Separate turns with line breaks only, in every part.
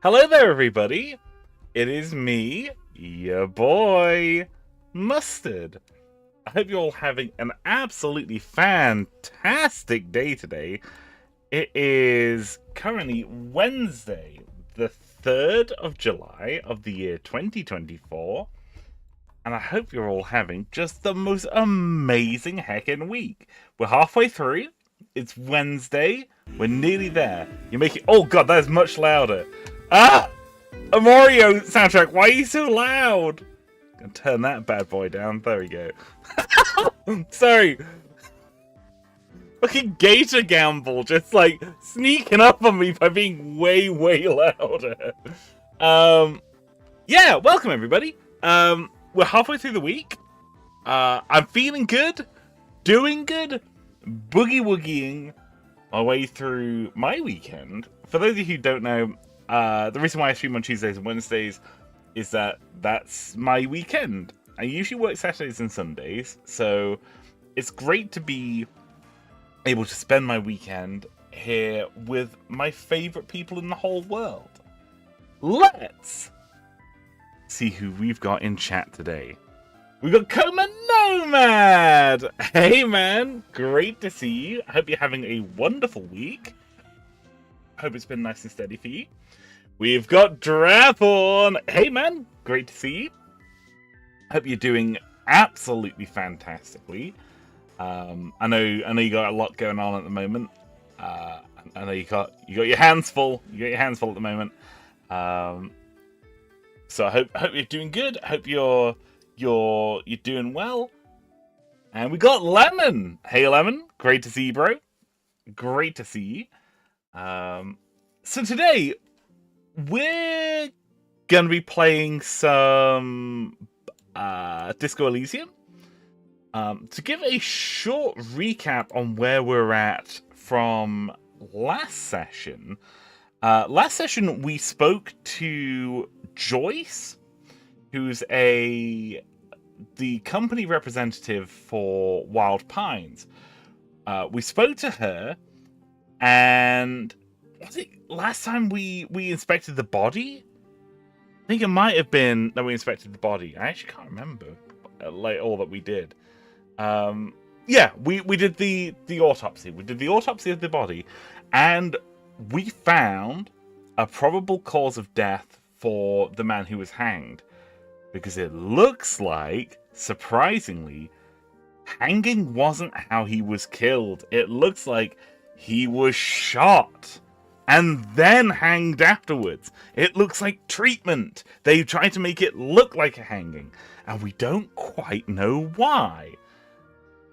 Hello there, everybody. It is me, your boy, Mustard. I hope you're all having an absolutely fantastic day today. It is currently Wednesday, the 3rd of July of the year 2024. And I hope you're all having just the most amazing heckin' week. We're halfway through. It's Wednesday. We're nearly there. You're making... Oh god, that is much louder. Ah! A Mario soundtrack. Why are you so loud? I'm gonna turn that bad boy down. There we go. Sorry. Fucking Gator Gamble just like sneaking up on me by being way louder. Yeah, welcome everybody. We're halfway through the week. I'm feeling good, doing good, boogie woogieing my way through my weekend. For those of you who don't know, the reason why I stream on Tuesdays and Wednesdays is that that's my weekend. I usually work Saturdays and Sundays, so it's great to be able to spend my weekend here with my favorite people in the whole world. Let's see who we've got in chat today. We've got Coma Nomad! Hey man, great to see you. I hope you're having a wonderful week. Hope it's been nice and steady for you. We've got Draporn! Hey man, great to see you. Hope you're doing absolutely fantastically. I know you got a lot going on at the moment. I know you got your hands full. You got your hands full at the moment. So I hope you're doing good. I hope you're doing well. And we got Lemon. Hey Lemon, great to see you, bro. Great to see you. So today we're gonna be playing some Disco Elysium. To give a short recap on where we're at from last session. Last session we spoke to Joyce, who's the company representative for Wild Pines. We spoke to her, and was it last time we inspected the body? I think it might have been that we inspected the body. I actually can't remember like all that we did. Yeah, we did the autopsy. We did the autopsy of the body, and we found a probable cause of death for the man who was hanged, because it looks like, surprisingly, hanging wasn't how he was killed. It looks like he was shot and then hanged afterwards. It looks like treatment. They tried to make it look like a hanging, and we don't quite know why.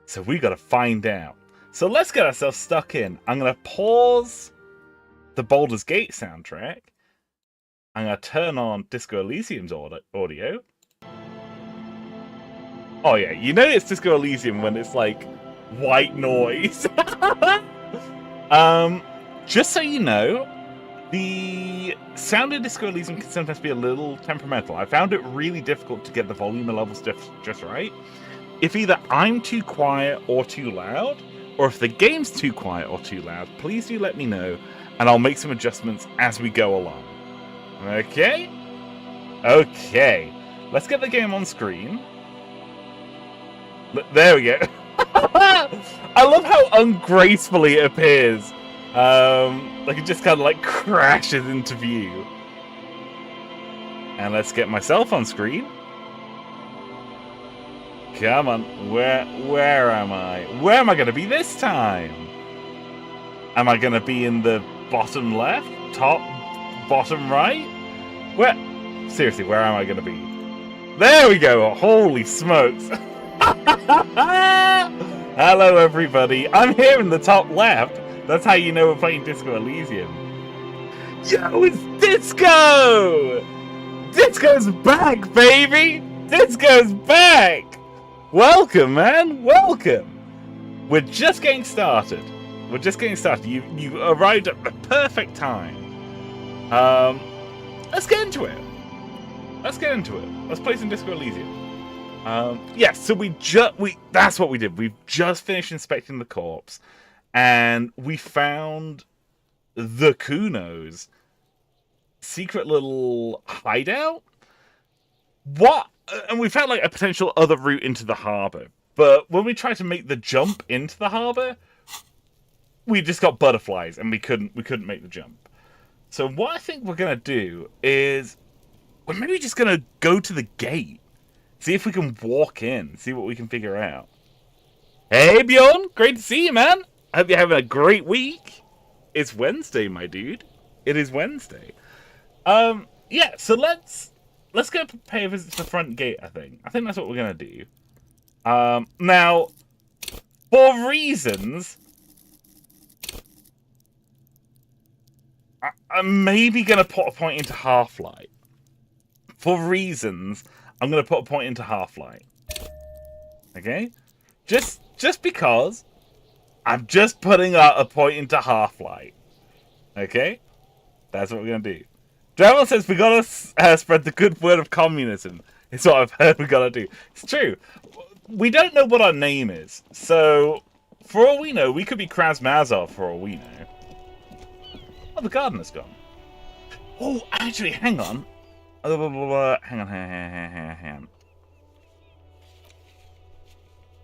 So we gotta find out. So let's get ourselves stuck in. I'm gonna pause the Baldur's Gate soundtrack. I'm gonna turn on Disco Elysium's audio. Oh yeah, you know it's Disco Elysium when it's like white noise. Just so you know, the sound in Disco Elysium can sometimes be a little temperamental. I found it really difficult to get the volume levels just right. If either I'm too quiet or too loud, or if the game's too quiet or too loud, please do let me know, and I'll make some adjustments as we go along. Okay? Okay. Let's get the game on screen. There we go. I love how ungracefully it appears. Like it just kind of like crashes into view. And let's get myself on screen. Come on, where am I? Where am I going to be this time? Am I going to be in the bottom left? Top? Bottom right? Where? Seriously, where am I going to be? There we go! Holy smokes! Hello everybody, I'm here in the top left. That's how you know we're playing Disco Elysium. Yo, it's Disco! Disco's back, baby! Disco's back! Welcome, man. Welcome. We're just getting started. You arrived at the perfect time. Let's get into it. Let's play some Disco Elysium. Yeah. So that's what we did. We've just finished inspecting the corpse, and we found the Kunos. secret little hideout. What? And we found like a potential other route into the harbour. But when we tried to make the jump into the harbour, we just got butterflies and we couldn't make the jump. So what I think we're gonna do is we're maybe just gonna go to the gate, see if we can walk in, see what we can figure out. Hey Bjorn, great to see you, man. I hope you're having a great week. It's Wednesday, my dude. It is Wednesday. Yeah. So let's go pay a visit to the front gate. I think that's what we're gonna do. Now, for reasons, I'm maybe gonna put a point into Half-Light. For reasons, I'm gonna put a point into Half-Light. Okay, just because I'm just putting a point into Half-Light. Okay, that's what we're gonna do. Dremel says we gotta spread the good word of communism. It's what I've heard we gotta do. It's true. We don't know what our name is, so for all we know, we could be Krasmazov for all we know. Oh, the gardener's gone. Oh, actually, hang on. Hang on.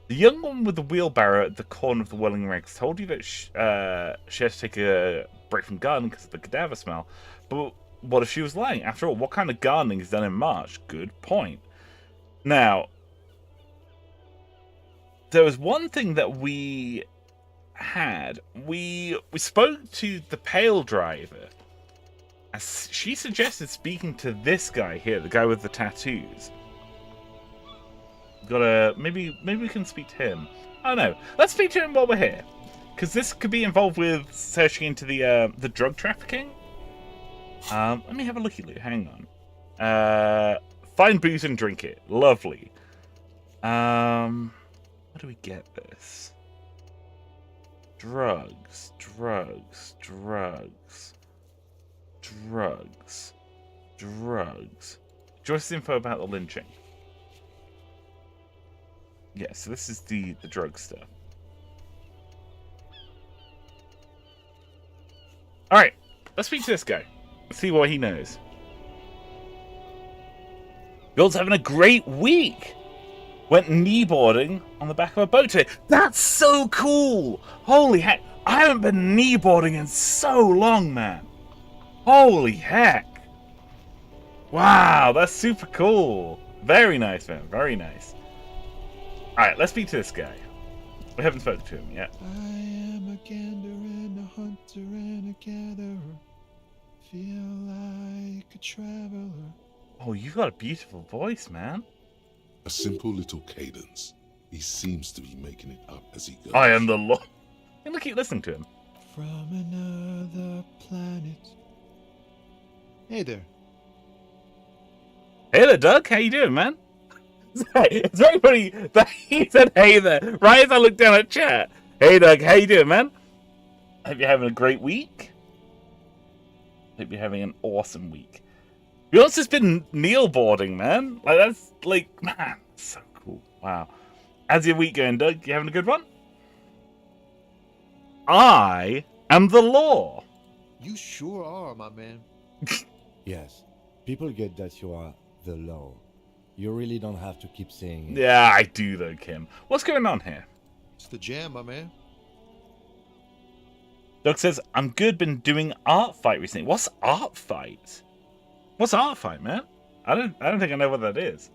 The young woman with the wheelbarrow at the corner of the Welling Regs told you that she had to take a break from gardening because of the cadaver smell. But what if she was lying? After all, what kind of gardening is done in March? Good point. Now, there was one thing that we had. We spoke to the Pale Driver. She suggested speaking to this guy here, the guy with the tattoos. Maybe we can speak to him. I don't know. Let's speak to him while we're here, because this could be involved with searching into the drug trafficking. Let me have a looky-loo. Hang on. Find booze and drink it. Lovely. How do we get this? Drugs. Do you want some info about the lynching? Yeah, so this is the drug stuff. Alright, let's speak to this guy. Let's see what he knows. Bill's having a great week. Went kneeboarding on the back of a boat today. That's so cool! Holy heck, I haven't been kneeboarding in so long, man. Holy heck. Wow, that's super cool. Very nice, man. Very nice. Alright, let's speak to this guy. We haven't spoken to him yet.
I am a gander and a hunter and a gatherer. Feel like a traveler.
Oh, you've got a beautiful voice, man.
A simple little cadence. He seems to be making it up as he goes.
I am the Lord. I'm gonna keep listening to him.
From another planet. Hey there.
Hey there, Doug. How you doing, man? It's very funny that he said hey there right as I looked down at chat. Hey, Doug. How you doing, man? Hope you're having a great week. Hope you're having an awesome week. We also just been kneelboarding, man. Like, that's like, man, so cool. Wow. How's your week going, Doug? You having a good one? I am the law.
You sure are, my man.
Yes, people get that you are the law. You really don't have to keep saying it.
Yeah, I do though, Kim. What's going on here?
It's the jam, my man.
Doug says, I'm good, been doing art fight recently. What's art fight? What's art fight, man? I don't think I know what that is.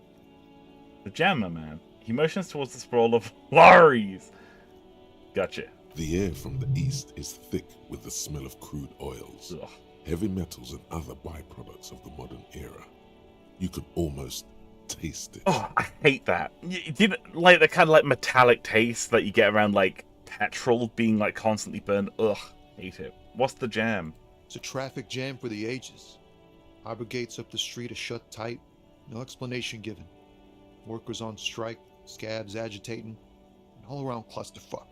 The jammer, man. He motions towards the sprawl of lorries. Gotcha.
The air from the east is thick with the smell of crude oils,
Ugh.
heavy metals and other byproducts of the modern era. You could almost taste it.
Oh, I hate that. You know, like the kind of like metallic taste that you get around like petrol being like constantly burned. Ugh, hate it. What's the jam?
It's a traffic jam for the ages. Harbor gates up the street are shut tight. No explanation given. Workers on strike, scabs agitating, an all-around clusterfuck.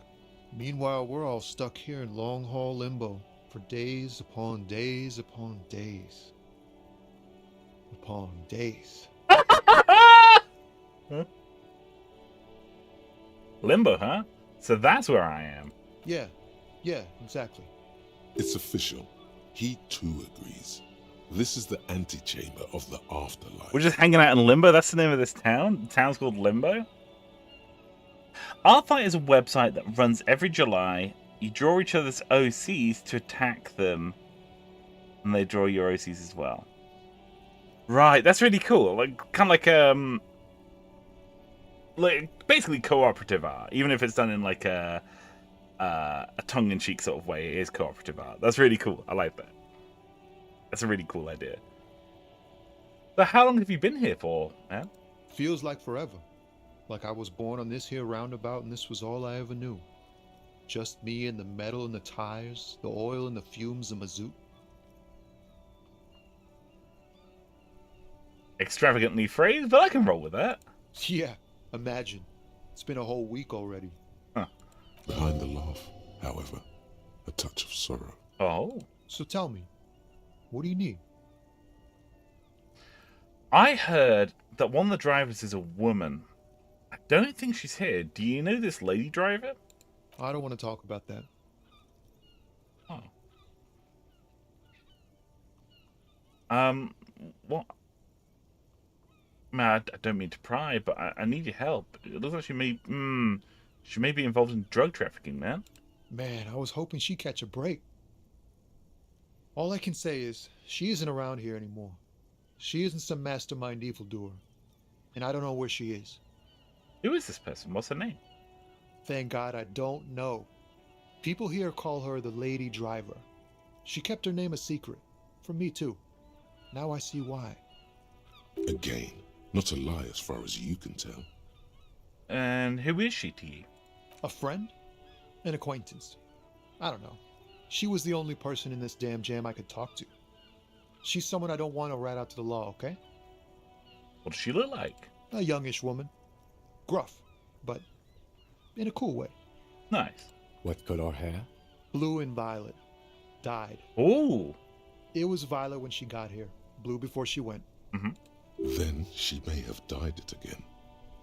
Meanwhile, we're all stuck here in long-haul limbo for days upon days upon days. Upon days.
Huh? Limbo, huh? So that's where I am.
Yeah, exactly.
It's official. He too agrees. This is the antechamber of the afterlife.
We're just hanging out in Limbo. That's the name of this town. The town's called Limbo. Artfight is a website that runs every July. You draw each other's OCs to attack them, and they draw your OCs as well. Right, that's really cool. Kind of like basically cooperative art, even if it's done in like a tongue-in-cheek sort of way. It is cooperative art. That's really cool. I like that. That's a really cool idea. So how long have you been here for, man?
Feels like forever. Like I was born on this here roundabout and this was all I ever knew. Just me and the metal and the tires, the oil and the fumes of mazout.
Extravagantly phrased, but I can roll with that.
Yeah, imagine. It's been a whole week already.
Behind the laugh, however, a touch of sorrow.
Oh.
So tell me, what do you need?
I heard that one of the drivers is a woman. I don't think she's here. Do you know this lady driver?
I don't want to talk about that.
Oh. What? Man, I don't mean to pry, but I need your help. It looks like she may be involved in drug trafficking, man.
Man, I was hoping she'd catch a break. All I can say is, she isn't around here anymore. She isn't some mastermind evildoer. And I don't know where she is.
Who is this person? What's her name?
Thank God I don't know. People here call her the Lady Driver. She kept her name a secret. From me too. Now I see why.
Again, not a lie as far as you can tell.
And who is she to you?
A friend? An acquaintance. I don't know. She was the only person in this damn jam I could talk to. She's someone I don't want to rat out to the law, okay?
What does she look like?
A youngish woman. Gruff, but in a cool way.
Nice.
What color hair?
Blue and violet. Dyed.
Ooh.
It was violet when she got here. Blue before she went.
Mm-hmm.
Then she may have dyed it again.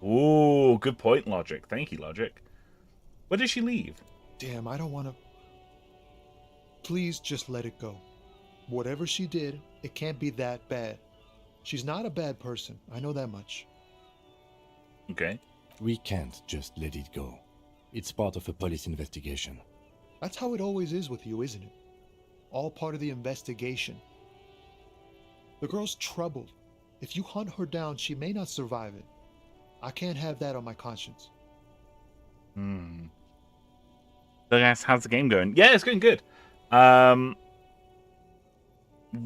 Ooh, good point, Logic. Thank you, Logic. Where did she leave?
Damn, I don't want to... Please just let it go. Whatever she did, it can't be that bad. She's not a bad person. I know that much.
Okay.
We can't just let it go. It's part of a police investigation.
That's how it always is with you, isn't it? All part of the investigation. The girl's troubled. If you hunt her down, she may not survive it. I can't have that on my conscience.
So guys, how's the game going? Yeah, it's going good.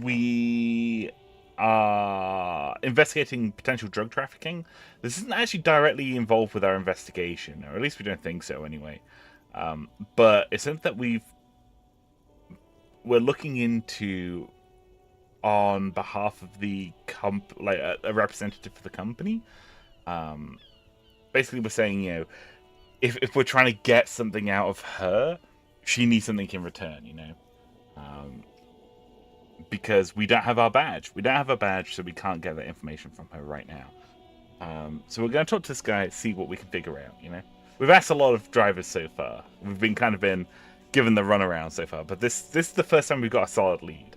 We are investigating potential drug trafficking. This isn't actually directly involved with our investigation, or at least we don't think so anyway. But it's something that we're looking into on behalf of the a representative for the company. Basically, we're saying, you know, if we're trying to get something out of her, she needs something in return, you know. Because we don't have our badge. We don't have a badge, so we can't get that information from her right now. So we're going to talk to this guy, see what we can figure out, you know. We've asked a lot of drivers so far. We've been given the runaround so far, but this is the first time we've got a solid lead.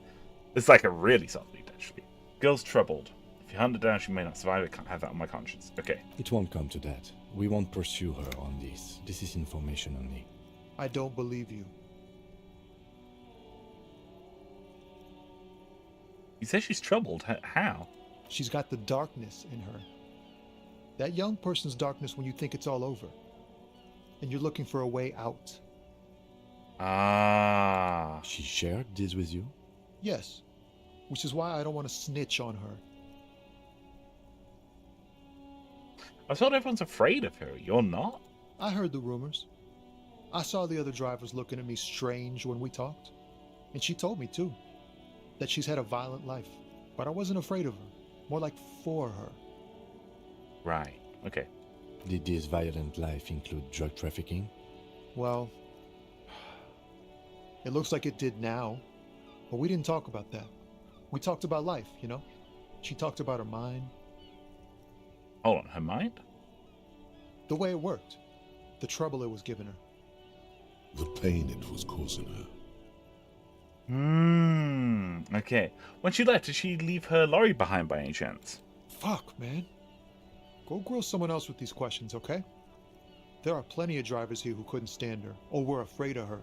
It's like a really solid lead, actually. Girl's troubled. If you hunt her down, she may not survive. I can't have that on my conscience. Okay.
It won't come to that. We won't pursue her on this. This is information only.
I don't believe you.
You say she's troubled. How?
She's got the darkness in her. That young person's darkness when you think it's all over. And you're looking for a way out.
Ah.
She shared this with you?
Yes. Which is why I don't want to snitch on her.
I thought everyone's afraid of her. You're not?
I heard the rumors. I saw the other drivers looking at me strange when we talked. And she told me, too, that she's had a violent life. But I wasn't afraid of her. More like for her.
Right. Okay.
Did this violent life include drug trafficking?
Well, it looks like it did now. But we didn't talk about that. We talked about life, you know? She talked about her mind.
Hold on, her mind?
The way it worked. The trouble it was giving her.
The pain it was causing her.
Okay. When she left, did she leave her lorry behind by any chance?
Fuck, man. Go grill someone else with these questions, okay? There are plenty of drivers here who couldn't stand her or were afraid of her.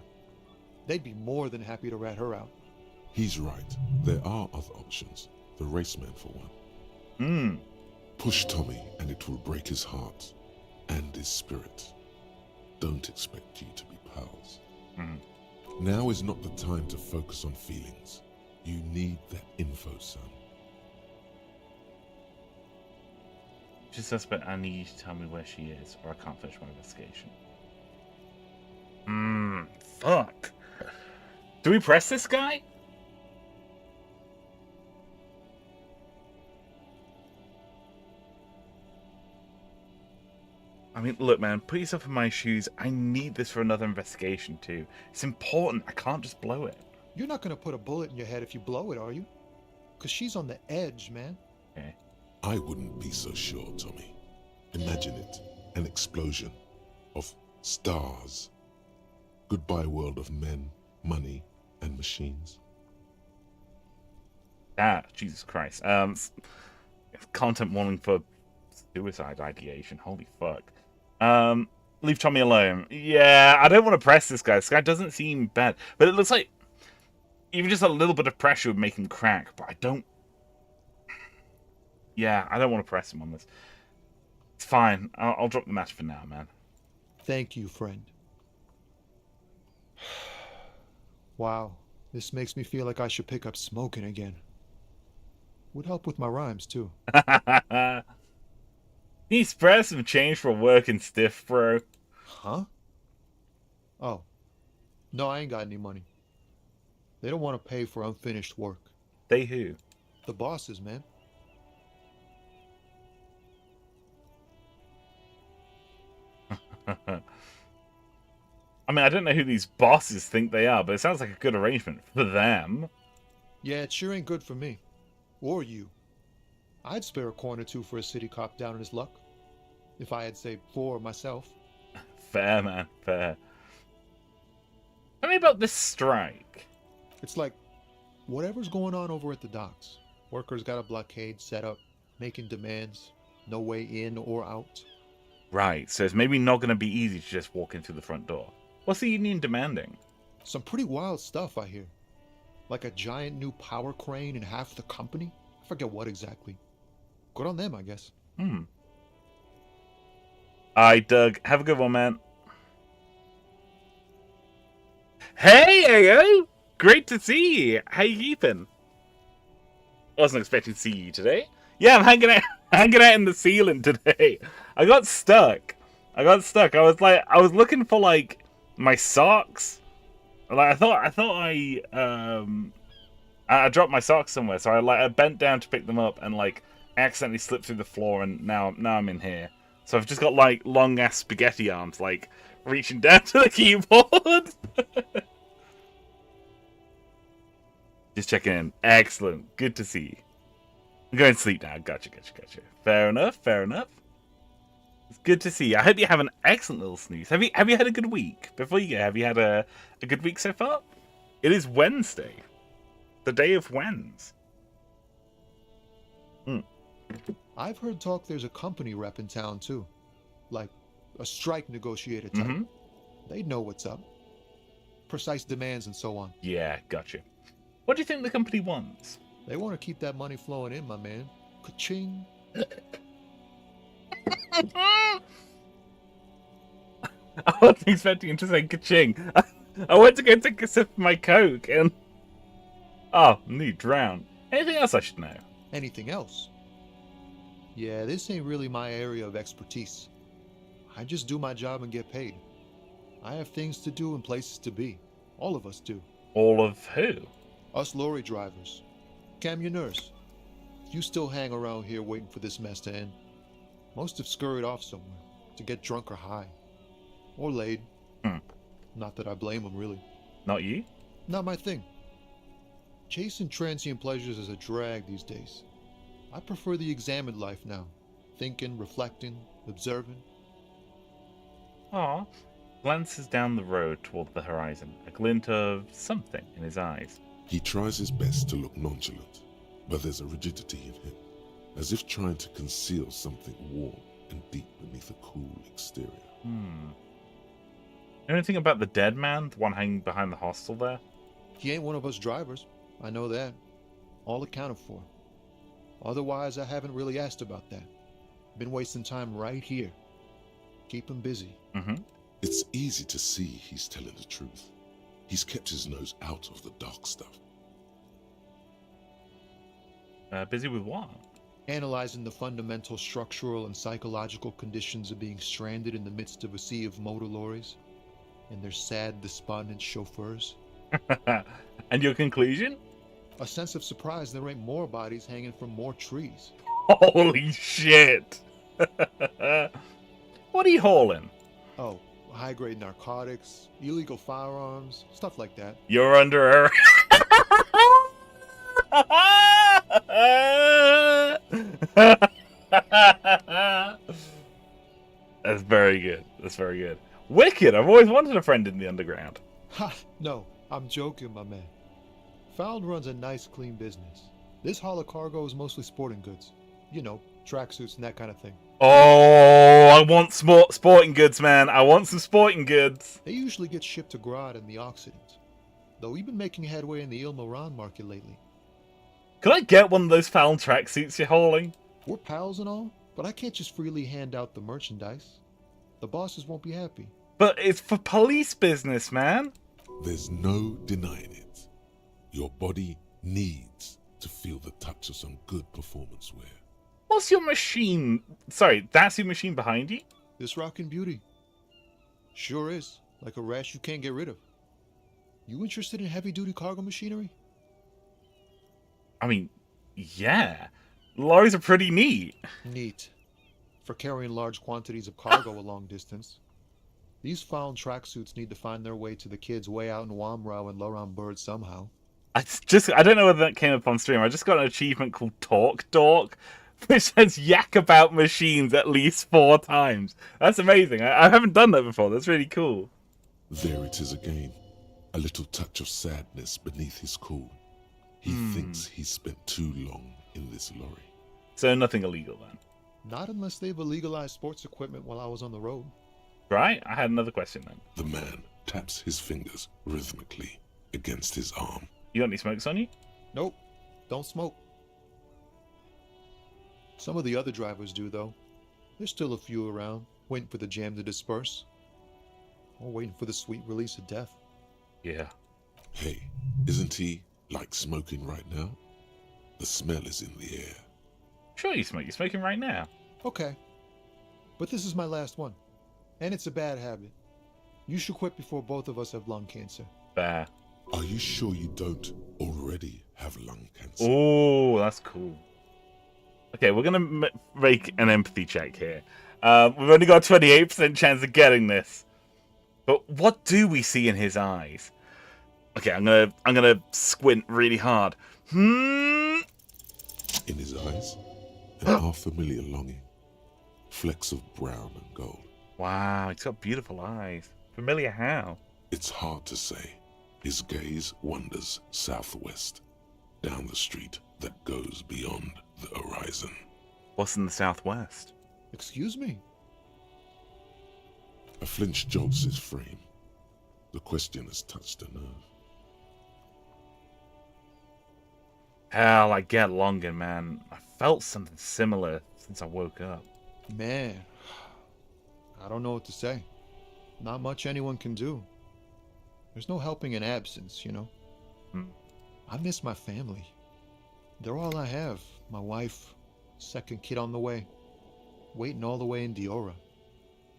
They'd be more than happy to rat her out.
He's right. There are other options. The raceman, for one. Push Tommy, and it will break his heart and his spirit. Don't expect you to be pals. Now is not the time to focus on feelings. You need that info, son.
She's suspect. I need you to tell me where she is, or I can't finish my investigation. Fuck. Do we press this guy? I mean, look, man, put yourself in my shoes. I need this for another investigation, too. It's important. I can't just blow it.
You're not gonna put a bullet in your head if you blow it, are you? Because she's on the edge, man.
Okay.
I wouldn't be so sure, Tommy. Imagine it. An explosion of stars. Goodbye world of men, money, and machines.
Ah, Jesus Christ. Content warning for suicide ideation. Holy fuck. Leave Tommy alone. Yeah, I don't want to press this guy. This guy doesn't seem bad. But it looks like even just a little bit of pressure would make him crack. But I don't... Yeah, I don't want to press him on this. It's fine. I'll drop the match for now, man.
Thank you, friend. Wow, this makes me feel like I should pick up smoking again. Would help with my rhymes, too.
Need spread some change for working stiff, bro.
Huh? Oh. No, I ain't got any money. They don't want to pay for unfinished work.
They who?
The bosses, man.
I mean, I don't know who these bosses think they are, but it sounds like a good arrangement for them.
Yeah, it sure ain't good for me. Or you. I'd spare a coin or two for a city cop down on his luck. If I had, say, 4 myself.
Fair, man. Fair. Tell me about this strike.
It's like, whatever's going on over at the docks. Workers got a blockade set up, making demands. No way in or out.
Right, so it's maybe not going to be easy to just walk in through the front door. What's the union demanding?
Some pretty wild stuff, I hear. Like a giant new power crane in half the company? I forget what exactly. Good on them, I guess.
Alright, Doug. Have a good one, man. Hey, Ayo! Great to see you. How you keeping? Wasn't expecting to see you today. Yeah, I'm hanging out in the ceiling today. I got stuck. I was looking for like my socks. Like I thought I dropped my socks somewhere, so I bent down to pick them up and like accidentally slipped through the floor, and now I'm in here. So I've just got like long ass spaghetti arms, like reaching down to the keyboard. Just checking in. Excellent. Good to see you. I'm going to sleep now. Gotcha. Fair enough. It's good to see you. I hope you have an excellent little snooze. Have you had a good week? Before you go, have you had a good week so far? It is Wednesday. The day of Wens.
I've heard talk there's a company rep in town, too. Like, a strike negotiator type. They'd know what's up. Precise demands and so on.
Yeah, gotcha. What do you think the company wants?
They want to keep that money flowing in, my man. Ka-ching.
I wasn't expecting him to say ka-ching. I went to go take a sip of my Coke and... Oh, nearly drowned. Anything else I should know?
Anything else? Yeah, this ain't really my area of expertise. I just do my job and get paid. I have things to do and places to be. All of us do.
All of who?
Us lorry drivers. Camionneurs. You still hang around here waiting for this mess to end. Most have scurried off somewhere to get drunk or high. Or laid. Not that I blame them, really.
Not you?
Not my thing. Chasing transient pleasures is a drag these days. I prefer the examined life now. Thinking, reflecting, observing.
Glances down the road toward the horizon, a glint of something in his eyes.
He tries his best to look nonchalant, but there's a rigidity in him, as if trying to conceal something warm and deep beneath a cool exterior.
Anything about the dead man, the one hanging behind the hostel there?
He ain't one of us drivers. I know that. All accounted for. Otherwise, I haven't really asked about that. Been wasting time right here. Keep him busy.
It's easy to see he's telling the truth. He's kept his nose out of the dark stuff.
Busy with what?
Analyzing the fundamental structural and psychological conditions of being stranded in the midst of a sea of motor lorries and their sad, despondent chauffeurs.
And your conclusion?
A sense of surprise there ain't more bodies hanging from more trees.
Holy shit! What are you hauling?
Oh, high-grade narcotics, illegal firearms, stuff like that.
You're under a... That's very good. That's very good. Wicked! I've always wanted a friend in the underground.
Ha! No, I'm joking, my man. Found runs a nice, clean business. This haul of cargo is mostly sporting goods. You know, tracksuits and that kind of thing.
Oh, I want sporting goods, man. I want some sporting goods.
They usually get shipped to Grad and the Occident, though we've been making headway in the Ilmaran market lately.
Could I get one of those foul tracksuits you're hauling?
We're pals and all, but I can't just freely hand out the merchandise. The bosses won't be happy.
But it's for police business, man.
There's no denying it. Your body needs to feel the touch of some good performance wear.
What's your machine? Sorry, that's your machine behind you?
This rockin' beauty. Sure is. Like a rash you can't get rid of. You interested in heavy-duty cargo machinery?
I mean, yeah. Lorries are pretty neat.
Neat. For carrying large quantities of cargo a long distance. These found tracksuits need to find their way to the kids way out in Wamrau and Loran Bird somehow.
I don't know whether that came up on stream. I just got an achievement called Talk Dork, which says yak about machines at least 4 times. That's amazing. I haven't done that before. That's really cool.
There it is again. A little touch of sadness beneath his cool. He thinks he's spent too long in this lorry.
So nothing illegal then?
Not unless they've illegalized sports equipment while I was on the road.
Right? I had another question then.
The man taps his fingers rhythmically against his arm.
You got any smokes on you?
Nope. Don't smoke. Some of the other drivers do, though. There's still a few around, waiting for the jam to disperse. Or waiting for the sweet release of death.
Yeah.
Hey, isn't he like smoking right now? The smell is in the air.
Sure you smoke. You're smoking right now.
Okay. But this is my last one. And it's a bad habit. You should quit before both of us have lung cancer.
Fair.
Are you sure you don't already have lung cancer?
Oh, that's cool. Okay, we're going to make an empathy check here. We've only got a 28% chance of getting this. But what do we see in his eyes? Okay, I'm gonna squint really hard.
In his eyes, an half-familiar longing. Flecks of brown and gold.
Wow, he's got beautiful eyes. Familiar how?
It's hard to say. His gaze wanders southwest, down the street that goes beyond the horizon.
What's in the southwest?
Excuse me?
A flinch jolts his frame. The question has touched a nerve.
Hell, I get longing, man. I felt something similar since I woke up.
Man, I don't know what to say. Not much anyone can do. There's no helping in absence, you know? I miss my family. They're all I have. My wife, second kid on the way, waiting all the way in Diora.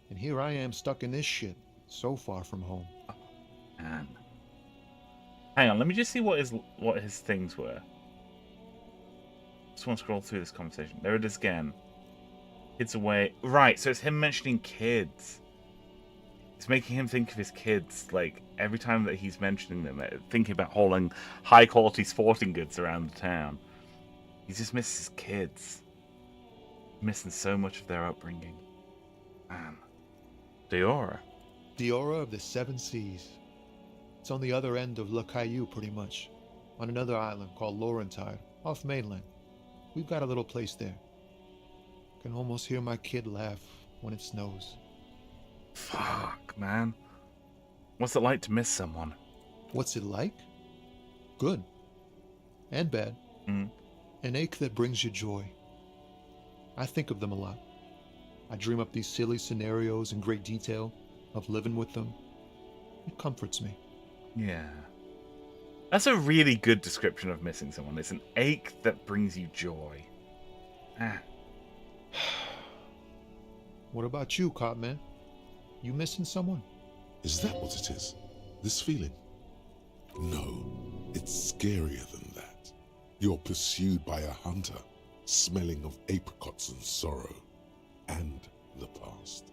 And here I am stuck in this shit, so far from home.
Man. Hang on, let me just see what his things were. Just want to scroll through this conversation. There it is again. Kids away. Right, so it's him mentioning kids. It's making him think of his kids, like, every time that he's mentioning them, thinking about hauling high-quality sporting goods around the town. He just misses his kids. Missing so much of their upbringing. Man. Diora.
Diora of the Seven Seas. It's on the other end of Le Caillou, pretty much. on another island called Laurentide, off mainland. We've got a little place there. Can almost hear my kid laugh when it snows.
Fuck, man. What's it like to miss someone?
What's it like? Good. And bad. An ache that brings you joy. I think of them a lot. I dream up these silly scenarios in great detail of living with them. It comforts me.
Yeah. That's a really good description of missing someone. It's an ache that brings you joy. Ah.
What about you, Copman? You missing someone?
Is that what it is? This feeling? No, it's scarier than that. You're pursued by a hunter, smelling of apricots and sorrow, and the past.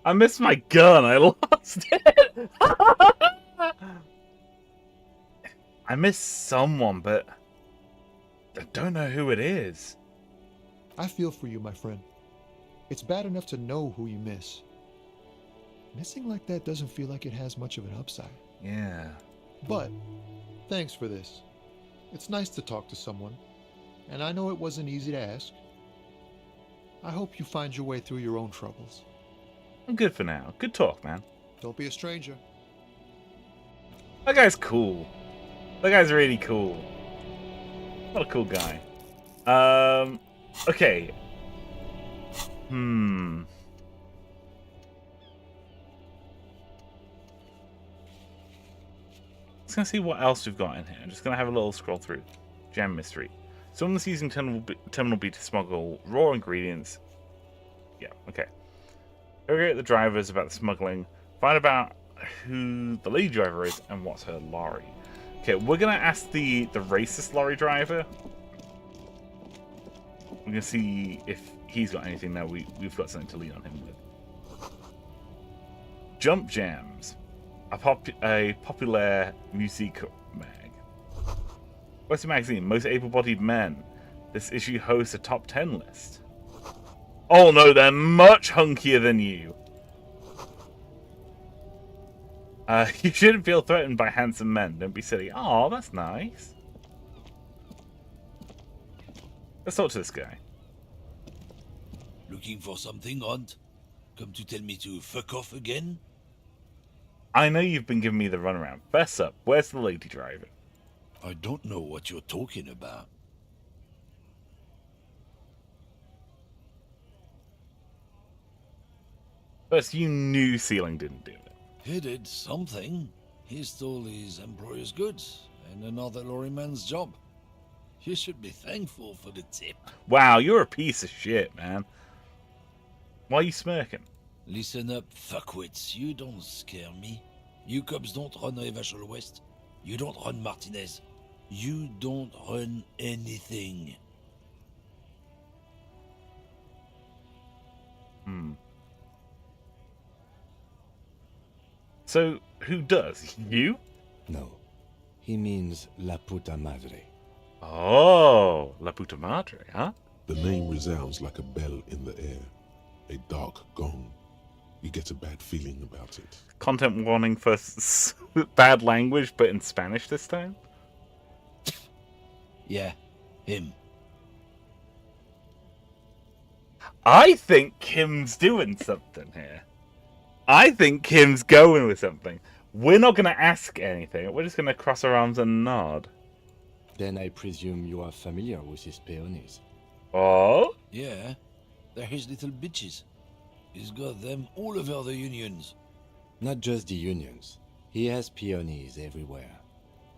I missed my gun. I lost it. I miss someone, but I don't know who it is.
I feel for you, my friend. It's bad enough to know who you miss. Missing like that doesn't feel like it has much of an upside.
Yeah.
But thanks for this. It's nice to talk to someone, and I know it wasn't easy to ask. I hope you find your way through your own troubles.
I'm good for now. Good talk, man.
Don't be a stranger.
That guy's cool. That guy's really cool. What a cool guy. Okay. Let's gonna see what else we've got in here. I'm just gonna have a little scroll through. Gem mystery. Someone's using terminal B to smuggle raw ingredients. Yeah, okay. Interrogate the drivers about the smuggling. Find about who the lady driver is and what's her lorry. Okay, we're gonna ask the racist lorry driver. We're gonna see if he's got anything now. We've got something to lean on him with. Jump Jams, a popular music mag. What's the magazine? Most able-bodied men. This issue hosts a top 10 list. Oh no, they're much hunkier than you. You shouldn't feel threatened by handsome men. Don't be silly. Oh, that's nice. Let's talk to this guy.
Looking for something, Hunt? Come to tell me to fuck off again?
I know you've been giving me the runaround. Fess up, where's the lady driver?
I don't know what you're talking about.
First, you knew Sealing didn't do it.
He did something. He stole his employer's goods and another lorryman's job. You should be thankful for the tip.
Wow, you're a piece of shit, man. Why are you smirking?
Listen up, fuckwits. You don't scare me. You cops don't run Evashel West. You don't run Martinez. You don't run anything.
So, who does? You?
No. He means La Puta Madre.
Oh, La Puta Madre, huh?
The name resounds like a bell in the air, a dark gong. You get a bad feeling about it.
Content warning for bad language, but in Spanish this time?
Yeah, him.
I think Kim's doing something here. I think Kim's going with something. We're not going to ask anything. We're just going to cross our arms and nod.
Then I presume you are familiar with his peonies.
Oh?
Yeah, they're his little bitches. He's got them all over the unions.
Not just the unions. He has peonies everywhere.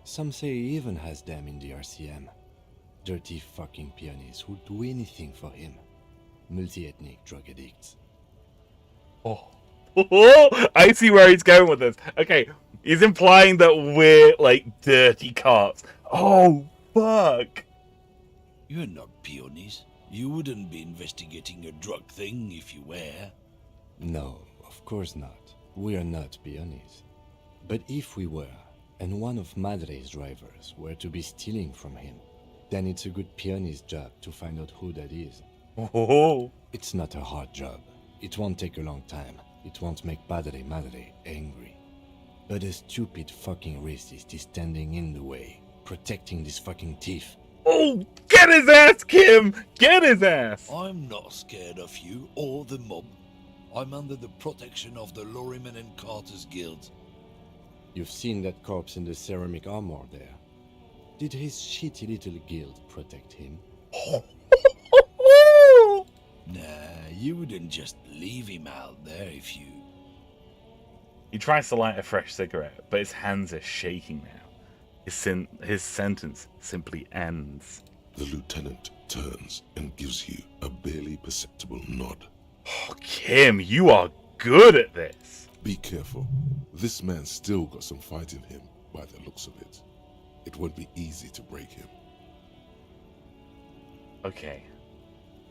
Some say he even has them in the RCM. Dirty fucking peonies who'd do anything for him. Multi-ethnic drug addicts.
Oh. I see where he's going with this. Okay, he's implying that we're, like, dirty cops. Oh, fuck.
You're not peonies. You wouldn't be investigating a drug thing if you were.
No, of course not. We are not peonies. But if we were, and one of Madre's drivers were to be stealing from him, then it's a good peony's job to find out who that is.
Oh.
It's not a hard job. It won't take a long time. It won't make Padre Madre angry. But a stupid fucking racist is standing in the way, protecting this fucking thief.
Oh, get his ass, Kim! Get his ass!
I'm not scared of you or the mob. I'm under the protection of the Lorrymen and Carters Guild.
You've seen that corpse in the ceramic armor there. Did his shitty little guild protect him?
Nah, you wouldn't just leave him out there if you...
He tries to light a fresh cigarette, but his hands are shaking now. His sentence simply ends.
The lieutenant turns and gives you a barely perceptible nod.
Oh, Kim, you are good at this.
Be careful. This man's still got some fight in him, by the looks of it. It won't be easy to break him.
Okay.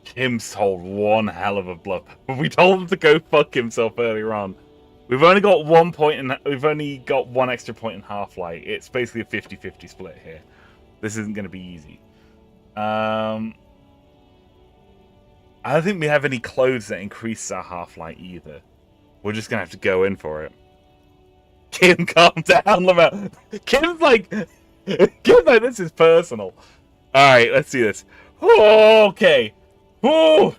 Kim's told one hell of a bluff. But we told him to go fuck himself earlier on. We've only got 1 point and we've only got 1 extra point in Half-Light. It's basically a 50-50 split here. This isn't going to be easy. I don't think we have any clothes that increase our Half-Light either. We're just going to have to go in for it. Kim, calm down, Lamar. Kim's like, this is personal. Alright, let's see this. Okay. Woo!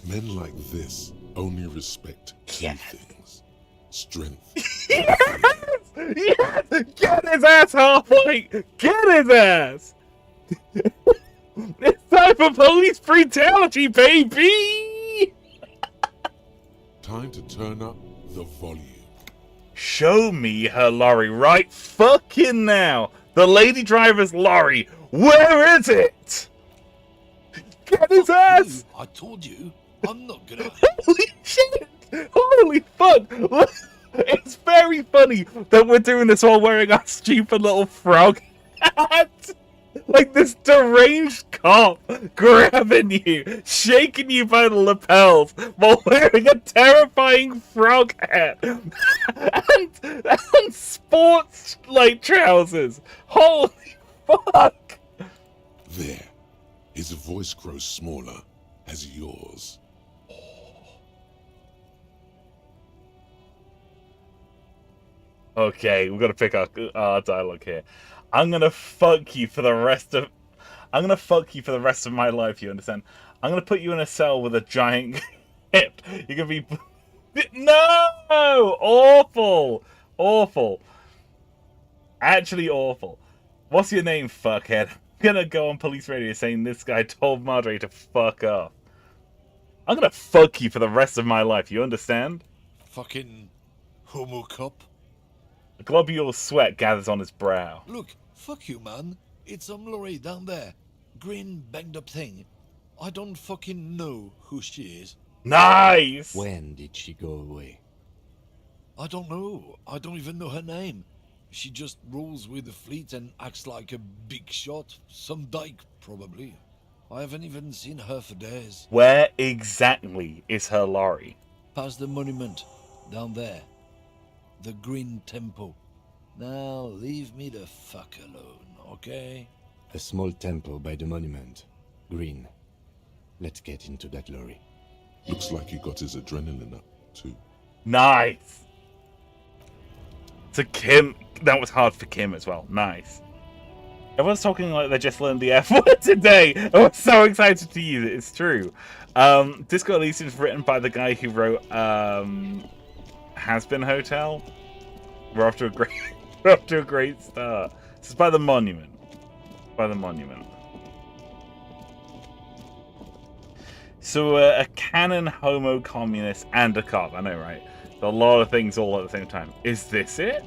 Men like this only respect two things. Strength.
Yes! Yes! Get his ass, Half-Light! Get his ass! It's time for police brutality, baby!
Time to turn up the volume.
Show me her lorry right fucking now! The lady driver's lorry! Where is it? Get his ass!
I told you, I'm not gonna...
Holy shit! Holy fuck! It's very funny that we're doing this while wearing our stupid little frog hat! Like this deranged cop grabbing you, shaking you by the lapels while wearing a terrifying frog hat and sports like trousers. Holy fuck!
There. His voice grows smaller as yours.
Okay, we've got to pick our dialogue here. I'm gonna fuck you for the rest of my life, you understand? I'm gonna put you in a cell with a giant hip. You're gonna be... No! Awful! Awful. Actually awful. What's your name, fuckhead? I'm gonna go on police radio saying this guy told Madre to fuck off. I'm gonna fuck you for the rest of my life, you understand?
Fucking homo cop.
A globule of sweat gathers on his brow.
Look, fuck you, man. It's some lorry down there. Green, banged up thing. I don't fucking know who she is.
Nice!
When did she go away?
I don't know. I don't even know her name. She just rolls with the fleet and acts like a big shot. Some dyke, probably. I haven't even seen her for days.
Where exactly is her lorry?
Past the monument. Down there. The Green Temple. Now, leave me the fuck alone, okay?
A small temple by the monument. Green. Let's get into that lorry.
Looks like he got his adrenaline up, too.
Nice! So Kim, that was hard for Kim as well. Nice. Everyone's talking like they just learned the F word today. I was so excited to use it. It's true. Disco Elysium is written by the guy who wrote Has Been Hotel. We're off to a great start. This is by the Monument. So a canon homo communist and a cop. I know, right? A lot of things all at the same time. Is this it?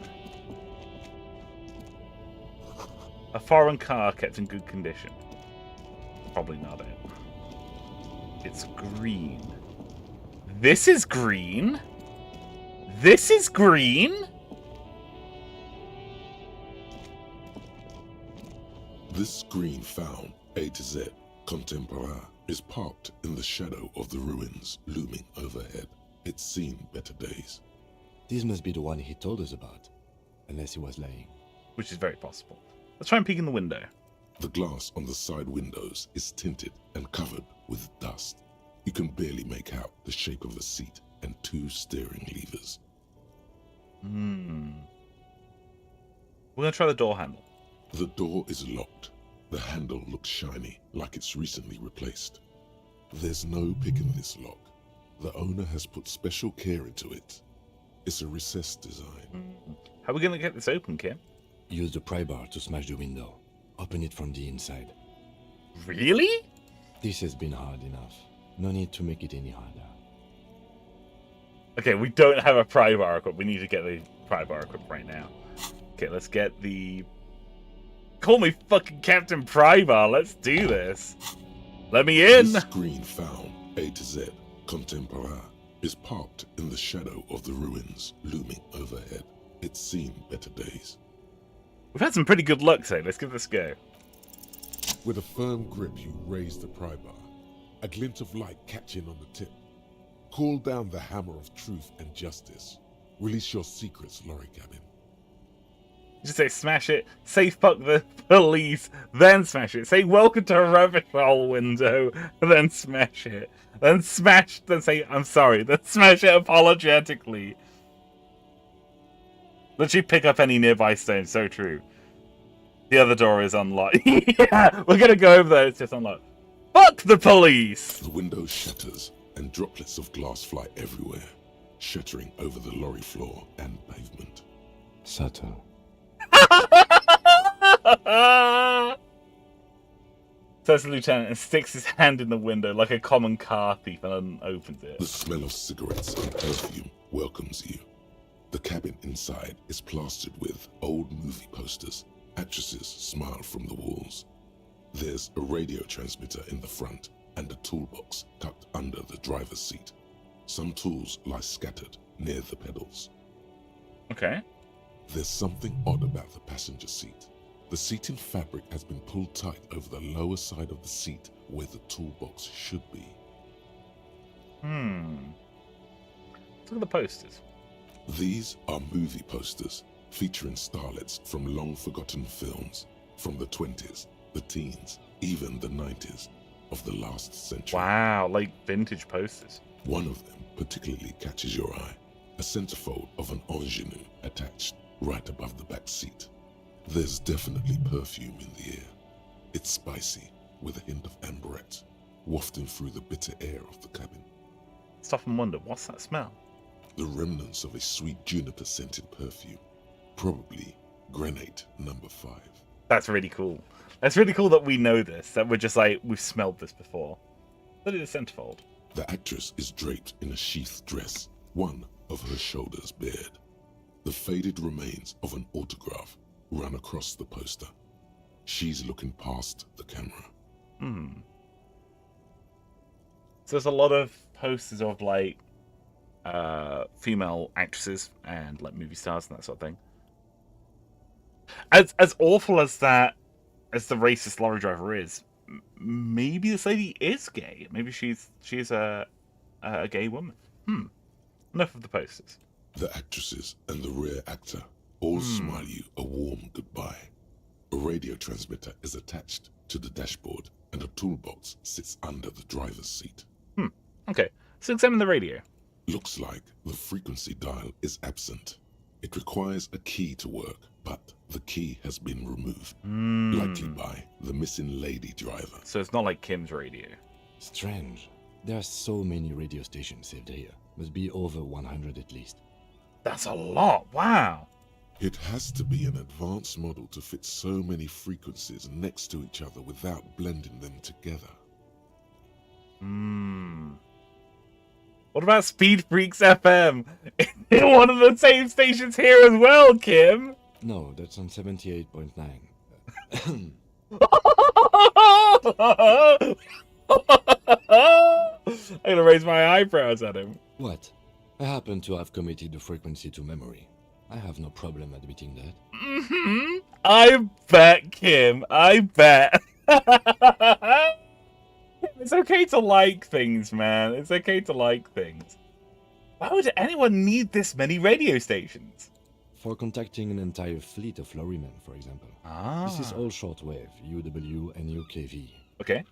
A foreign car kept in good condition. Probably not it. It's green. This is green? This is green?
This green found, A to Z, contemporaire, is parked in the shadow of the ruins looming overhead. It's seen better days.
This must be the one he told us about. Unless he was lying.
Which is very possible. Let's try and peek in the window.
The glass on the side windows is tinted and covered with dust. You can barely make out the shape of a seat and 2 steering levers.
We're going to try the door handle.
The door is locked. The handle looks shiny, like it's recently replaced. There's no picking this lock. The owner has put special care into it. It's a recessed design.
How are we going to get this open, Kim?
Use the pry bar to smash the window. Open it from the inside.
Really?
This has been hard enough. No need to make it any harder.
Okay, we don't have a pry bar equipped. We need to get the pry bar equipped right now. Okay, let's get the... Call me fucking Captain Pry Bar. Let's do this. Let me in.
This screen found, A to Z, contemporaire, is parked in the shadow of the ruins looming overhead. It's seen better days.
We've had some pretty good luck today. Let's give this a go.
With a firm grip, you raise the pry bar, a glint of light catching on the tip. Call down the hammer of truth and justice. Release your secrets, lorry cabin.
Just say smash it, say fuck the police, then smash it. Say welcome to a rubbish hole window, then smash it. Then smash, then say I'm sorry, then smash it apologetically. Literally pick up any nearby stone, so true. The other door is unlocked. Yeah, we're gonna go over there, it's just unlocked. Fuck the police!
The window shatters and droplets of glass fly everywhere, shattering over the lorry floor and pavement.
Subtle.
Says the lieutenant and sticks his hand in the window like a common car thief and opens it.
The smell of cigarettes and perfume welcomes you. The cabin inside is plastered with old movie posters. Actresses smile from the walls. There's a radio transmitter in the front and a toolbox tucked under the driver's seat. Some tools lie scattered near the pedals.
Okay.
There's something odd about the passenger seat. The seating fabric has been pulled tight over the lower side of the seat where the toolbox should be.
Look at the posters.
These are movie posters featuring starlets from long-forgotten films from the 20s, the teens, even the 90s of the last century.
Wow, like vintage posters.
One of them particularly catches your eye, a centerfold of an ingenue attached right above the back seat. There's definitely perfume in the air. It's spicy, with a hint of amberette, wafting through the bitter air of the cabin.
Stop and wonder, what's that smell?
The remnants of a sweet juniper-scented perfume, probably Grenade No. 5.
That's really cool. That's really cool that we know this, that we're just like, we've smelled this before. Look at the centerfold.
The actress is draped in a sheathed dress, one of her shoulders bared. The faded remains of an autograph run across the poster. She's looking past the camera.
So there's a lot of posters of like female actresses and like movie stars and that sort of thing. As awful as that, as the racist lorry driver is, maybe this lady is gay. Maybe she's a gay woman. Enough of the posters.
The actresses and the rear actor all smile you a warm goodbye. A radio transmitter is attached to the dashboard and a toolbox sits under the driver's seat.
Okay, so examine the radio.
Looks like the frequency dial is absent. It requires a key to work, but the key has been removed, likely by the missing lady driver.
So it's not like Kim's radio.
Strange. There are so many radio stations saved here. Must be over 100 at least.
That's a lot, wow.
It has to be an advanced model to fit so many frequencies next to each other without blending them together.
What about Speed Freaks FM? One of the same stations here as well, Kim.
No, that's on 78.9.
I'm gonna raise my eyebrows at him.
What? I happen to have committed the frequency to memory. I have no problem admitting that.
I bet, Kim. I bet. It's okay to like things, man. It's okay to like things. Why would anyone need this many radio stations?
For contacting an entire fleet of lorrymen, for example. This is all shortwave, UW and UKV.
Okay.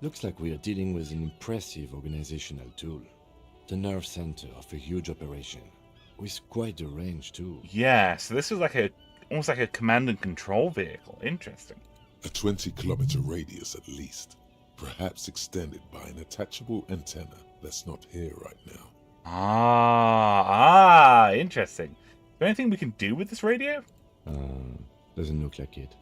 Looks like we are dealing with an impressive organizational tool. The nerve center of a huge operation. With quite a range, too.
Yeah, so this was like a almost like a command and control vehicle. Interesting.
A 20-kilometer radius at least, perhaps extended by an attachable antenna that's not here right now.
Interesting. Is there anything we can do with this radio?
Doesn't look like it.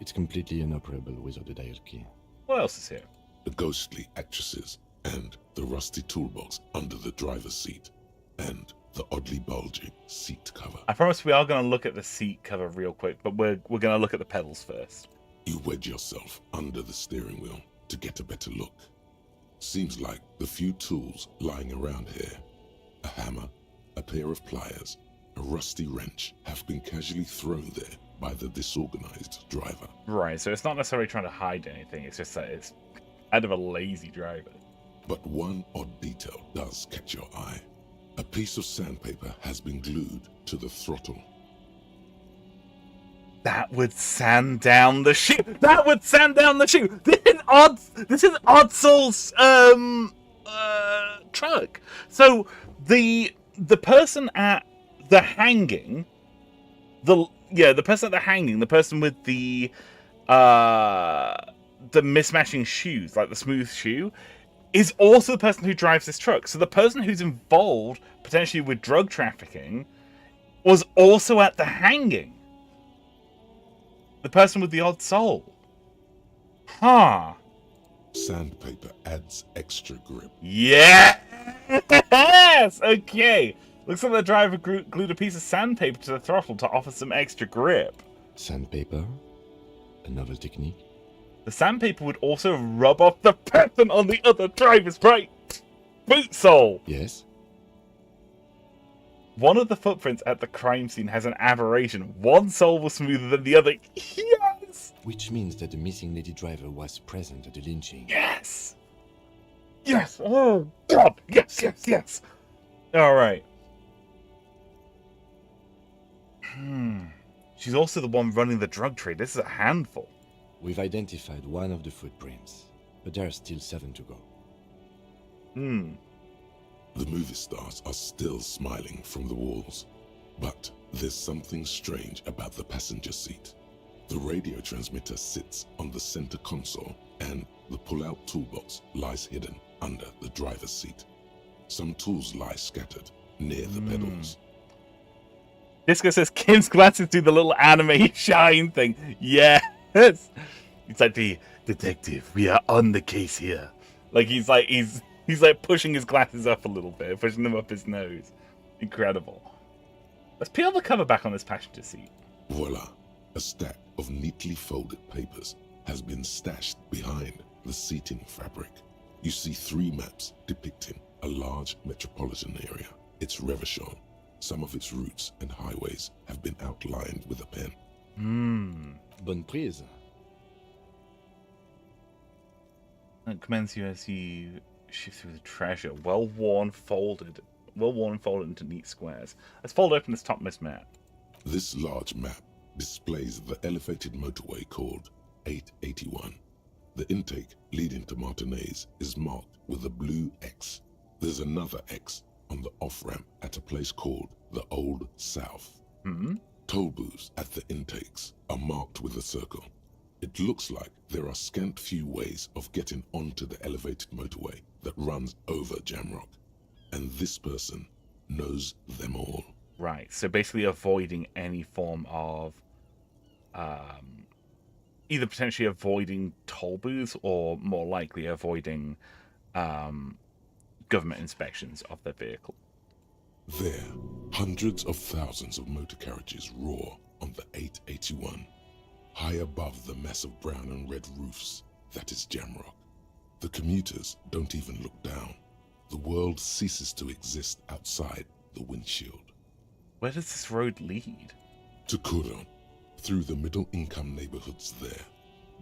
It's completely inoperable without the dial key.
What else is here?
The ghostly actresses and the rusty toolbox under the driver's seat and the oddly bulging seat cover.
I promise we are going to look at the seat cover real quick, but we're going to look at the pedals first.
You wedge yourself under the steering wheel to get a better look. Seems like the few tools lying around here, a hammer, a pair of pliers, a rusty wrench, have been casually thrown there by the disorganized driver.
Right, so it's not necessarily trying to hide anything, it's just that it's kind of a lazy driver.
But one odd detail does catch your eye. A piece of sandpaper has been glued to the throttle.
That would sand down the shoe. That would sand down the shoe. This is Oddsoul's truck. So the person at the hanging, the person with the mismatching shoes, like the smooth shoe, is also the person who drives this truck. So the person who's involved potentially with drug trafficking was also at the hanging. The person with the odd soul. Huh.
Sandpaper adds extra grip.
Yes! Okay. Looks like the driver glued a piece of sandpaper to the throttle to offer some extra grip.
Sandpaper? A novel technique?
The sandpaper would also rub off the person on the other driver's right boot sole.
Yes?
One of the footprints at the crime scene has an aberration. One sole was smoother than the other. Yes!
Which means that the missing lady driver was present at the lynching.
Yes! Yes! Oh, God! Yes, yes, yes! Alright. She's also the one running the drug trade. This is a handful.
We've identified one of the footprints, but there are still 7 to go.
The movie stars are still smiling from the walls, but there's something strange about the passenger seat. The radio transmitter sits on the center console, and the pull-out toolbox lies hidden under the driver's seat. Some tools lie scattered near the pedals.
Disco says Kim's glasses do the little anime shine thing. Yes! It's like the detective. We are on the case here. Like he's like pushing his glasses up a little bit, pushing them up his nose. Incredible. Let's peel the cover back on this passenger seat.
Voila! A stack of neatly folded papers has been stashed behind the seating fabric. You see 3 maps depicting a large metropolitan area. It's Revachol. Some of its routes and highways have been outlined with a pen.
Bonne prise.
It commends you as you shift through the treasure. Well worn, folded into neat squares. Let's fold open this topmost map.
This large map displays the elevated motorway called 881. The intake leading to Martinez is marked with a blue X. There's another X on the off-ramp at a place called the Old South. Toll booths at the intakes are marked with a circle. It looks like there are scant few ways of getting onto the elevated motorway that runs over Jamrock, and this person knows them all.
Right, so basically avoiding any form of either potentially avoiding toll booths or more likely avoiding government inspections of their vehicle.
There, hundreds of thousands of motor carriages roar on the 881, high above the mass of brown and red roofs that is Jamrock. The commuters don't even look down. The world ceases to exist outside the windshield.
Where does this road lead?
To Kuron, through the middle-income neighborhoods there,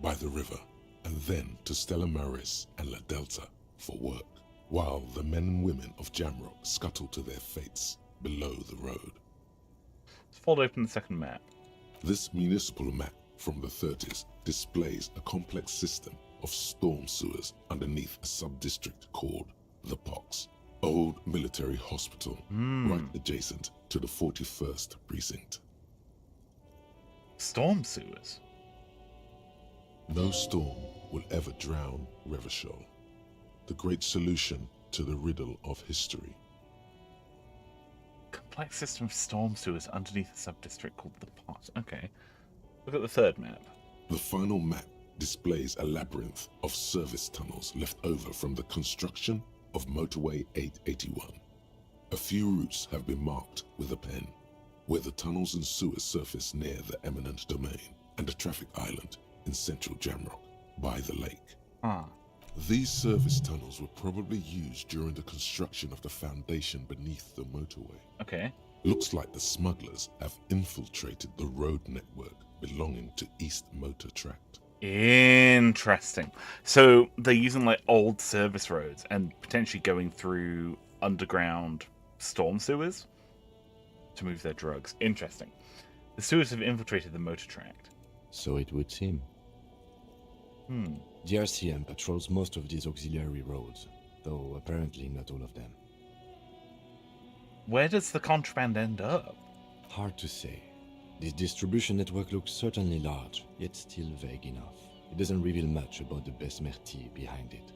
by the river, and then to Stella Maris and La Delta for work, while the men and women of Jamrock scuttle to their fates below the road.
Let's fold open the second map.
This municipal map from the 30s displays a complex system of storm sewers underneath a sub-district called the Pox, old military hospital, right adjacent to the 41st precinct.
Storm sewers.
No storm will ever drown Revachol, the great solution to the riddle of history.
Complex system of storm sewers underneath a sub-district called the Pot. Okay. Look at the third map.
The final map displays a labyrinth of service tunnels left over from the construction of Motorway 881. A few routes have been marked with a pen, where the tunnels and sewers surface near the eminent domain and a traffic island in central Jamrock by the lake.
Ah.
These service tunnels were probably used during the construction of the foundation beneath the motorway.
Okay.
Looks like the smugglers have infiltrated the road network belonging to East Motor Tract.
Interesting. So they're using like old service roads and potentially going through underground storm sewers to move their drugs. Interesting. The sewers have infiltrated the motor tract.
So it would seem. The RCM patrols most of these auxiliary roads, though apparently not all of them.
Where does the contraband end up?
Hard to say. This distribution network looks certainly large, yet still vague enough. It doesn't reveal much about the Besmerti behind it.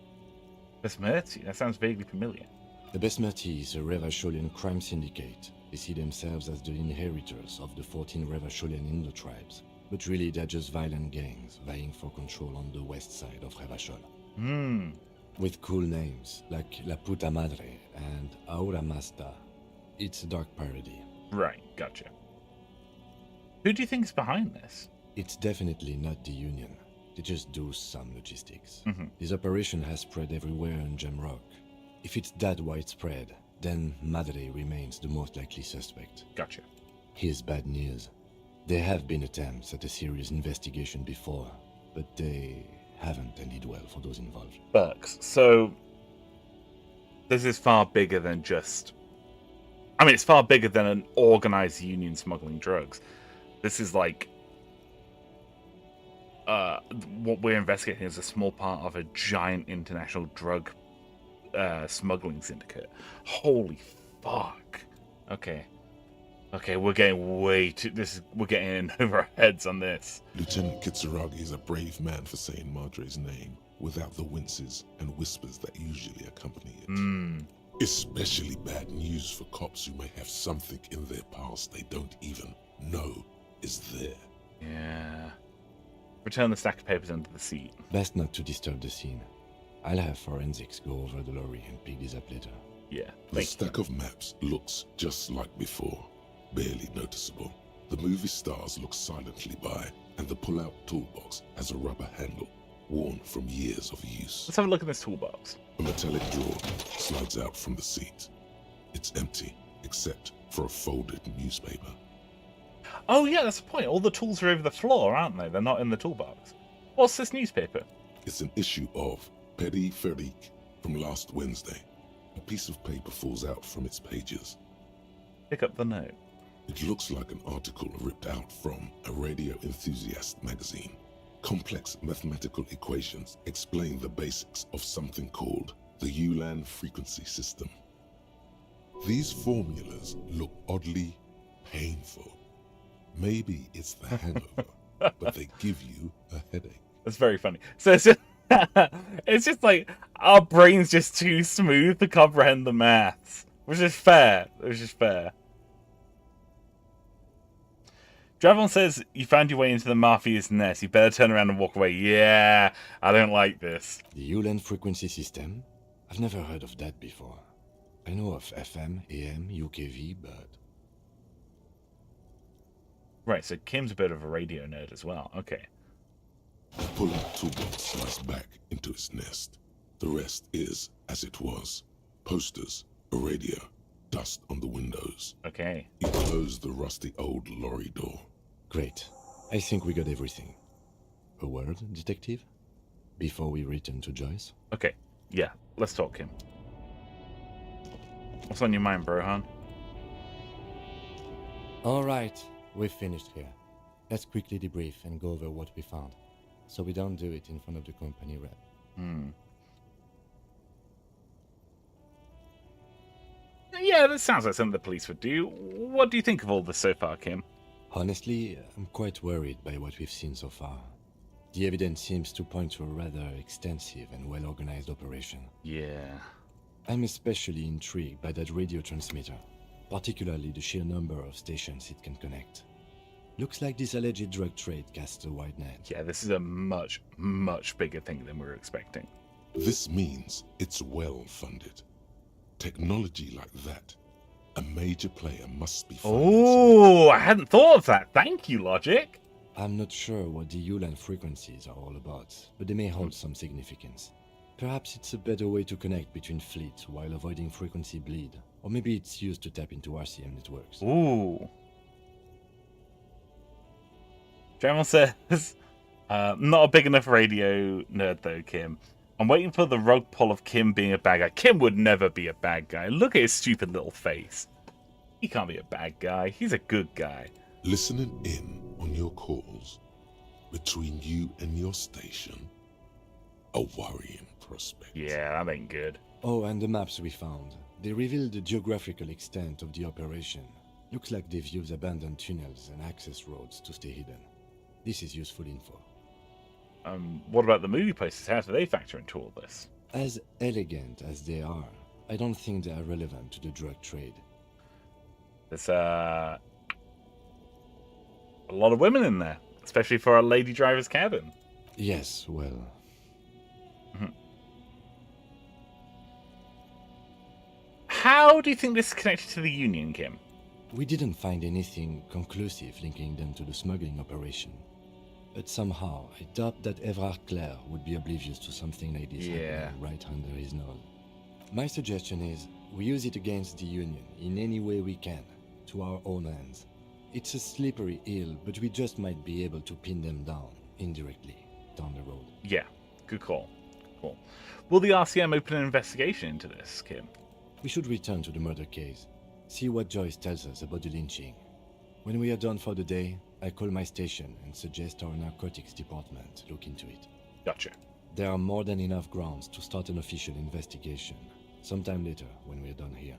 Besmerti? That sounds vaguely familiar.
The Besmerti is a Revacholian crime syndicate. They see themselves as the inheritors of the 14 Revacholian Indo-tribes, but really they're just violent gangs vying for control on the west side of Revachol. With cool names like La Puta Madre and Aura Masta. It's a dark parody.
Right, gotcha. Who do you think is behind this?
It's definitely not the Union. They just do some logistics. This operation has spread everywhere in Jamrock. If it's that widespread, then Madre remains the most likely suspect.
Gotcha.
Here's bad news. There have been attempts at a serious investigation before, but they haven't ended well for those involved.
Burks. So this is far bigger than just... I mean, it's far bigger than an organized union smuggling drugs. This is like... what we're investigating is a small part of a giant international drug smuggling syndicate. Holy fuck. Okay. Okay, we're getting way too... we're getting in over our heads on this.
Lieutenant Kitsuragi is a brave man for saying Madre's name without the winces and whispers that usually accompany it. Especially bad news for cops who may have something in their past they don't even know is there.
Yeah. Return the stack of papers under the seat.
Best not to disturb the scene. I'll have forensics go over the lorry and pick this up later.
Yeah.
The stack of maps looks just like before, barely noticeable. The movie stars look silently by, and the pull-out toolbox has a rubber handle, worn from years of use.
Let's have a look at this toolbox.
A metallic drawer slides out from the seat. It's empty, except for a folded newspaper.
Oh yeah, that's the point. All the tools are over the floor, aren't they? They're not in the toolbox. What's this newspaper?
It's an issue of Peri Ferik from last Wednesday. A piece of paper falls out from its pages.
Pick up the note.
It looks like an article ripped out from a radio enthusiast magazine. Complex mathematical equations explain the basics of something called the Ulan frequency system. These formulas look oddly painful. Maybe it's the hangover, but they give you a headache.
That's very funny. So it's just, it's just like our brain's just too smooth to comprehend the maths, which is fair. Which is fair. Dravon says, you found your way into the Mafia's nest. You better turn around and walk away. Yeah, I don't like this.
The Ulan frequency system? I've never heard of that before. I know of FM, AM, UKV, but...
Right, so Kim's a bit of a radio nerd as well. Okay.
The pull-out toolbox slides back into its nest. The rest is as it was. Posters, a radio, dust on the windows.
Okay.
You close the rusty old lorry door.
Great. I think we got everything. A word, detective? Before we return to Joyce?
Okay. Yeah, let's talk, Kim. What's on your mind, Brohan?
Alright, we've finished here. Let's quickly debrief and go over what we found, so we don't do it in front of the company rep.
Yeah, that sounds like something the police would do. What do you think of all this so far, Kim?
Honestly, I'm quite worried by what we've seen so far. The evidence seems to point to a rather extensive and well-organized operation.
Yeah.
I'm especially intrigued by that radio transmitter, particularly the sheer number of stations it can connect. Looks like this alleged drug trade casts a wide net.
Yeah, this is a much, much bigger thing than we were expecting.
This means it's well funded. Technology like that, a major player must be financing.
Oh, I hadn't thought of that. Thank you, Logic.
I'm not sure what the ULAN frequencies are all about, but they may hold some significance. Perhaps it's a better way to connect between fleets while avoiding frequency bleed, or maybe it's used to tap into RCM networks.
Ooh. General says, not a big enough radio nerd though, Kim. I'm waiting for the rug pull of Kim being a bad guy. Kim would never be a bad guy. Look at his stupid little face. He can't be a bad guy. He's a good guy.
Listening in on your calls between you and your station, a worrying prospect.
Yeah, that ain't good.
Oh, and the maps we found. They reveal the geographical extent of the operation. Looks like they've used abandoned tunnels and access roads to stay hidden. This is useful info.
What about the movie places? How do they factor into all this?
As elegant as they are, I don't think they are relevant to the drug trade.
There's a lot of women in there, especially for a lady driver's cabin.
Yes, well...
How do you think this is connected to the Union, Kim?
We didn't find anything conclusive linking them to the smuggling operation. But somehow, I doubt that Evrart Claire would be oblivious to something like this happening right under his nose. My suggestion is, we use it against the Union in any way we can, to our own ends. It's a slippery hill, but we just might be able to pin them down, indirectly, down the road.
Yeah, good call. Cool. Will the RCM open an investigation into this, Kim?
We should return to the murder case, see what Joyce tells us about the lynching. When we are done for the day, I call my station and suggest our narcotics department look into it.
Gotcha.
There are more than enough grounds to start an official investigation, sometime later when we are done here.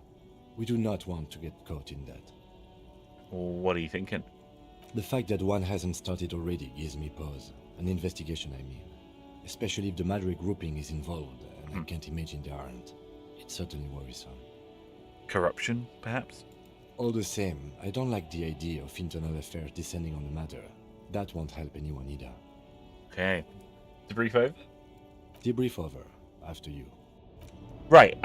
We do not want to get caught in that.
What are you thinking?
The fact that one hasn't started already gives me pause. An investigation, I mean. Especially if the Madrid grouping is involved, and I can't imagine they aren't. It's certainly worrisome.
Corruption, perhaps?
All the same, I don't like the idea of internal affairs descending on the matter. That won't help anyone either.
Okay. Debrief over?
Debrief over. After you.
Right,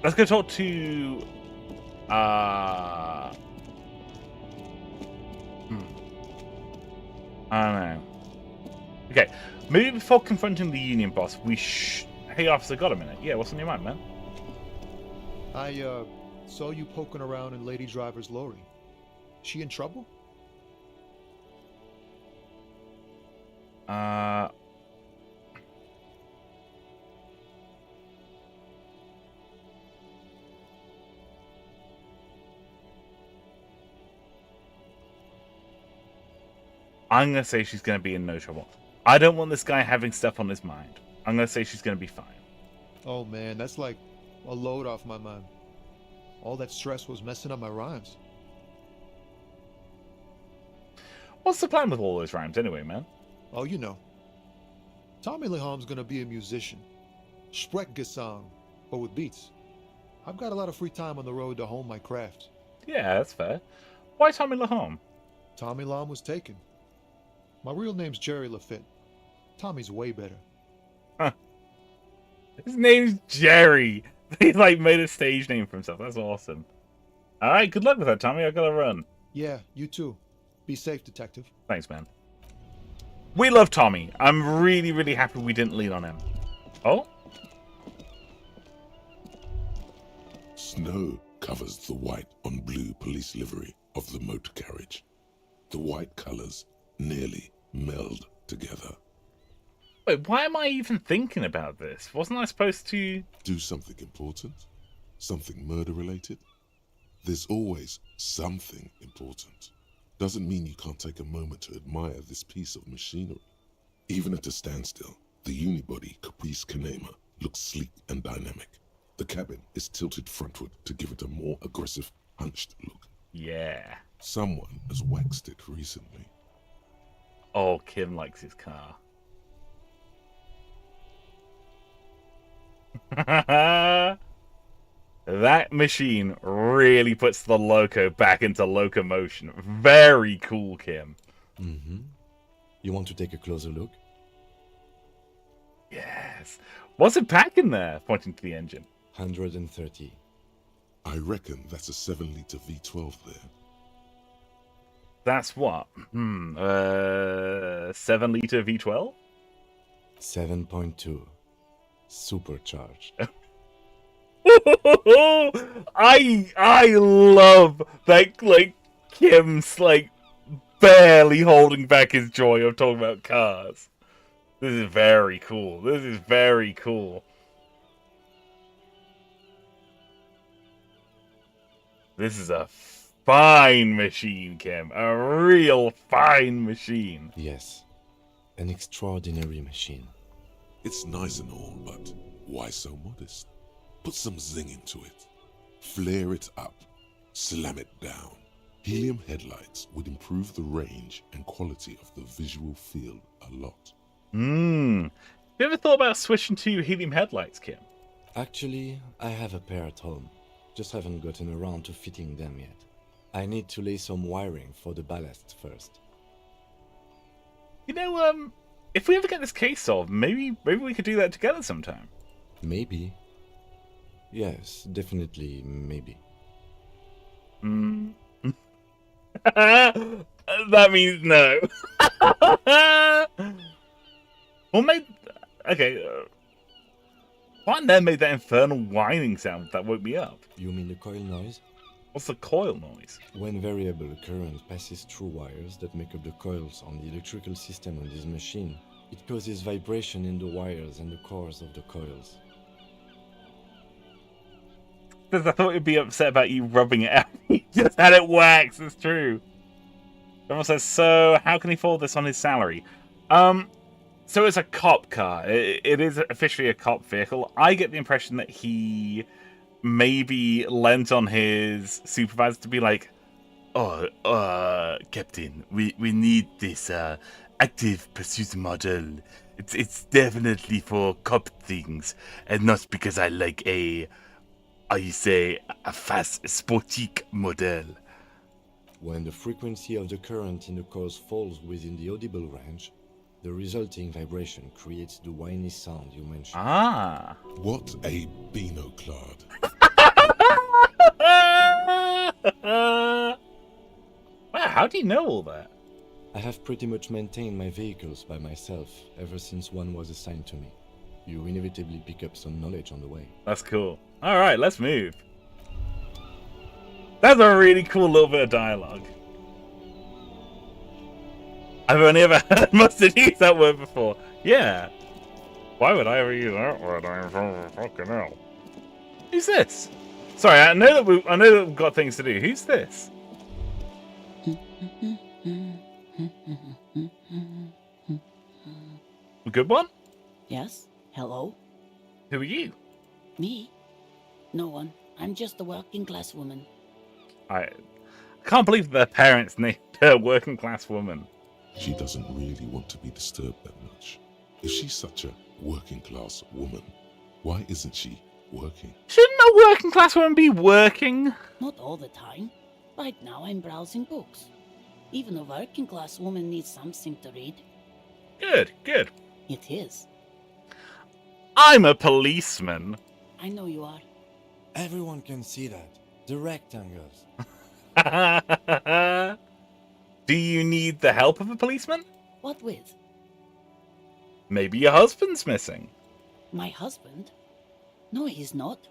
let's go talk to... I don't know. Okay, maybe before confronting the Union boss, we Hey, officer, got a minute? Yeah, what's on your mind, man?
I saw you poking around in Lady Driver's lorry. She in trouble?
I'm going to say she's going to be in no trouble. I don't want this guy having stuff on his mind. I'm going to say she's going to be fine.
Oh man, that's like a load off my mind. All that stress was messing up my rhymes.
What's the plan with all those rhymes anyway, man?
Oh, you know. Tommy Leham's gonna be a musician. Sprechgesang, but with beats. I've got a lot of free time on the road to hone my craft.
Yeah, that's fair. Why Tommy Lahome?
Tommy Lam was taken. My real name's Jerry Lafitte. Tommy's way better.
Huh. His name's Jerry. He made a stage name for himself. That's awesome. Alright, good luck with that, Tommy. I gotta run.
Yeah, you too. Be safe, detective.
Thanks, man. We love Tommy. I'm really, really happy we didn't lean on him. Oh?
Snow covers the white on blue police livery of the motor carriage. The white colours nearly meld together.
Wait, why am I even thinking about this? Wasn't I supposed to...
Do something important? Something murder-related? There's always something important. Doesn't mean you can't take a moment to admire this piece of machinery. Even at a standstill, the unibody Caprice Canema looks sleek and dynamic. The cabin is tilted frontward to give it a more aggressive hunched look.
Yeah.
Someone has waxed it recently.
Oh, Kim likes his car. That machine really puts the loco back into locomotion. Very cool, Kim.
Mm-hmm. You want to take a closer look?
Yes. What's it packing there? Pointing to the engine.
130.
I reckon that's a 7-liter V12 there.
That's what? 7-liter V12?
7.2. Supercharged.
I love that, like, Kim's like barely holding back his joy of talking about cars. This is very cool. This is very cool. This is a fine machine, Kim. A real fine machine.
Yes. An extraordinary machine.
It's nice and all, but why so modest? Put some zing into it. Flare it up. Slam it down. Helium headlights would improve the range and quality of the visual field a lot.
You ever thought about switching to helium headlights, Kim?
Actually, I have a pair at home. Just haven't gotten around to fitting them yet. I need to lay some wiring for the ballast first.
You know, if we ever get this case solved, maybe we could do that together sometime.
Maybe. Yes, definitely maybe.
That means no. Well, okay. What then made that infernal whining sound that woke me up?
You mean the coil noise?
What's the coil noise?
When variable current passes through wires that make up the coils on the electrical system on this machine, it causes vibration in the wires and the cores of the coils.
Because I thought you'd be upset about you rubbing it out. He just had it waxed, it's true. Someone says, so how can he afford this on his salary? So it's a cop car. It is officially a cop vehicle. I get the impression that he maybe lent on his supervisor to be like, Captain, we need this active pursuit model. It's definitely for cop things, and not because I like a fast sportique model.
When the frequency of the current in the coils falls within the audible range, the resulting vibration creates the whiny sound you mentioned.
Ah.
What a binoclard.
Wow, how do you know all that?
I have pretty much maintained my vehicles by myself ever since one was assigned to me. You inevitably pick up some knowledge on the way.
That's cool. Alright, let's move. That's a really cool little bit of dialogue. I've only ever heard Mustard use that word before. Yeah. Why would I ever use that word? I'm fucking hell. Who's this? Sorry, I know that we've got things to do. Who's this? A good one?
Yes? Hello?
Who are you?
Me? No one. I'm just a working class woman.
I
can't believe their parents named her working class woman.
She doesn't really want to be disturbed that much. If she's such a working class woman, why isn't she working?
Shouldn't a working class woman be working?
Not all the time. Right now I'm browsing books. Even a working class woman needs something to read.
Good, good.
It is.
I'm a policeman.
I know you are.
Everyone can see that. The rectangles.
Do you need the help of a policeman?
What with?
Maybe your husband's missing.
My husband? No, he's not.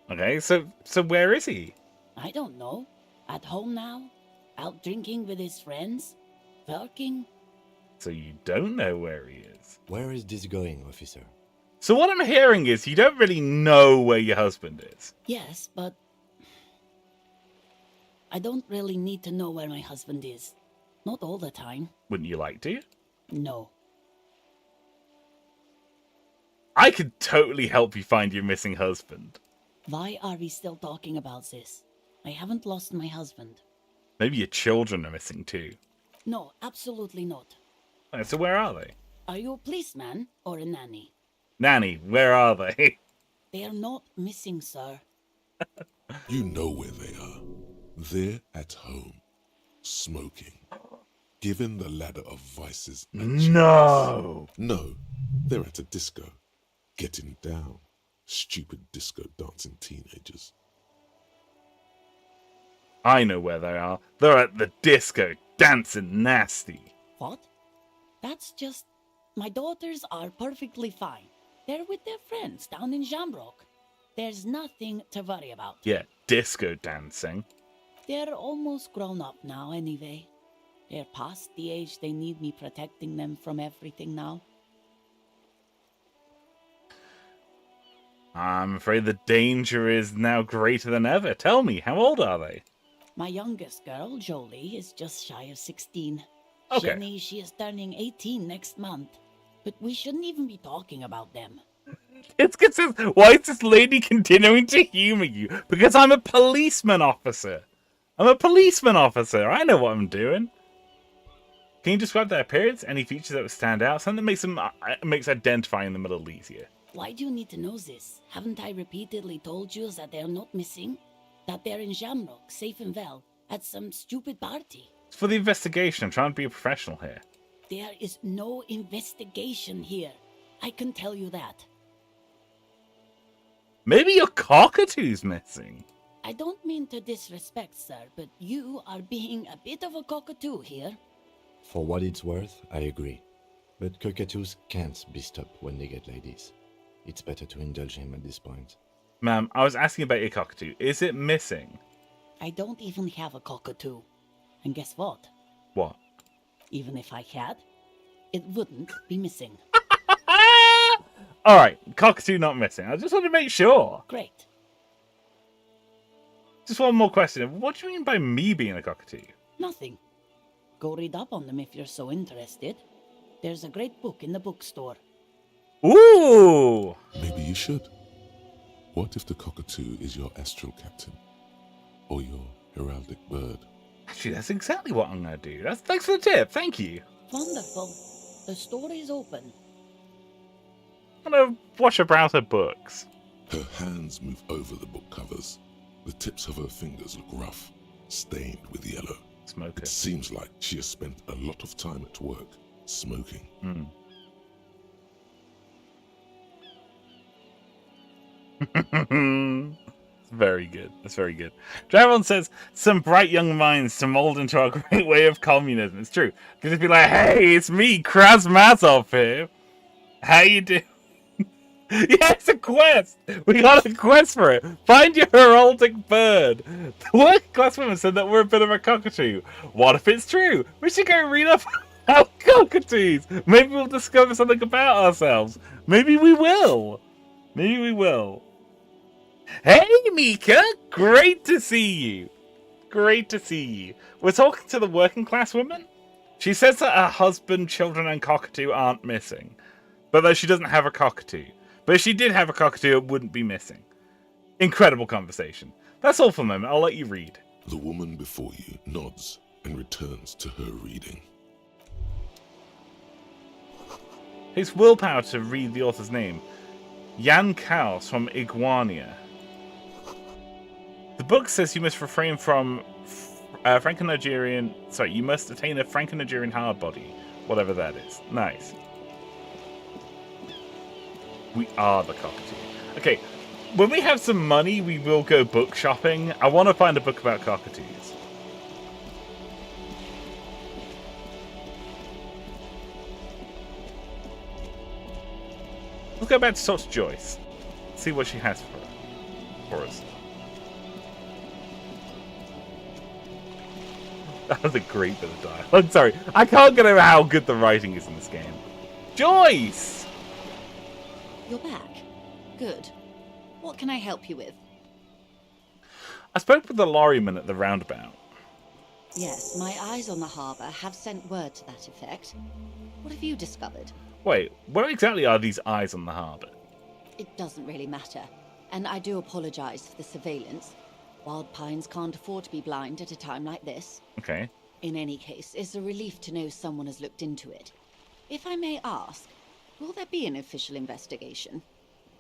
Okay, so where is he?
I don't know. At home now? Out drinking with his friends? Working?
So you don't know where he is.
Where is this going, officer?
So what I'm hearing is you don't really know where your husband is.
Yes, but I don't really need to know where my husband is. Not all the time.
Wouldn't you like to?
No.
I could totally help you find your missing husband.
Why are we still talking about this? I haven't lost my husband.
Maybe your children are missing too.
No, absolutely not.
So where are they?
Are you a policeman or a nanny?
Nanny, where are they?
They are not missing, sir.
You know where they are. They're at home, smoking, given the ladder of vices and choices.
No!
No, they're at a disco, getting down. Stupid disco dancing teenagers.
I know where they are. They're at the disco, dancing nasty.
What? That's just... My daughters are perfectly fine. They're with their friends down in Shamrock. There's nothing to worry about.
Yeah, disco dancing.
They're almost grown up now anyway. They're past the age they need me protecting them from everything now.
I'm afraid the danger is now greater than ever. Tell me, how old are they?
My youngest girl, Jolie, is just shy of 16.
Okay.
Jenny, she is turning 18 next month. But we shouldn't even be talking about them.
It's because why is this lady continuing to humor you? Because I'm a policeman officer. I'm a policeman officer. I know what I'm doing. Can you describe their appearance? Any features that would stand out? Something that makes identifying them a little easier.
Why do you need to know this? Haven't I repeatedly told you that they're not missing? That they're in Shamrock, safe and well, at some stupid party?
It's for the investigation. I'm trying to be a professional here.
There is no investigation here. I can tell you that.
Maybe your cockatoo's missing.
I don't mean to disrespect, sir, but you are being a bit of a cockatoo here.
For what it's worth, I agree. But cockatoos can't be stopped when they get ladies. It's better to indulge him at this point.
Ma'am, I was asking about your cockatoo. Is it missing?
I don't even have a cockatoo. And guess what?
What?
Even if I had, it wouldn't be missing.
Alright, cockatoo not missing. I just want to make sure.
Great.
Just one more question. What do you mean by me being a cockatoo?
Nothing. Go read up on them if you're so interested. There's a great book in the bookstore.
Ooh!
Maybe you should. What if the cockatoo is your astral captain? Or your heraldic bird?
Actually, that's exactly what I'm going to do. Thanks for the tip. Thank you.
Wonderful. The store is open.
I'm going to watch her browse her books.
Her hands move over the book covers. The tips of her fingers look rough, stained with yellow.
Smoker.
It seems like she has spent a lot of time at work, smoking.
Very good. That's very good. Dravon says, some bright young minds to mold into our great way of communism. It's true. Could just be like, hey, it's me, Krasmazov here. How you doing? Yeah, it's a quest. We got a quest for it. Find your heraldic bird. The working class women said that we're a bit of a cockatoo. What if it's true? We should go read up about cockatoos. Maybe we'll discover something about ourselves. Maybe we will. Maybe we will. Hey, Mika! Great to see you. Great to see you. We're talking to the working class woman. She says that her husband, children, and cockatoo aren't missing. But that she doesn't have a cockatoo. But if she did have a cockatoo, it wouldn't be missing. Incredible conversation. That's all for the moment. I'll let you read.
The woman before you nods and returns to her reading.
Takes willpower to read the author's name. Jan Kaus from Iguania. The book says you must refrain from Franco-Nigerian... Sorry, you must attain a Franco-Nigerian hard body. Whatever that is. Nice. We are the cockatoo. Okay, when we have some money, we will go book shopping. I want to find a book about cockatoos. We'll go back to talk to Joyce. See what she has for us. That was a great bit of dialogue. Sorry, I can't get over how good the writing is in this game. Joyce!
You're back. Good. What can I help you with?
I spoke with the lorryman at the roundabout.
Yes, my eyes on the harbour have sent word to that effect. What have you discovered?
Wait, where exactly are these eyes on the harbour?
It doesn't really matter. And I do apologize for the surveillance. Wild Pines can't afford to be blind at a time like this.
Okay.
In any case, it's a relief to know someone has looked into it. If I may ask, will there be an official investigation?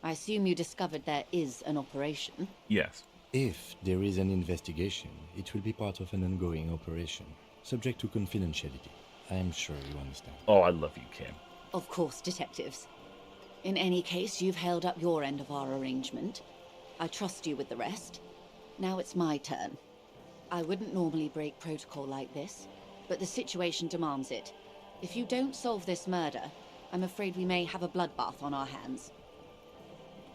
I assume you discovered there is an operation.
Yes.
If there is an investigation, it will be part of an ongoing operation, subject to confidentiality. I am sure you understand.
Oh, I love you, Kim.
Of course, detectives. In any case, you've held up your end of our arrangement. I trust you with the rest. Now it's my turn. I wouldn't normally break protocol like this, but the situation demands it. If you don't solve this murder, I'm afraid we may have a bloodbath on our hands.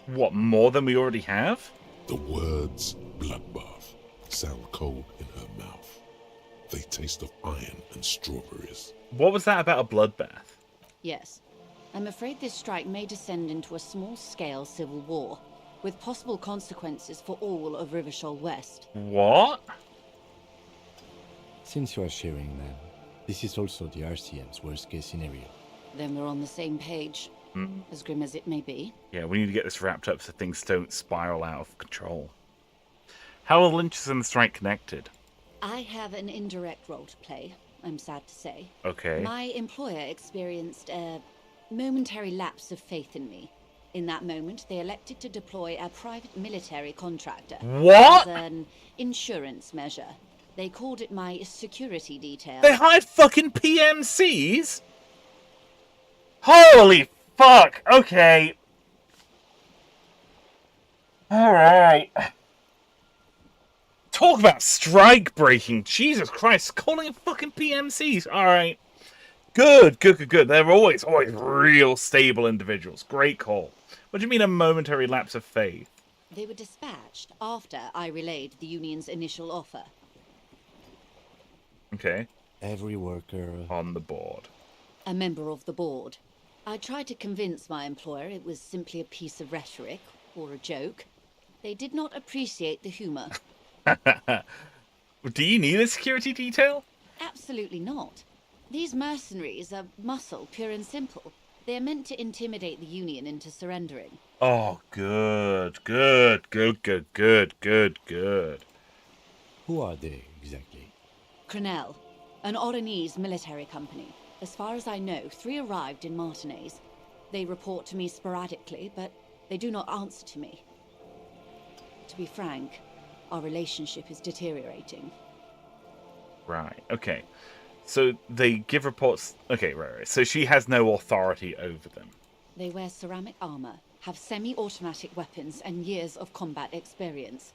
What, more than we already have?
The words bloodbath sound cold in her mouth. They taste of iron and strawberries.
What was that about a bloodbath?
Yes. I'm afraid this strike may descend into a small-scale civil war, with possible consequences for all of Rivershoal West.
What?
Since you are sharing them, this is also the RCM's worst-case scenario.
Then we're on the same page, as grim as it may be.
Yeah, we need to get this wrapped up so things don't spiral out of control. How are the lynches and the strike connected?
I have an indirect role to play, I'm sad to say.
Okay.
My employer experienced a momentary lapse of faith in me. In that moment, they elected to deploy a private military contractor.
What?
As an insurance measure. They called it my security detail.
They hired fucking PMCs? Holy fuck! Okay. Alright. Talk about strike breaking. Jesus Christ, calling it fucking PMCs. Alright. Good. They're always real stable individuals. Great call. What do you mean a momentary lapse of faith?
They were dispatched after I relayed the union's initial offer.
Okay.
Every worker
On the board.
A member of the board. I tried to convince my employer it was simply a piece of rhetoric, or a joke. They did not appreciate the humor.
Do you need a security detail?
Absolutely not. These mercenaries are muscle, pure and simple. They are meant to intimidate the Union into surrendering.
Oh, good.
Who are they, exactly?
Crenell, an Oranese military company. As far as I know, 3 arrived in Martinez. They report to me sporadically, but they do not answer to me. To be frank, our relationship is deteriorating.
Right, okay. So they give reports... Okay, right. So she has no authority over them.
They wear ceramic armor, have semi-automatic weapons, and years of combat experience.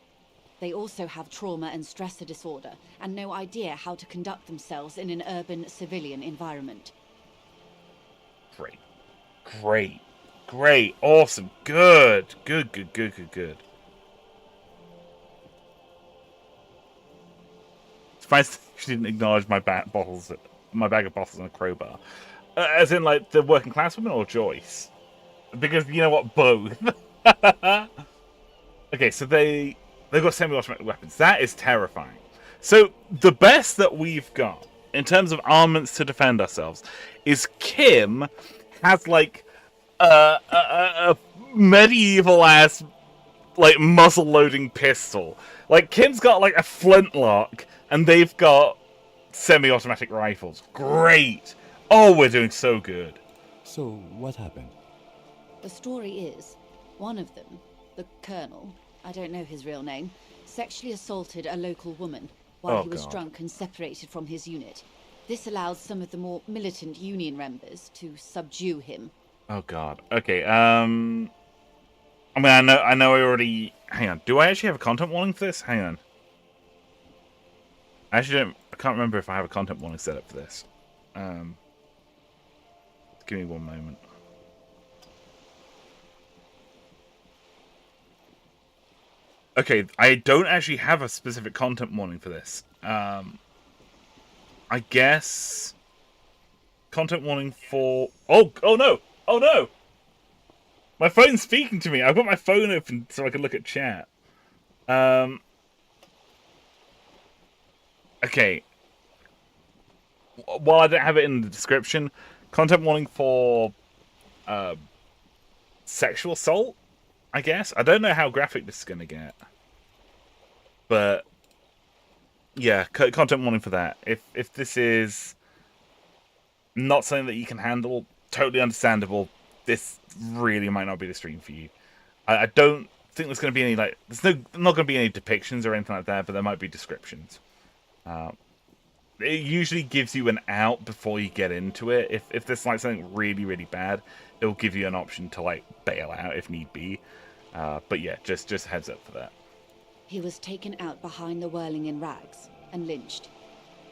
They also have trauma and stressor disorder, and no idea how to conduct themselves in an urban civilian environment.
Great. Awesome. Good. Surprised she didn't acknowledge my bag of bottles and a crowbar. As in, like, the working class woman or Joyce? Because, you know what, both. Okay, so they've got semi-automatic weapons. That is terrifying. So, the best that we've got, in terms of armaments to defend ourselves, is Kim has, like, a medieval-ass, like, muzzle-loading pistol. Like, Kim's got, like, a flintlock, and they've got semi-automatic rifles. Great! Oh, we're doing so good.
So, what happened?
The story is, one of them, the Colonel, I don't know his real name, sexually assaulted a local woman while he was drunk and separated from his unit. This allowed some of the more militant Union members to subdue him.
Oh god. Okay, I mean, I know I already... Hang on, do I actually have a content warning for this? Hang on. I can't remember if I have a content warning set up for this. Give me one moment. Okay, I don't actually have a specific content warning for this. I guess... Content warning for... Oh no! My phone's speaking to me. I've got my phone open so I can look at chat. Okay. While I don't have it in the description, content warning for sexual assault, I guess. I don't know how graphic this is going to get. But, yeah, content warning for that. If this is not something that you can handle, totally understandable. This really might not be the stream for you. I don't think there's going to be any, like, not going to be any depictions or anything like that, but there might be descriptions. It usually gives you an out before you get into it. If there's like something really, really bad, it'll give you an option to like bail out if need be. But yeah, just heads up for that.
He was taken out behind the whirling in rags and lynched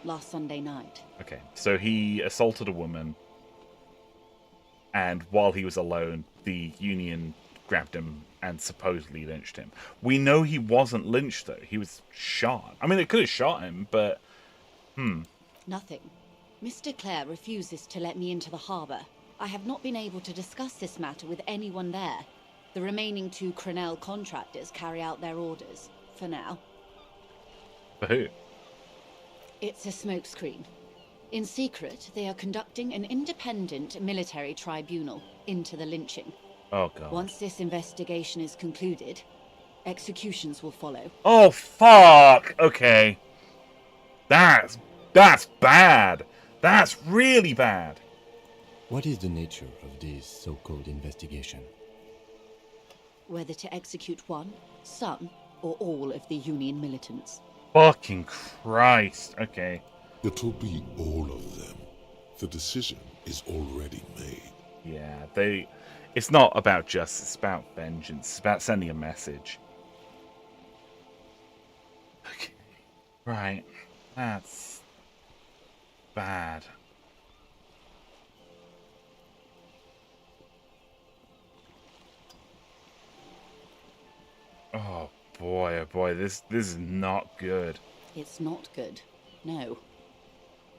last Sunday night.
Okay, so he assaulted a woman, and while he was alone, the Union grabbed him and supposedly lynched him. We know he wasn't lynched though. He was shot. I mean, they could have shot him, but
Nothing. Mr. Claire refuses to let me into the harbour. I have not been able to discuss this matter with anyone there. The remaining 2 Crenell contractors carry out their orders, for now.
for who?
It's a smokescreen. In secret, they are conducting an independent military tribunal into the lynching.
Oh god.
Once this investigation is concluded, executions will follow.
Oh fuck. Okay. That's bad. That's really bad.
What is the nature of this so-called investigation?
Whether to execute one, some, or all of the Union militants.
Fucking Christ. Okay.
It'll be all of them. The decision is already made.
Yeah, it's not about justice, it's about vengeance. It's about sending a message. Okay. Right. That's bad. Oh boy, this is not good.
It's not good, no.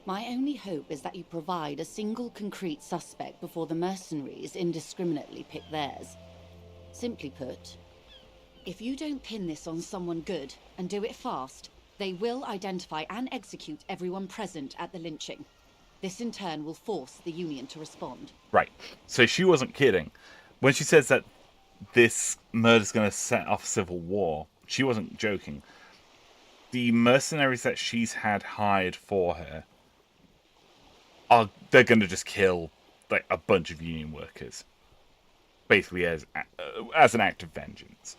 My only hope is that you provide a single concrete suspect before the mercenaries indiscriminately pick theirs. Simply put, if you don't pin this on someone good and do it fast, they will identify and execute everyone present at the lynching. This in turn will force the Union to respond.
Right. So she wasn't kidding. When she says that this murder's going to set off civil war, she wasn't joking. The mercenaries that she's had hired for her, they're going to just kill like a bunch of Union workers. Basically as an act of vengeance.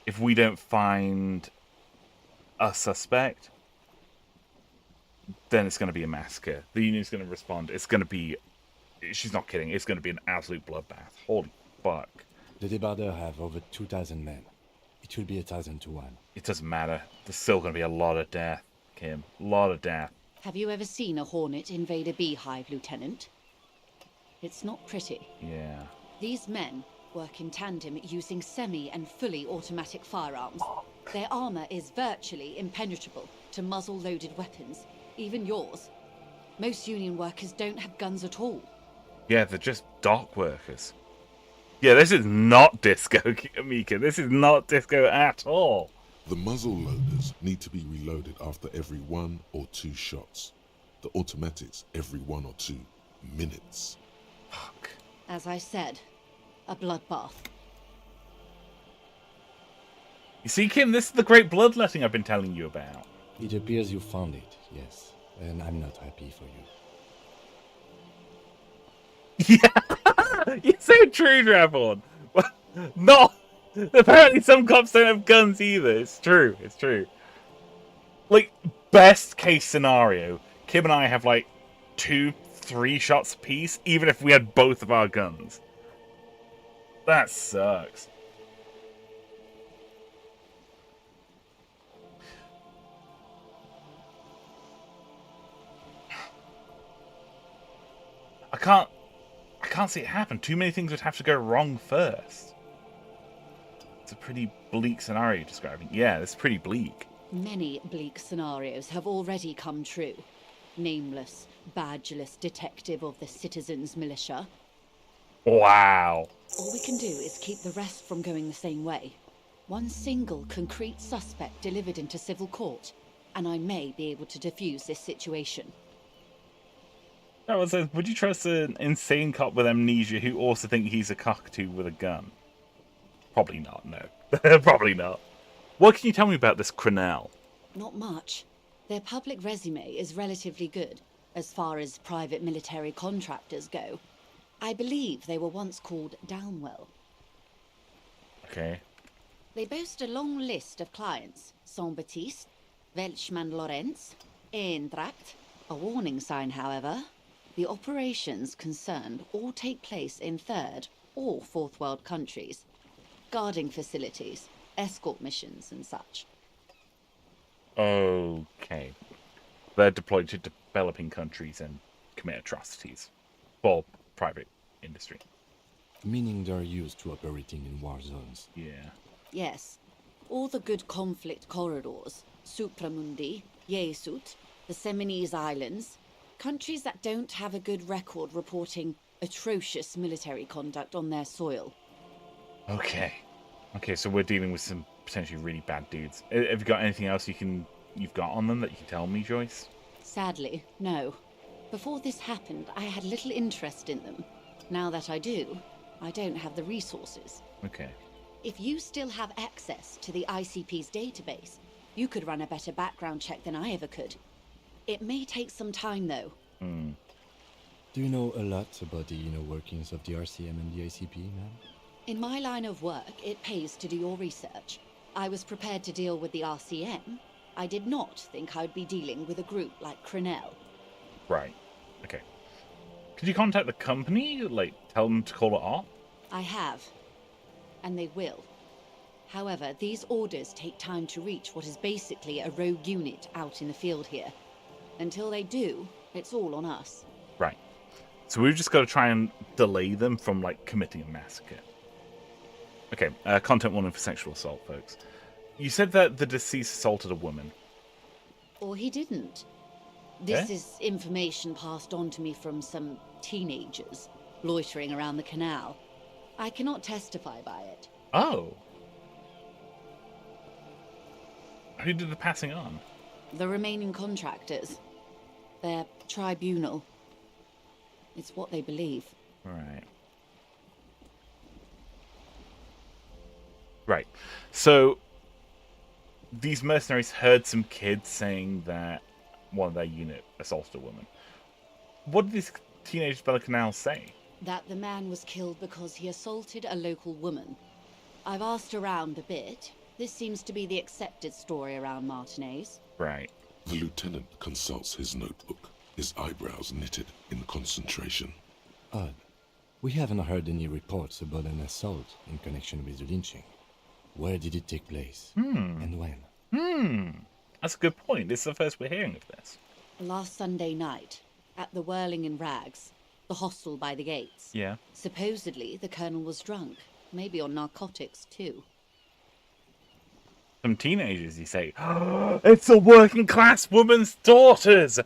If we don't find a suspect, then it's going to be a massacre. The Union's going to respond. It's going to be... She's not kidding. It's going to be an absolute bloodbath. Holy fuck.
The debardeurs have over 2,000 men. It will be 1,000 to 1.
It doesn't matter. There's still going to be a lot of death, Kim. A lot of death.
Have you ever seen a Hornet invade a beehive, Lieutenant? It's not pretty.
Yeah.
These men work in tandem using semi and fully automatic firearms. Their armor is virtually impenetrable to muzzle-loaded weapons, even yours. Most Union workers don't have guns at all.
Yeah, they're just dock workers. Yeah, this is not disco, Mika. This is not disco at all.
The muzzle loaders need to be reloaded after every 1 or 2 shots. The automatics every 1 or 2 minutes.
Fuck.
As I said, a bloodbath.
You see, Kim, this is the great bloodletting I've been telling you about.
It appears you found it, yes. And I'm not happy for you.
Yeah, you're so true, Draphorn. No, apparently some cops don't have guns either. It's true. It's true. Like, best case scenario, Kim and I have like 2-3 shots apiece, even if we had both of our guns. That sucks. I can't see it happen. Too many things would have to go wrong first. It's a pretty bleak scenario you're describing. Yeah, it's pretty bleak.
Many bleak scenarios have already come true. Nameless, badgeless detective of the citizens' militia.
Wow.
All we can do is keep the rest from going the same way. One single concrete suspect delivered into civil court, and I may be able to defuse this situation.
Would you trust an insane cop with amnesia who also thinks he's a cockatoo with a gun? Probably not, no. Probably not. What can you tell me about this Crenel?
Not much. Their public resume is relatively good, as far as private military contractors go. I believe they were once called Downwell.
Okay.
They boast a long list of clients. Saint-Baptiste, Welchman Lorenz, Eendracht. A warning sign, however. The operations concerned all take place in third or fourth world countries. Guarding facilities, escort missions and such.
Okay. They're deployed to developing countries and commit atrocities for private industry.
Meaning they're used to operating in war zones.
Yeah.
Yes. All the good conflict corridors, Supramundi, Yesut, the Seminese Islands, countries that don't have a good record reporting atrocious military conduct on their soil.
Okay. Okay, so we're dealing with some potentially really bad dudes. Have you got anything else you've got on them that you can tell me, Joyce?
Sadly, no. Before this happened, I had little interest in them. Now that I do, I don't have the resources.
Okay.
If you still have access to the ICP's database, you could run a better background check than I ever could. It may take some time, though.
Do you know a lot about the inner workings of the RCM and the ICP, ma'am?
In my line of work, it pays to do your research. I was prepared to deal with the RCM. I did not think I'd be dealing with a group like Crenel.
Right. Okay. Could you contact the company? Like, tell them to call it off?
I have. And they will. However, these orders take time to reach what is basically a rogue unit out in the field here. Until they do, it's all on us.
Right. So we've just got to try and delay them from, like, committing a massacre. Okay, content warning for sexual assault, folks. You said that the deceased assaulted a woman.
Or he didn't. This is information passed on to me from some teenagers loitering around the canal. I cannot testify by it.
Oh. Who did the passing on?
The remaining contractors. Their tribunal. It's what they believe.
Right. Right. So, these mercenaries heard some kids saying that one of their unit assaulted a woman. What did these teenage Canal say?
That the man was killed because he assaulted a local woman. I've asked around a bit. This seems to be the accepted story around Martinez.
Right.
The lieutenant consults his notebook, his eyebrows knitted in concentration.
Odd. We haven't heard any reports about an assault in connection with the lynching. Where did it take place? And when?
That's a good point. This is the first we're hearing of this.
Last Sunday night, at the Whirling in Rags, the hostel by the gates.
Yeah.
Supposedly, the colonel was drunk. Maybe on narcotics, too.
Some teenagers, you say. It's a working class woman's daughters.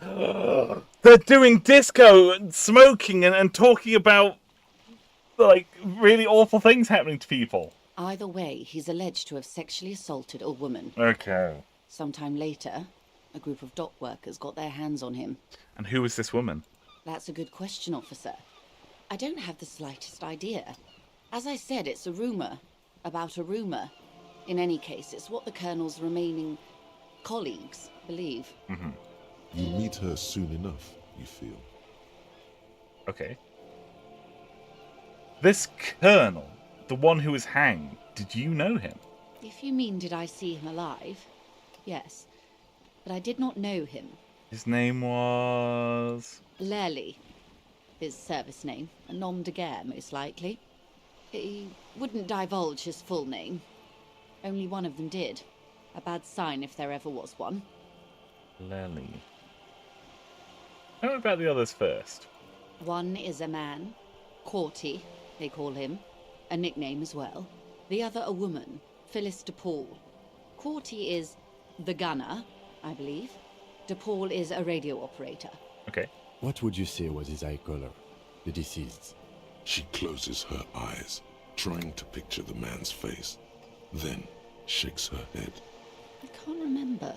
They're doing disco and smoking and talking about, like, really awful things happening to people.
Either way, he's alleged to have sexually assaulted a woman.
Okay.
Sometime later, a group of dock workers got their hands on him.
And who was this woman?
That's a good question, officer. I don't have the slightest idea. As I said, it's a rumor about a rumor. In any case, it's what the colonel's remaining colleagues believe.
You'll meet her soon enough, you feel.
Okay. This colonel, the one who was hanged, did you know him?
If you mean did I see him alive, yes. But I did not know him.
His name was...
Lely. His service name. A nom de guerre, most likely. He wouldn't divulge his full name. Only one of them did. A bad sign if there ever was one.
Lely. Tell me about the others first.
One is a man. Corty, they call him. A nickname as well. The other a woman. Phyllis DePaul. Corty is the gunner, I believe. DePaul is a radio operator.
Okay.
What would you say was his eye color, the deceased?
She closes her eyes, trying to picture the man's face, then shakes her head.
I can't remember.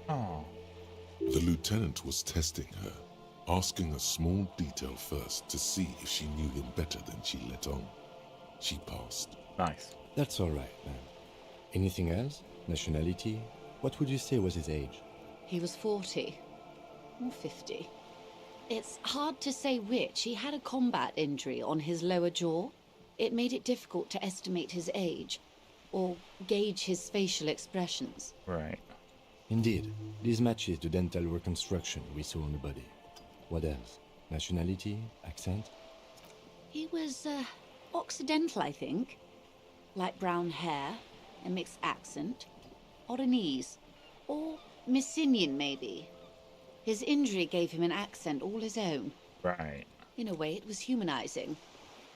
Oh.
The lieutenant was testing her, asking a small detail first to see if she knew him better than she let on. She passed.
Nice.
That's all right, man. Anything else? Nationality? What would you say was his age?
He was 40 or 50. It's hard to say which. He had a combat injury on his lower jaw. It made it difficult to estimate his age or gauge his facial expressions.
Right.
Indeed, this matches the dental reconstruction we saw on the body. What else? Nationality? Accent?
He was, Occidental, I think. Light brown hair, a mixed accent. Oranese. Or Messinian, maybe. His injury gave him an accent all his own.
Right.
In a way, it was humanizing.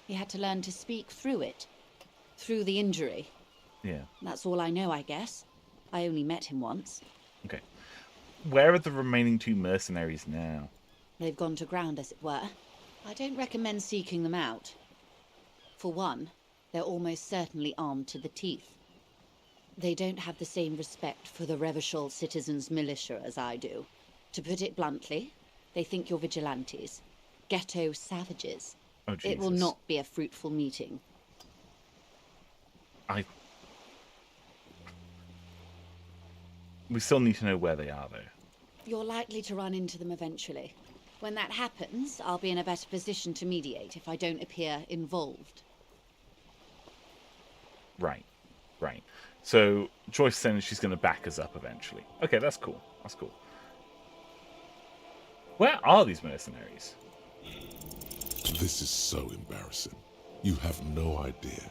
He had to learn to speak through it. Through the injury.
Yeah.
That's all I know, I guess. I only met him once.
Okay. Where are the remaining 2 mercenaries now?
They've gone to ground, as it were. I don't recommend seeking them out. For one, they're almost certainly armed to the teeth. They don't have the same respect for the Revachol citizens' militia as I do. To put it bluntly, they think you're vigilantes. Ghetto savages.
Oh, Jesus.
It will not be a fruitful meeting.
We still need to know where they are, though.
You're likely to run into them eventually. When that happens, I'll be in a better position to mediate if I don't appear involved.
Right. Right. So, Joyce saying she's going to back us up eventually. Okay, that's cool. That's cool. Where are these mercenaries?
This is so embarrassing. You have no idea.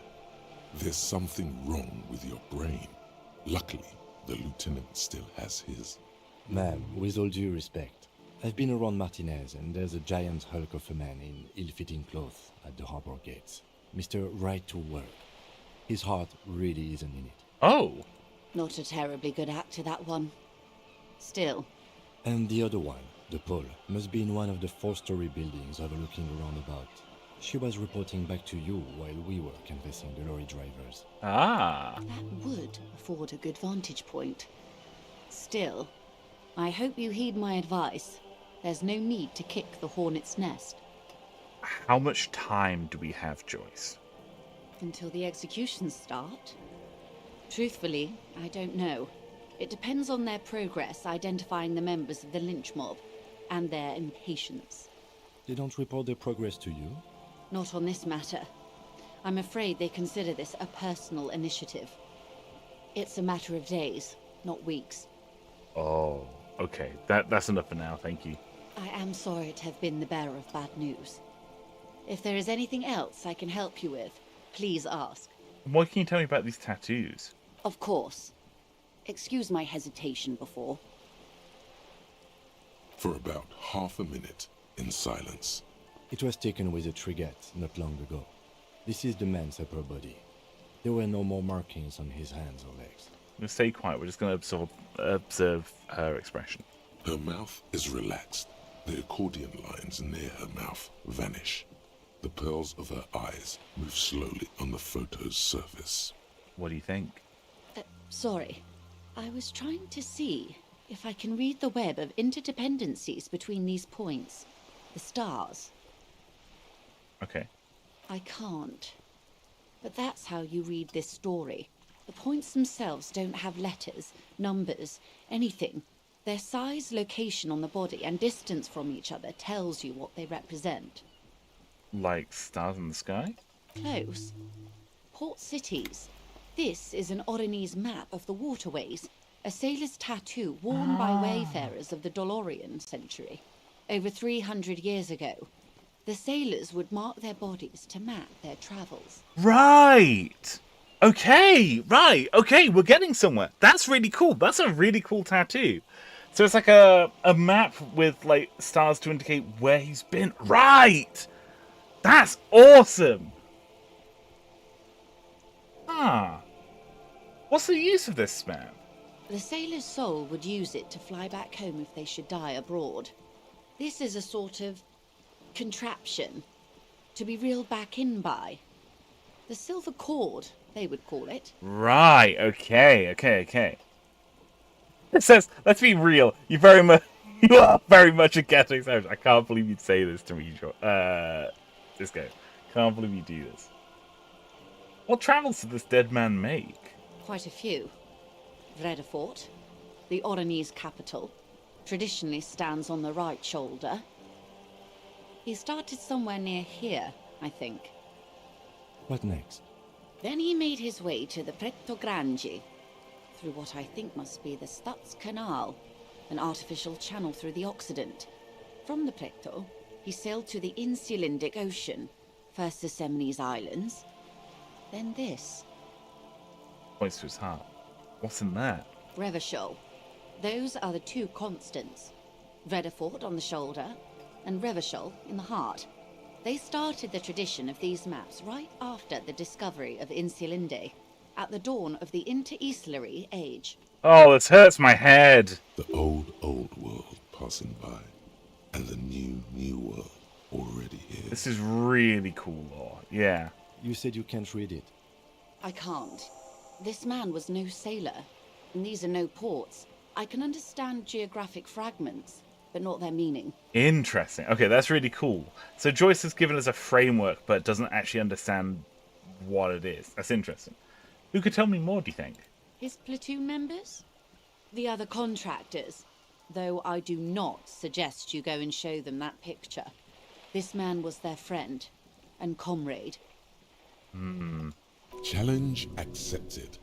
There's something wrong with your brain. Luckily, the lieutenant still has his.
Ma'am, with all due respect, I've been around Martinez, and there's a giant hulk of a man in ill-fitting clothes at the harbor gates. Mr. Right to Work. His heart really isn't in it.
Oh!
Not a terribly good actor, that one. Still.
And the other one, the Pole, must be in one of the 4-story buildings overlooking the roundabout. She was reporting back to you while we were canvassing the lorry drivers.
Ah!
That would afford a good vantage point. Still, I hope you heed my advice. There's no need to kick the hornet's nest.
How much time do we have, Joyce?
Until the executions start? Truthfully, I don't know. It depends on their progress identifying the members of the lynch mob, and their impatience.
They don't report their progress to you?
Not on this matter. I'm afraid they consider this a personal initiative. It's a matter of days, not weeks.
Oh, okay. That's enough for now, thank you.
I am sorry to have been the bearer of bad news. If there is anything else I can help you with, please ask.
What can you tell me about these tattoos?
Of course. Excuse my hesitation before.
For about half a minute, in silence.
It was taken with a trigette not long ago. This is the man's upper body. There were no more markings on his hands or legs.
We'll stay quiet. We're just going to observe her expression.
Her mouth is relaxed. The accordion lines near her mouth vanish. The pearls of her eyes move slowly on the photo's surface.
What do you think?
Sorry. I was trying to see if I can read the web of interdependencies between these points. The stars.
Okay.
I can't. But that's how you read this story. The points themselves don't have letters, numbers, anything. Their size, location on the body, and distance from each other tells you what they represent.
Like stars in the sky?
Close. Port cities. This is an Oranese map of the waterways, a sailor's tattoo worn by wayfarers of the Dolorian century. Over 300 years ago, the sailors would mark their bodies to map their travels.
Right! Okay, right, okay, we're getting somewhere. That's really cool. That's a really cool tattoo. So it's like a map with, like, stars to indicate where he's been. Right! That's awesome! Ah. What's the use of this map?
The sailor's soul would use it to fly back home if they should die abroad. This is a sort of contraption to be reeled back in by. The silver cord, they would call it.
Right, okay. It says, let's be real, you are very much a ghetto savage. I can't believe you'd say this to me, this guy. Can't believe you do this. What travels did this dead man make?
Quite a few. Vredefort, the Oranese capital, traditionally stands on the right shoulder. He started somewhere near here, I think.
What next?
Then he made his way to the Pretto Grande, through what I think must be the Stutz Canal, an artificial channel through the Occident. From the Pretto, he sailed to the Insulindic Ocean, first the Semines Islands, then this.
Points to his heart. What's in there?
Revachol. Those are the two constants. Vredefort on the shoulder, and Revachol in the heart. They started the tradition of these maps right after the discovery of Insulinde, at the dawn of the Interinsulary Age.
Oh, this hurts my head.
The old world passing by, and the new world already here.
This is really cool lore. Yeah.
You said you can't read it.
I can't. This man was no sailor, and these are no ports. I can understand geographic fragments, but not their meaning.
Interesting. Okay, that's really cool. So Joyce has given us a framework, but doesn't actually understand what it is. That's interesting. Who could tell me more, do you think?
His platoon members? The other contractors. Though I do not suggest you go and show them that picture. This man was their friend and comrade.
Challenge accepted.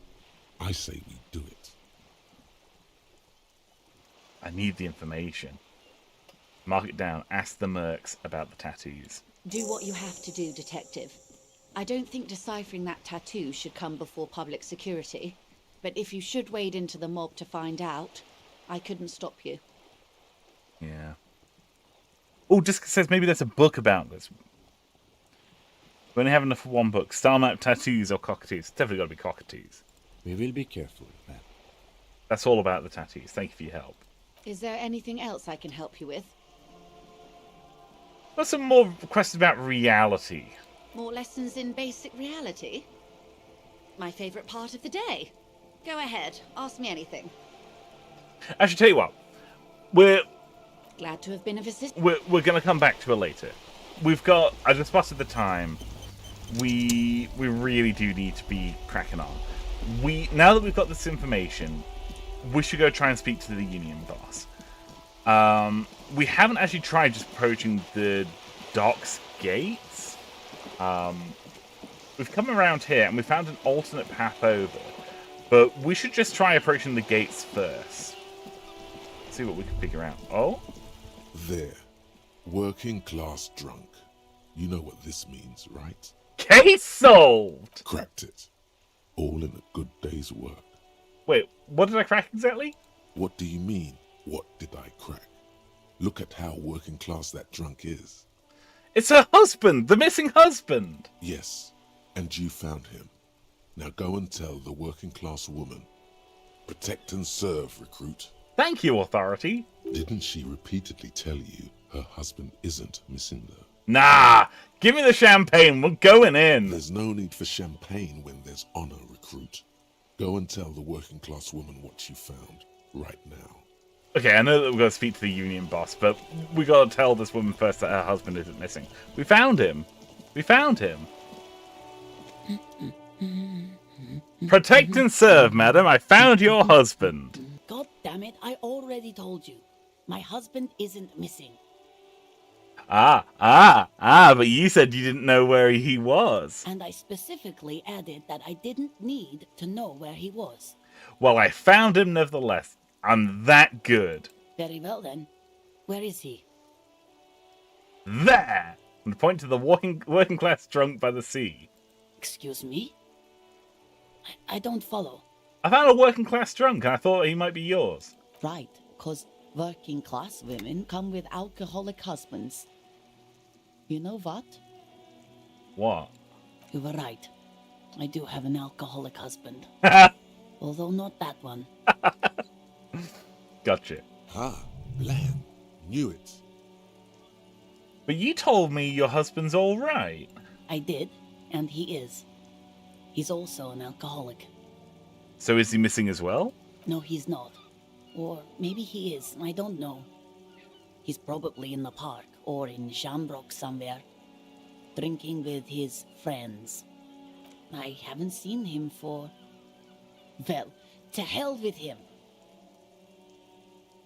I say we do it.
I need the information. Mark it down. Ask the mercs about the tattoos.
Do what you have to do, detective. I don't think deciphering that tattoo should come before public security. But if you should wade into the mob to find out, I couldn't stop you.
Yeah. Oh, just says maybe there's a book about this. We only have enough for one book. Star map, tattoos, or cockatoos. It's definitely got to be cockatoos.
We will be careful, man.
That's all about the tattoos. Thank you for your help.
Is there anything else I can help you with?
What's some more questions about reality?
More lessons in basic reality? My favorite part of the day. Go ahead, ask me anything.
I should tell you what. We're
Glad to have been of assistance.
going to come back to it later. We've got. I just spotted the time. We really do need to be cracking on. Now that we've got this information, we should go try and speak to the Union boss. We haven't actually tried just approaching the docks gates. We've come around here and we found an alternate path over, but we should just try approaching the gates first. See what we can figure out. Oh,
There. Working class drunk. You know what this means, right?
case solved.
Cracked it. All in a good day's work.
Wait, what did I crack exactly?
What do you mean, what did I crack? Look at how working class that drunk is.
It's her husband, the missing husband.
Yes, and you found him. Now go and tell the working class woman. Protect and serve, recruit.
Thank you, authority.
Didn't she repeatedly tell you her husband isn't missing though?
Nah, give me the champagne. We're going in.
There's no need for champagne when there's honor, recruit. Go and tell the working class woman what you found, right now.
Okay, I know that we've got to speak to the Union boss, but we got to tell this woman first that her husband isn't missing. We found him. We found him. Protect and serve, madam. I found your husband.
God damn it, I already told you. My husband isn't missing.
But you said you didn't know where he was.
And I specifically added that I didn't need to know where he was.
Well, I found him nevertheless. I'm that good.
Very well then. Where is he?
There! And point to the working class drunk by the sea.
Excuse me? I don't follow.
I found a working class drunk and I thought he might be yours.
Right, 'cause working class women come with alcoholic husbands. You know what?
What?
You were right. I do have an alcoholic husband. Although not that one.
Gotcha.
Ha, Blam, knew it.
But you told me your husband's all right.
I did, and he is. He's also an alcoholic.
So is he missing as well?
No, he's not. Or maybe he is, I don't know. He's probably in the park, or in Shamrock somewhere, drinking with his friends. I haven't seen him for... Well, to hell with him.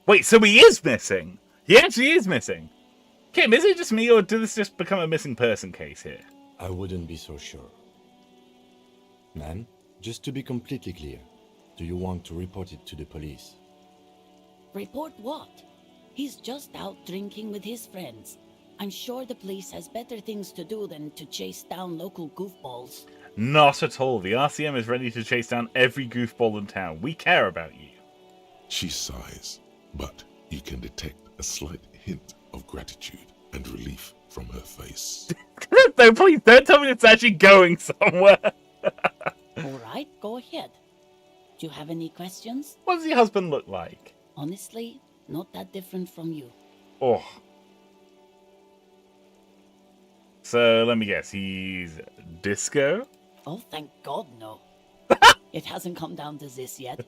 Wait, so he is missing? He actually is missing. Kim, is it just me, or did this just become a missing person case here?
I wouldn't be so sure. Ma'am, just to be completely clear, do you want to report it to the police?
Report what? He's just out drinking with his friends. I'm sure the police has better things to do than to chase down local goofballs.
Not at all. The RCM is ready to chase down every goofball in town. We care about you.
She sighs, but you can detect a slight hint of gratitude and relief from her face.
No, please, don't tell me it's actually going somewhere.
Alright, go ahead. Do you have any questions?
What does your husband look like?
Honestly, not that different from you.
Oh. So, let me guess. He's disco?
Oh, thank God, no. It hasn't come down to this yet.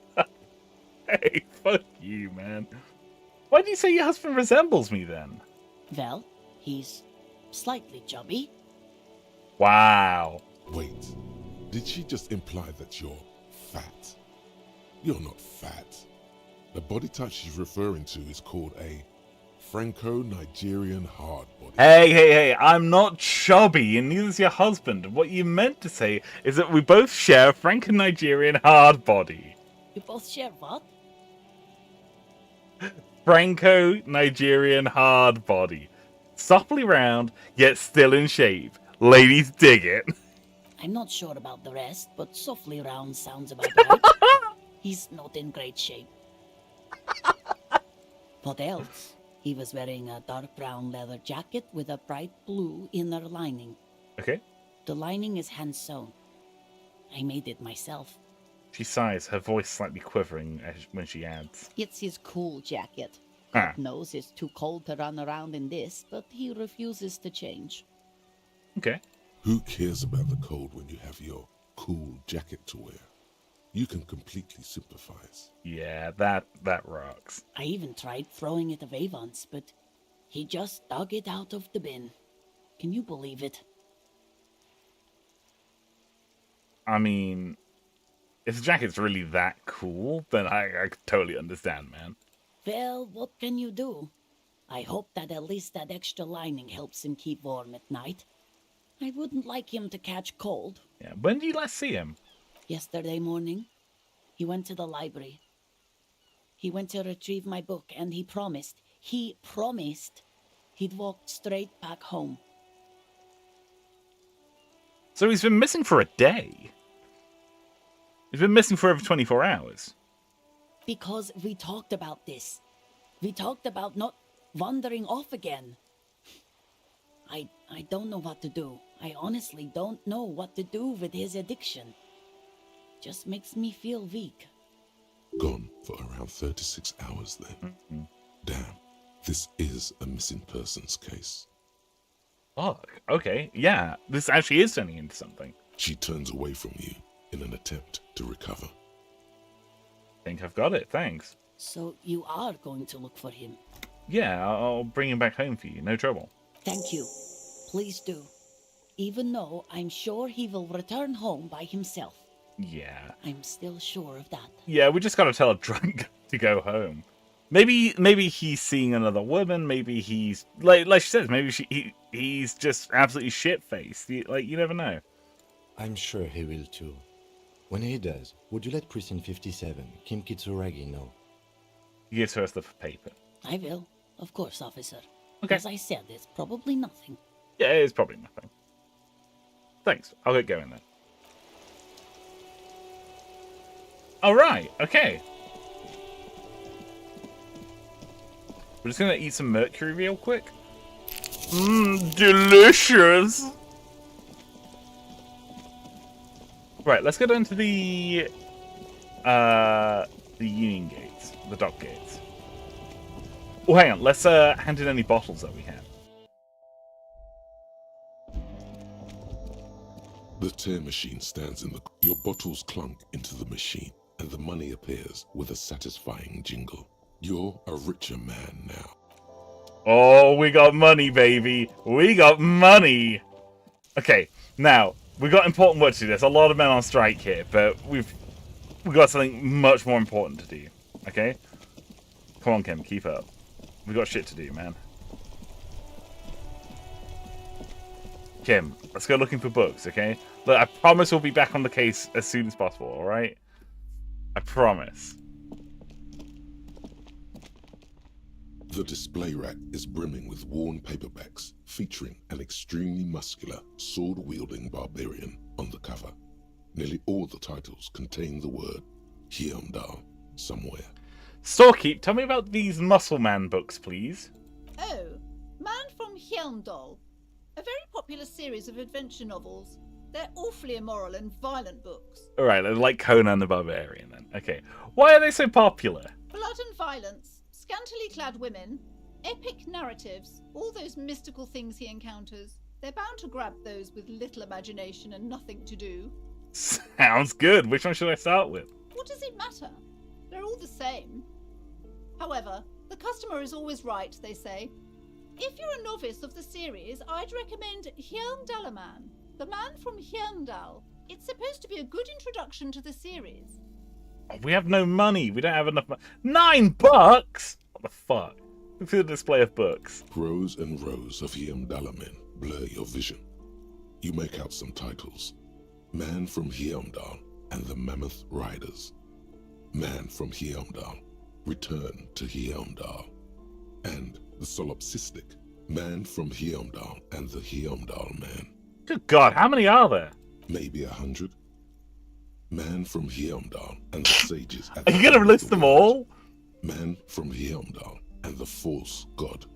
Hey, fuck you, man. Why do you say your husband resembles me, then?
Well, he's slightly chubby.
Wow.
Wait, did she just imply that you're fat? You're not fat. The body type she's referring to is called a Franco-Nigerian hard body.
Hey, I'm not chubby, and neither's your husband. What you meant to say is that we both share a Franco-Nigerian hard body.
You both share what?
Franco-Nigerian hard body. Softly round, yet still in shape. Ladies dig it.
I'm not sure about the rest, but softly round sounds about right. He's not in great shape. What else? He was wearing a dark brown leather jacket with a bright blue inner lining.
Okay.
The lining is hand-sewn. I made it myself.
She sighs, her voice slightly quivering when she adds.
It's his cool jacket.
Ah.
God knows it's too cold to run around in this, but he refuses to change.
Okay.
Who cares about the cold when you have your cool jacket to wear? You can completely sympathize.
Yeah, that rocks.
I even tried throwing it away once, but he just dug it out of the bin. Can you believe it?
I mean, if the jacket's really that cool, then I could totally understand, man.
Well, what can you do? I hope that at least that extra lining helps him keep warm at night. I wouldn't like him to catch cold.
Yeah. When did you last see him?
Yesterday morning, he went to the library. He went to retrieve my book, and he promised he'd walk straight back home.
So he's been missing for a day. He's been missing for over 24 hours.
Because we talked about this. We talked about not wandering off again. I don't know what to do. I honestly don't know what to do with his addiction. Just makes me feel weak.
Gone for around 36 hours then.
Mm-hmm.
Damn, this is a missing persons case.
Fuck. Okay. Yeah, this actually is turning into something.
She turns away from you in an attempt to recover.
Think I've got it. Thanks.
So you are going to look for him?
Yeah, I'll bring him back home for you. No trouble.
Thank you. Please do. Even though I'm sure he will return home by himself.
Yeah.
I'm still sure of that.
Yeah, we just gotta tell a drunk to go home. Maybe he's seeing another woman. Maybe he's like she says. Maybe he's just absolutely shit faced. You never know.
I'm sure he will too. When he does, would you let Precinct 57, Kim Kitsuragi, know?
He gives her a slip of paper.
I will. Of course, officer.
Okay.
As I said, it's probably nothing.
Yeah, it's probably nothing. Thanks. I'll get going then. All right. Okay. We're just gonna eat some mercury real quick. Delicious. Right. Let's go down to the Union gates, the dock gates. Oh, hang on. Let's hand in any bottles that we have.
The tear machine stands in the... Your bottles clunk into the machine, and the money appears with a satisfying jingle. You're a richer man now.
Oh, we got money, baby. We got money. Okay, now, We've got important work to do. There's a lot of men on strike here, but we've got something much more important to do. Okay? Come on, Kim, keep up. We've got shit to do, man. Kim, let's go looking for books, okay? Look, I promise we'll be back on the case as soon as possible, alright? I promise.
The display rack is brimming with worn paperbacks featuring an extremely muscular, sword-wielding barbarian on the cover. Nearly all the titles contain the word Heimdall somewhere.
Storekeep, tell me about these Muscle Man books, please.
Oh, Man from Heimdall. A very popular series of adventure novels. They're awfully immoral and violent books.
Alright, like Conan the Barbarian then. Okay. Why are they so popular?
Blood and violence, scantily clad women, epic narratives, all those mystical things he encounters. They're bound to grab those with little imagination and nothing to do.
Sounds good. Which one should I start with?
What does it matter? They're all the same. However, the customer is always right, they say. If you're a novice of the series, I'd recommend Heimdallaman, the man from Heimdall. It's supposed to be a good introduction to the series.
We have no money. We don't have enough money. $9? What the fuck? Look through the display of books.
Rows and rows of Heimdallamen blur your vision. You make out some titles. Man from Heimdall and the Mammoth Riders. Man from Heimdall, Return to Heimdall. And the solipsistic Man from Heimdall and the Heimdall Man.
Good God, how many are there?
Maybe 100. Man from Heimdall and the sages.
Are you going to list them all?
Man from Heimdall and the false god.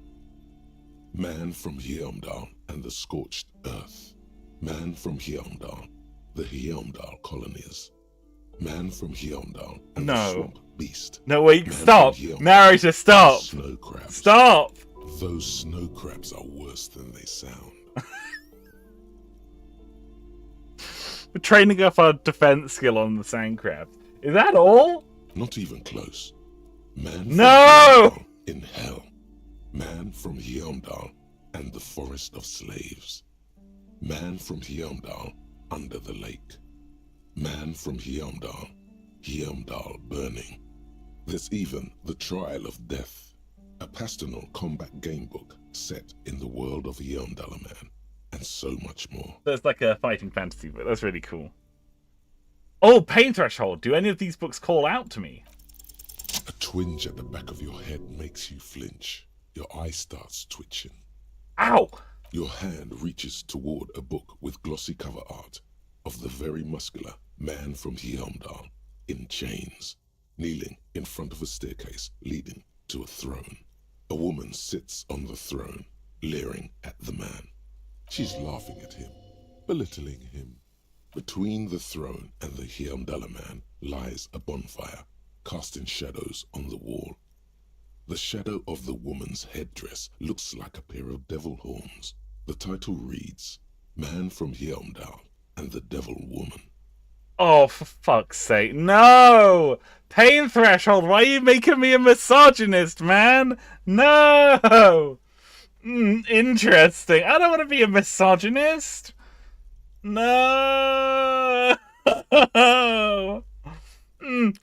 Man from Heimdall and the scorched earth. Man from Heimdall, the Heimdall colonies. Man from Heimdall and the swamp beast.
No, wait,
Man
stop.
from Heimdall,
Narrator, stop.
Snow crabs.
Stop.
Those snow crabs are worse than they sound.
We're training up our defense skill on the sand crab. Is that all?
Not even close. Man
No!
Heimdall in hell. Man from Heimdall and the forest of slaves. Man from Heimdall under the lake. Man from Heimdall, Heimdall burning. There's even The Trial of Death, a pastoral combat game book set in the world of Heimdallaman, and so much more.
That's like a fighting fantasy book. That's really cool. Oh, Pain Threshold. Do any of these books call out to me?
A twinge at the back of your head makes you flinch. Your eye starts twitching.
Ow!
Your hand reaches toward a book with glossy cover art of the very muscular Man from Heimdall in chains, kneeling in front of a staircase leading to a throne. A woman sits on the throne, leering at the man. She's laughing at him, belittling him. Between the throne and the Heimdallaman lies a bonfire, casting shadows on the wall. The shadow of the woman's headdress looks like a pair of devil horns. The title reads, Man from Heimdall and the Devil Woman.
Oh, for fuck's sake. No! Pain Threshold, why are you making me a misogynist, man? No! Interesting. I don't want to be a misogynist. No!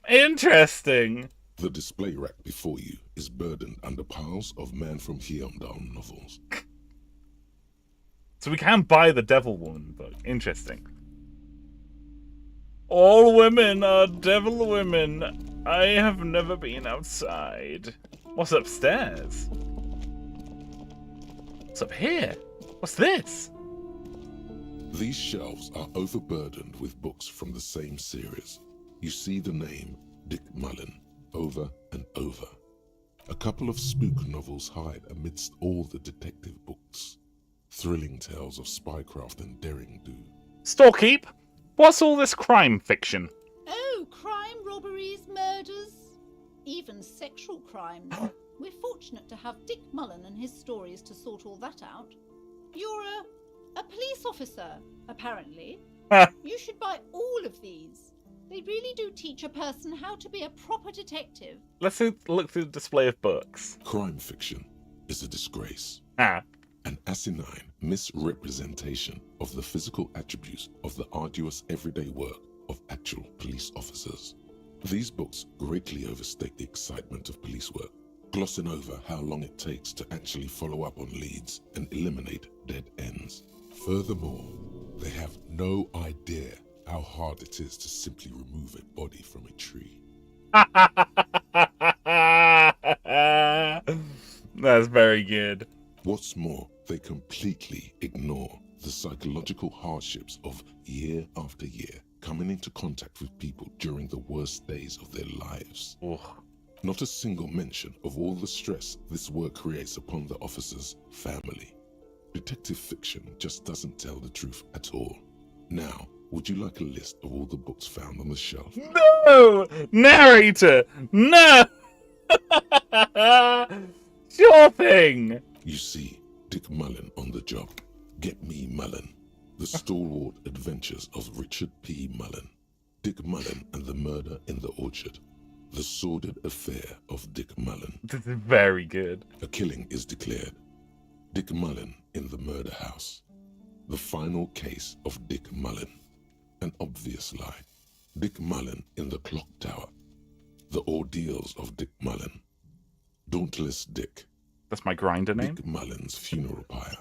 Interesting.
The display rack before you is burdened under piles of Man from Heimdall novels.
So we can buy the Devil Woman book. Interesting. All women are devil women. I have never been outside. What's upstairs? What's up here? What's this?
These shelves are overburdened with books from the same series. You see the name Dick Mullen over and over. A couple of spook novels hide amidst all the detective books. Thrilling tales of spycraft and daring-do.
Storekeep, what's all this crime fiction?
Oh, crime, robberies, murders, even sexual crimes. We're fortunate to have Dick Mullen and his stories to sort all that out. You're a police officer, apparently. You should buy all of these. They really do teach a person how to be a proper detective.
Let's look through the display of books.
Crime fiction is a disgrace.
Ah.
An asinine, misrepresentation of the physical attributes of the arduous everyday work of actual police officers. These books greatly overstate the excitement of police work, glossing over how long it takes to actually follow up on leads and eliminate dead ends. Furthermore, they have no idea how hard it is to simply remove a body from a tree.
That's very good.
What's more, they completely ignore the psychological hardships of year after year coming into contact with people during the worst days of their lives.
Ugh.
Not a single mention of all the stress this work creates upon the officer's family. Detective fiction just doesn't tell the truth at all. Now, would you like a list of all the books found on the shelf?
No! Narrator! No! Sure thing!
You see, Dick Mullen on the job. Get me Mullen. The stalwart adventures of Richard P. Mullen. Dick Mullen and the murder in the orchard. The sordid affair of Dick Mullen.
This is very good.
A killing is declared. Dick Mullen in the murder house. The final case of Dick Mullen. An obvious lie. Dick Mullen in the clock tower. The ordeals of Dick Mullen. Dauntless Dick.
That's my grinder name.
Dick Mullen's funeral pyre.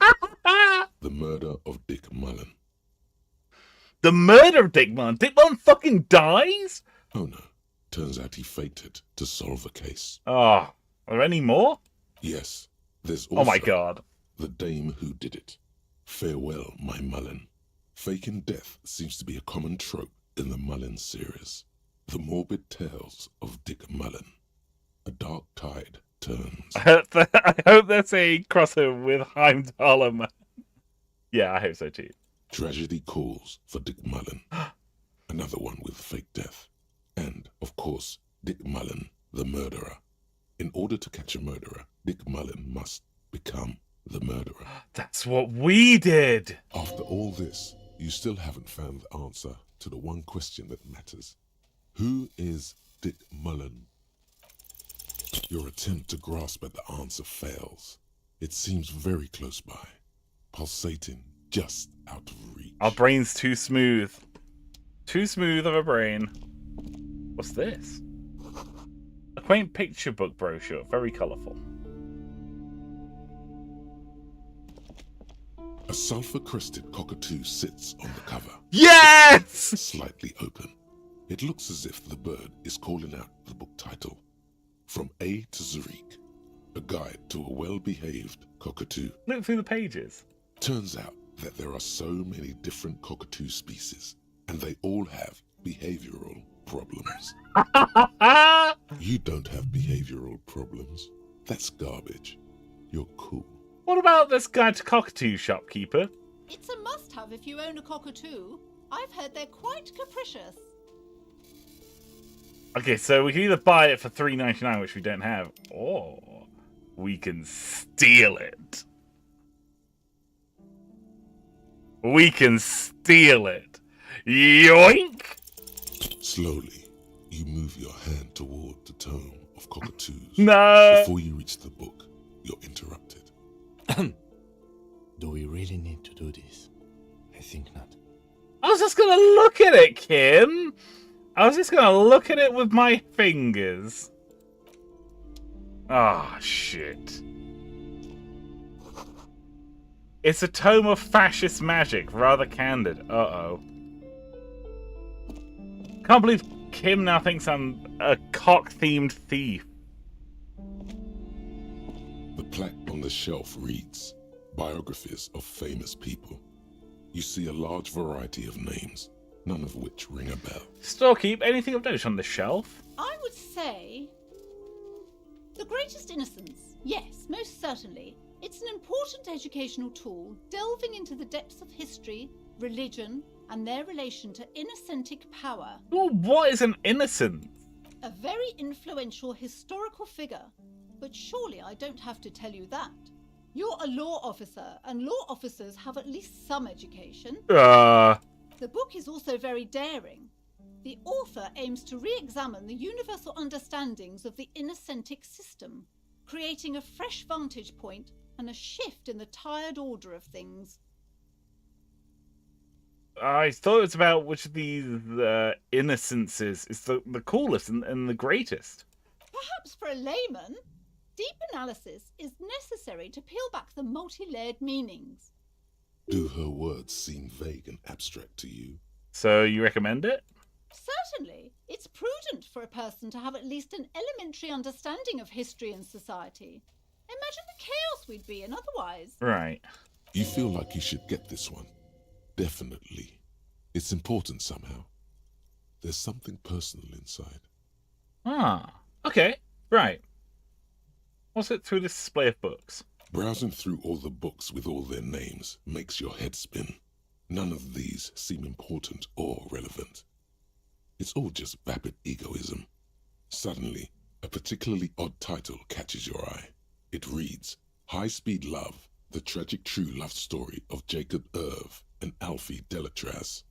The murder of Dick Mullen.
The murder of Dick Mullen? Dick Mullen fucking dies?
Oh no. Turns out he faked it to solve a case.
Oh, are there any more?
Yes. There's also
Oh my god.
the dame who did it. Farewell, my Mullen. Faking death seems to be a common trope in the Mullen series. The morbid tales of Dick Mullen. A dark tide turns.
I hope that's a crossover with Heimdallr. Yeah, I hope so too.
Tragedy calls for Dick Mullen. Another one with fake death. And, of course, Dick Mullen, the murderer. In order to catch a murderer, Dick Mullen must become the murderer.
That's what we did!
After all this, you still haven't found the answer to the one question that matters. Who is Dick Mullen? Your attempt to grasp at the answer fails. It seems very close by, pulsating just out of reach.
Our brain's too smooth. Too smooth of a brain. What's this? A quaint picture book brochure, very colourful.
A sulphur-crested cockatoo sits on the cover.
Yes!
Slightly open. It looks as if the bird is calling out the book title. From A to Zurich, a guide to a well-behaved cockatoo.
Look through the pages.
Turns out that there are so many different cockatoo species, and they all have behavioral problems. You don't have behavioral problems. That's garbage. You're cool.
What about this guide to cockatoo, shopkeeper?
It's a must-have if you own a cockatoo. I've heard they're quite capricious.
Okay, so we can either buy it for $3.99, which we don't have, or we can steal it. We can steal it. Yoink!
Slowly, you move your hand toward the tome of cockatoos.
No!
Before you reach the book, you're interrupted.
Do we really need to do this? I think not.
I was just gonna look at it, Kim. I was just gonna look at it with my fingers. Ah, shit. It's a tome of fascist magic, rather candid. Uh-oh. Can't believe Kim now thinks I'm a cock-themed thief.
The plaque on the shelf reads, Biographies of Famous People. You see a large variety of names, none of which ring a bell.
Storekeep, anything of note on the shelf?
I would say... The Greatest Innocence. Yes, most certainly. It's an important educational tool, delving into the depths of history, religion, and their relation to innocentic power.
Well, what is an innocent?
A very influential historical figure. But surely I don't have to tell you that. You're a law officer, and law officers have at least some education. The book is also very daring. The author aims to re-examine the universal understandings of the innocentic system, creating a fresh vantage point and a shift in the tired order of things.
I thought it was about which of these innocences is the coolest and the greatest.
Perhaps for a layman, deep analysis is necessary to peel back the multi-layered meanings.
Do her words seem vague and abstract to you?
So you recommend it?
Certainly, it's prudent for a person to have at least an elementary understanding of history and society. Imagine the chaos we'd be in otherwise.
Right.
You feel like you should get this one. Definitely. It's important somehow. There's something personal inside.
Ah, okay, right. What's it through this display of books?
Browsing through all the books with all their names makes your head spin. None of these seem important or relevant. It's all just vapid egoism. Suddenly, a particularly odd title catches your eye. It reads, High Speed Love, the tragic true love story of Jacob Irv and Alfie Delatraz,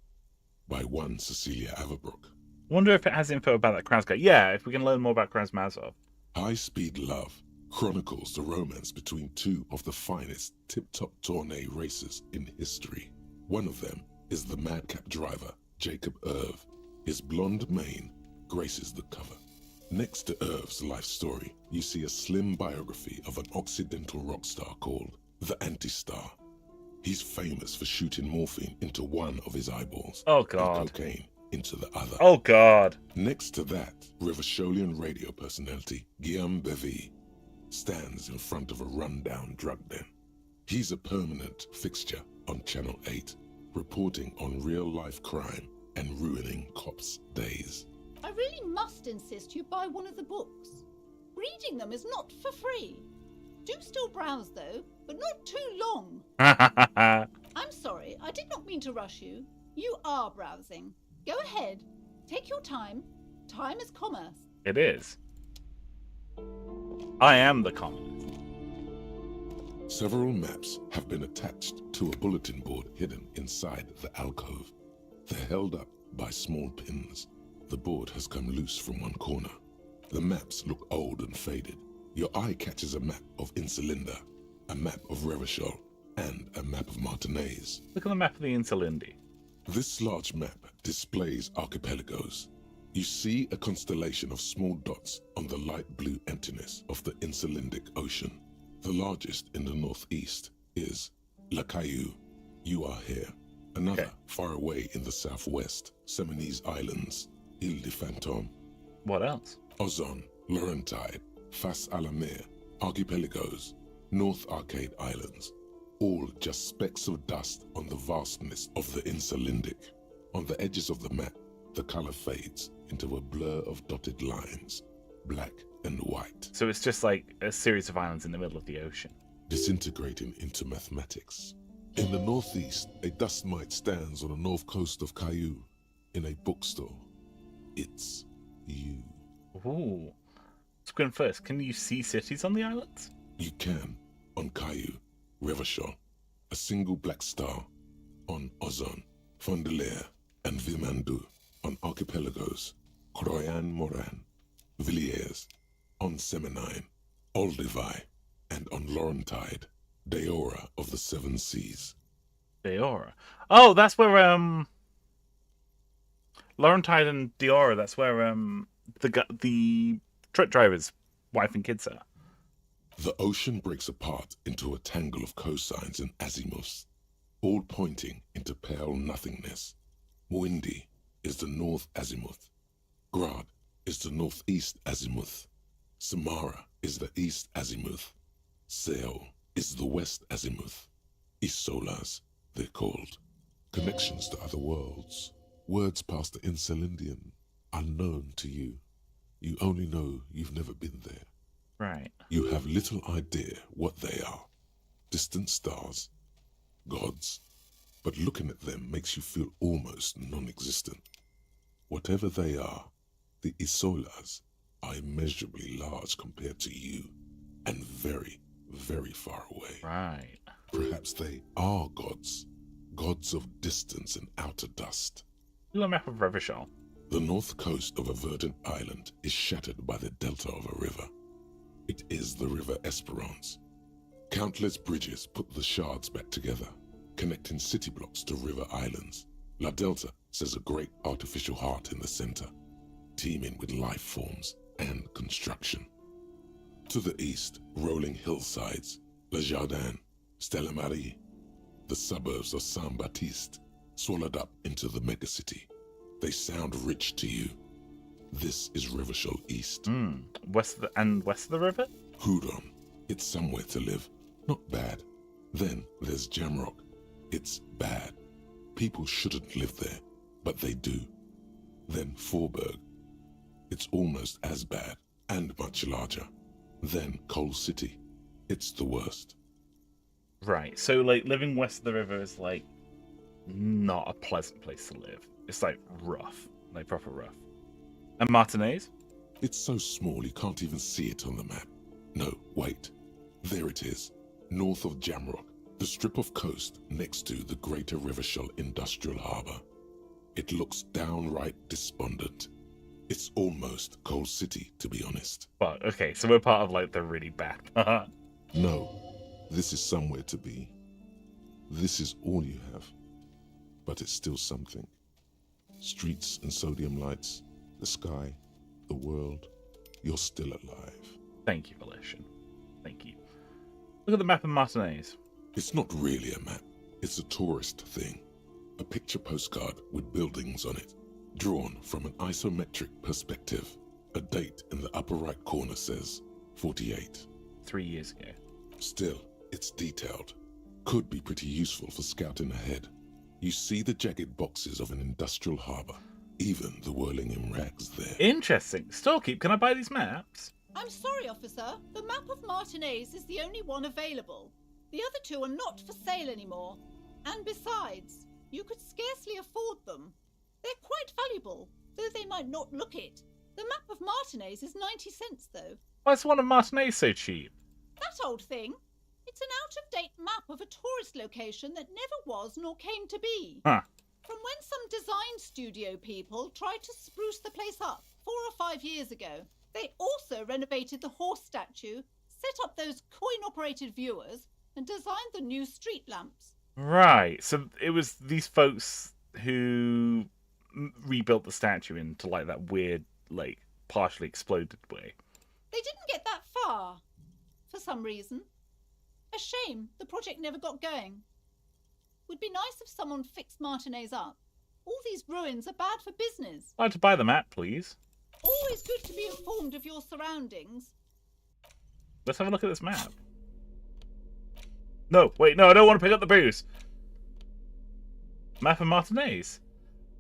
by one Cecilia Averbrook.
Wonder if it has info about that Krauss guy. Yeah, if we can learn more about Krasmazov.
High Speed Love chronicles the romance between two of the finest tip-top tourney racers in history. One of them is the madcap driver, Jacob Irv. His blonde mane graces the cover. Next to Irv's life story, you see a slim biography of an Occidental rock star called the Anti-Star. He's famous for shooting morphine into one of his eyeballs.
Oh, God.
And cocaine into the other.
Oh, God.
Next to that, Revacholian radio personality Guillaume Bevy stands in front of a rundown drug den. He's a permanent fixture on Channel 8, reporting on real-life crime and ruining cops' days.
I really must insist you buy one of the books. Reading them is not for free. Do still browse, though, but not too long. I'm sorry, I did not mean to rush you. You are browsing. Go ahead. Take your time. Time is commerce.
It is. I am the commonest.
Several maps have been attached to a bulletin board hidden inside the alcove. They're held up by small pins. The board has come loose from one corner. The maps look old and faded. Your eye catches a map of Insulinda, a map of Revachol, and a map of Martinez.
Look at the map of the Insulindi.
This large map displays archipelagos. You see a constellation of small dots on the light blue emptiness of the Insulindic Ocean. The largest in the northeast is La Caillou. You are here. Another far away in the southwest, Seminese Islands, Ile de Fantôme.
What else?
Ozon, Laurentide, Fas a la Mer, Archipelagos, North Arcade Islands, all just specks of dust on the vastness of the Insulindic. On the edges of the map, the color fades into a blur of dotted lines, black and white.
So it's just like a series of islands in the middle of the ocean.
Disintegrating into mathematics. In the northeast, a dust mite stands on the north coast of Caillou in a bookstore. It's you.
Ooh. Let's go in first. Can you see cities on the islands?
You can on Caillou, Revachol, a single black star on Ozon, Fondelier, and Vilmandu on archipelagos, Croyan Moran, Villiers, on Seminine, Olduvai, and on Laurentide, Deora of the Seven Seas.
Deora. Oh, that's where Laurentide and Deora. That's where the truck driver's wife and kids are.
The ocean breaks apart into a tangle of cosines and azimuths, all pointing into pale nothingness. Mwindi is the north azimuth. Grad is the northeast azimuth. Samara is the east azimuth. Seol is the west azimuth. Isolas, they're called. Connections to other worlds. Words past the Insulindian, unknown to you. You only know you've never been there.
Right.
You have little idea what they are. Distant stars, gods, but looking at them makes you feel almost non-existent. Whatever they are, the Isolas are immeasurably large compared to you, and very, very far away.
Right.
Perhaps they are gods, gods of distance and outer dust.
Look at the map of Revachol.
The north coast of a verdant island is shattered by the delta of a river. It is the river Esperance. Countless bridges put the shards back together, connecting city blocks to river islands. La Delta says a great artificial heart in the center, teeming with life forms and construction. To the east, rolling hillsides, Le Jardin, Stella Marie, the suburbs of Saint-Baptiste, swallowed up into the megacity. They sound rich to you. This is Rivershell East.
West of the river?
Houdon, it's somewhere to live. Not bad. Then there's Jamrock. It's bad. People shouldn't live there, but they do. Then Forburg. It's almost as bad, and much larger. Then Coal City. It's the worst.
Right, so like living west of the river is like not a pleasant place to live. It's like rough, like proper rough. And Martinez?
It's so small you can't even see it on the map. No, wait. There it is, north of Jamrock, the strip of coast next to the Greater Rivershell Industrial Harbour. It looks downright despondent. It's almost Coal City, to be honest.
Well, okay, so we're part of like the really bad part.
No, this is somewhere to be. This is all you have. But it's still something. Streets and sodium lights, the sky, the world. You're still alive.
Thank you, Volition. Thank you. Look at the map of Martinez.
It's not really a map. It's a tourist thing. A picture postcard with buildings on it, drawn from an isometric perspective. A date in the upper right corner says 48.
3 years ago.
Still, it's detailed. Could be pretty useful for scouting ahead. You see the jagged boxes of an industrial harbour, even the whirling in rags there.
Interesting. Storekeep, can I buy these maps?
I'm sorry, officer. The map of Martinez is the only one available. The other two are not for sale anymore. And besides, you could scarcely afford them. They're quite valuable, though they might not look it. The map of Martinez is 90 cents, though.
Why is one of Martinez so cheap?
That old thing. It's an out-of-date map of a tourist location that never was nor came to be.
Huh.
From when some design studio people tried to spruce the place up 4 or 5 years ago. They also renovated the horse statue, set up those coin-operated viewers, and designed the new street lamps.
Right, so it was these folks who rebuilt the statue into like that weird, like, partially exploded way.
They didn't get that far, for some reason. A shame the project never got going. Would be nice if someone fixed Martinez up. All these ruins are bad for business.
I'd like to buy the map, please.
Always good to be informed of your surroundings.
Let's have a look at this map. No, wait, no, I don't want to pick up the booze. Map of Martinez.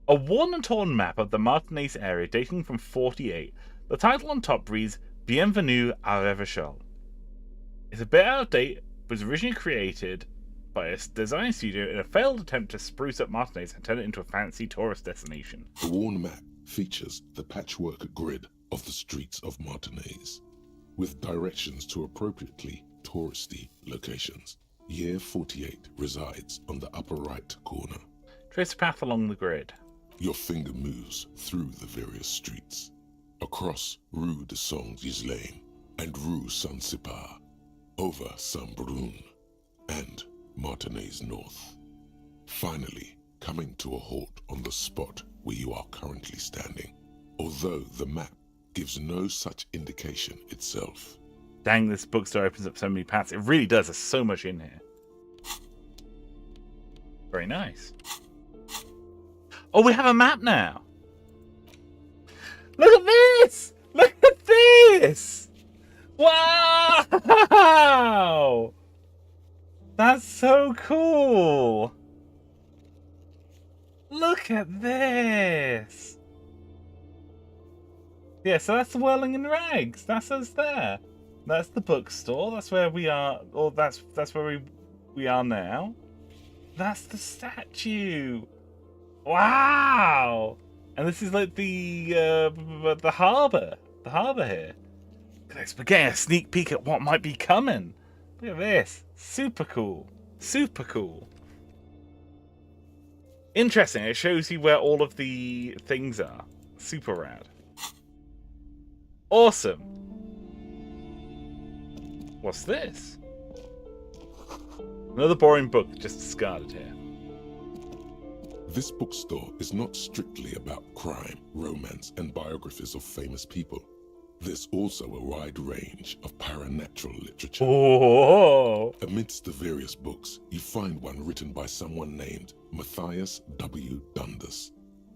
A worn and torn map of the Martinez area dating from 48. The title on top reads, Bienvenue à Rivershell. It's a bit out of date, but was originally created by a design studio in a failed attempt to spruce up Martinez and turn it into a fancy tourist destination.
The worn map features the patchwork grid of the streets of Martinez, with directions to appropriately touristy locations. Year 48 resides on the upper right corner.
Trace a path along the grid.
Your finger moves through the various streets, across Rue de Saint-Ghislain and Rue Saint-Sipar, over Saint-Brun and Martinez North, finally coming to a halt on the spot where you are currently standing, although the map gives no such indication itself.
Dang, this bookstore opens up so many paths. It really does. There's so much in here. Very nice. Oh, we have a map now. Look at this! Look at this! Wow! That's so cool! Look at this! Yeah, so that's the Whirling in Rags. That's us there. That's the bookstore. That's where we are. Or that's where we are now. That's the statue. Wow! And this is like the harbour. The harbour here. We're getting a sneak peek at what might be coming. Look at this. Super cool. Super cool. Interesting. It shows you where all of the things are. Super rad. Awesome. What's this? Another boring book just discarded here.
This bookstore is not strictly about crime, romance, and biographies of famous people. There's also a wide range of paranatural literature.
Oh.
Amidst the various books, you find one written by someone named Matthias W. Dundas.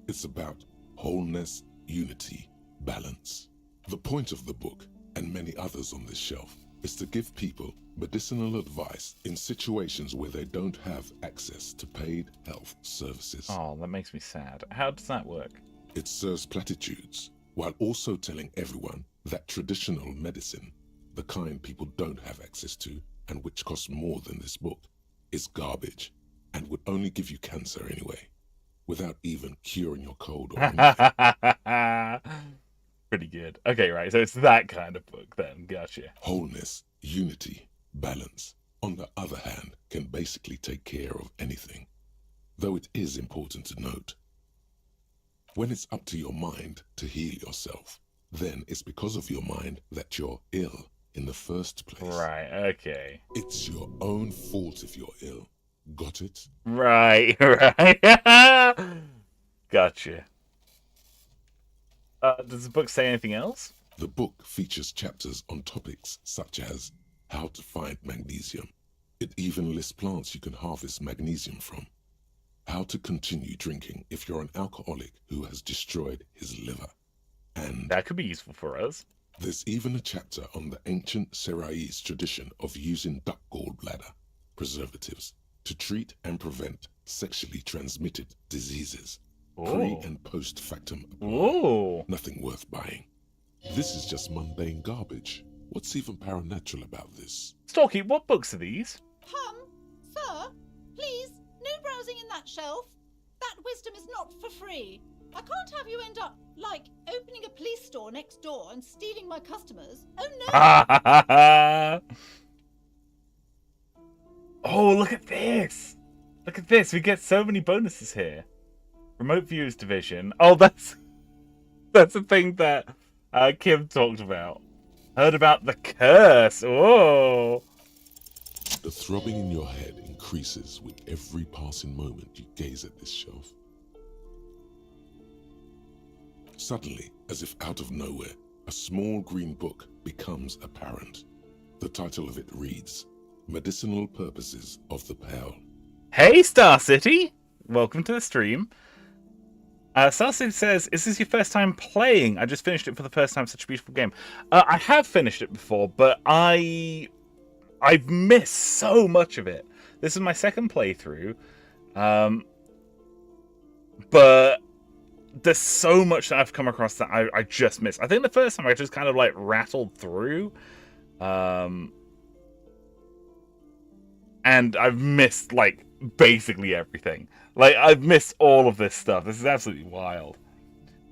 It's about wholeness, unity, balance. The point of the book, and many others on this shelf, is to give people medicinal advice in situations where they don't have access to paid health services.
Oh, that makes me sad. How does that work?
It serves platitudes, while also telling everyone that traditional medicine, the kind people don't have access to, and which costs more than this book, is garbage, and would only give you cancer anyway, without even curing your cold or anything.
Pretty good. Okay, right, so it's that kind of book then. Gotcha.
Wholeness, unity, balance, on the other hand, can basically take care of anything. Though it is important to note, when it's up to your mind to heal yourself, then it's because of your mind that you're ill in the first place.
Right, okay.
It's your own fault if you're ill. Got it?
Right, right. Gotcha. Does the book say anything else?
The book features chapters on topics such as how to find magnesium. It even lists plants you can harvest magnesium from. How to continue drinking if you're an alcoholic who has destroyed his liver. And
that could be useful for us.
There's even a chapter on the ancient Seraise tradition of using duck gallbladder preservatives to treat and prevent sexually transmitted diseases. Pre and post factum apply.
Ooh.
Nothing worth buying. This is just mundane garbage. What's even paranatural about this?
Stalky, what books are these?
Sir, please, no browsing in that shelf. That wisdom is not for free. I can't have you end up, like, opening a police store next door and stealing my customers. Oh no!
Oh, look at this! Look at this, we get so many bonuses here. Remote Viewers Division. Oh, that's the thing that Kim talked about. Heard about the curse. Oh.
The throbbing in your head increases with every passing moment you gaze at this shelf. Suddenly, as if out of nowhere, a small green book becomes apparent. The title of it reads, Medicinal Purposes of the Pearl.
Hey, Star City! Welcome to the stream. Star City says, is this your first time playing? I just finished it for the first time. Such a beautiful game. I have finished it before, but I've missed so much of it. This is my second playthrough. But there's so much that I've come across that I just missed. I think the first time I just kind of like rattled through. And I've missed like basically everything. Like, I've missed all of this stuff. This is absolutely wild.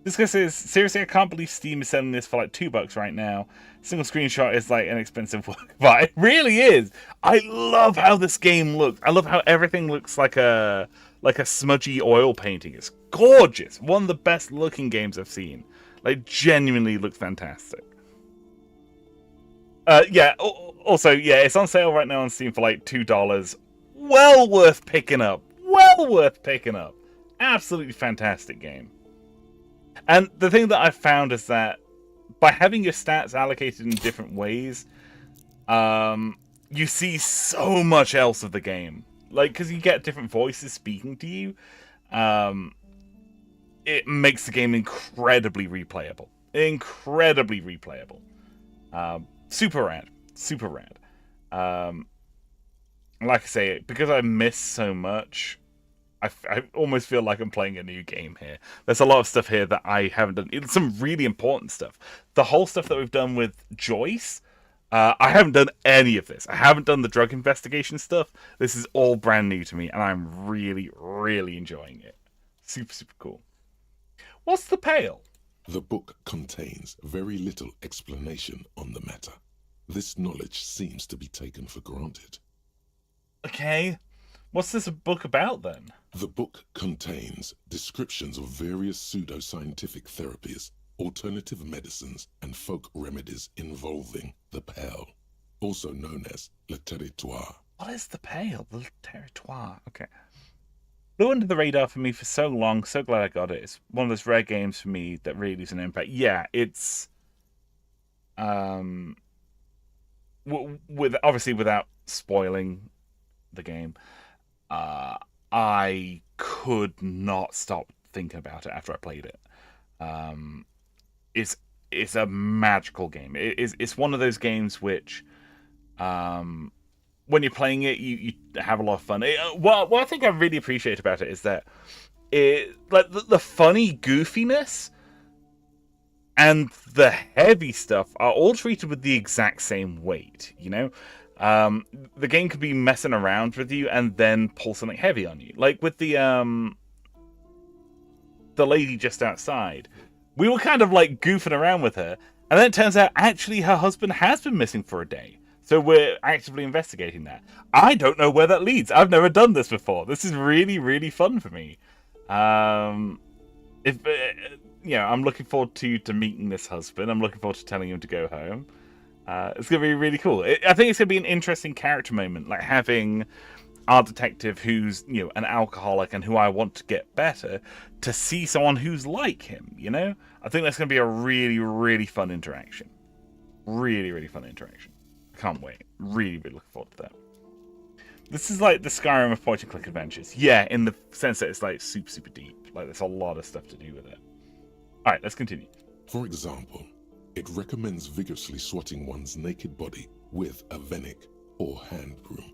This guy says, seriously, I can't believe Steam is selling this for like $2 right now. Single screenshot is like an expensive work, but it really is. I love how this game looks. I love how everything looks like a smudgy oil painting. It's gorgeous. One of the best looking games I've seen. Like, genuinely looks fantastic. Yeah, also, yeah, it's on sale right now on Steam for like $2. Well worth picking up. Well worth picking up. Absolutely fantastic game. And the thing that I've found is that by having your stats allocated in different ways, you see so much else of the game. Like, because you get different voices speaking to you, it makes the game incredibly replayable. Incredibly replayable. Super rad. Super rad. Like I say, because I missed so much, I almost feel like I'm playing a new game here. There's a lot of stuff here that I haven't done. It's some really important stuff. The whole stuff that we've done with Joyce, I haven't done any of this. I haven't done the drug investigation stuff. This is all brand new to me, and I'm really, really enjoying it. Super, super cool. What's the Pale?
The book contains very little explanation on the matter. This knowledge seems to be taken for granted.
Okay. What's this book about, then?
The book contains descriptions of various pseudoscientific therapies, alternative medicines, and folk remedies involving the Pearl, also known as le territoire.
What is the pale? The territoire. Okay. Flew under the radar for me for so long. So glad I got it. It's one of those rare games for me that really leaves an impact. Yeah, it's with obviously without spoiling the game, I could not stop thinking about it after I played it. It's a magical game. It's one of those games which, when you're playing it, you have a lot of fun. What I think I really appreciate about it is that the funny goofiness and the heavy stuff are all treated with the exact same weight. You know, the game could be messing around with you and then pull something heavy on you, like with the lady just outside. We were kind of like goofing around with her, and then it turns out actually her husband has been missing for a day. So we're actively investigating that. I don't know where that leads. I've never done this before. This is really, really fun for me. I'm looking forward to meeting this husband. I'm looking forward to telling him to go home. It's going to be really cool. I think it's going to be an interesting character moment, like having our detective who's, an alcoholic and who I want to get better, to see someone who's like him, I think that's going to be a really, really fun interaction. Really, really fun interaction. I can't wait. Really, really looking forward to that. This is like the Skyrim of point-and-click adventures. Yeah, in the sense that it's like super, super deep. Like there's a lot of stuff to do with it. All right, let's continue.
For example, it recommends vigorously swatting one's naked body with a venik or hand broom,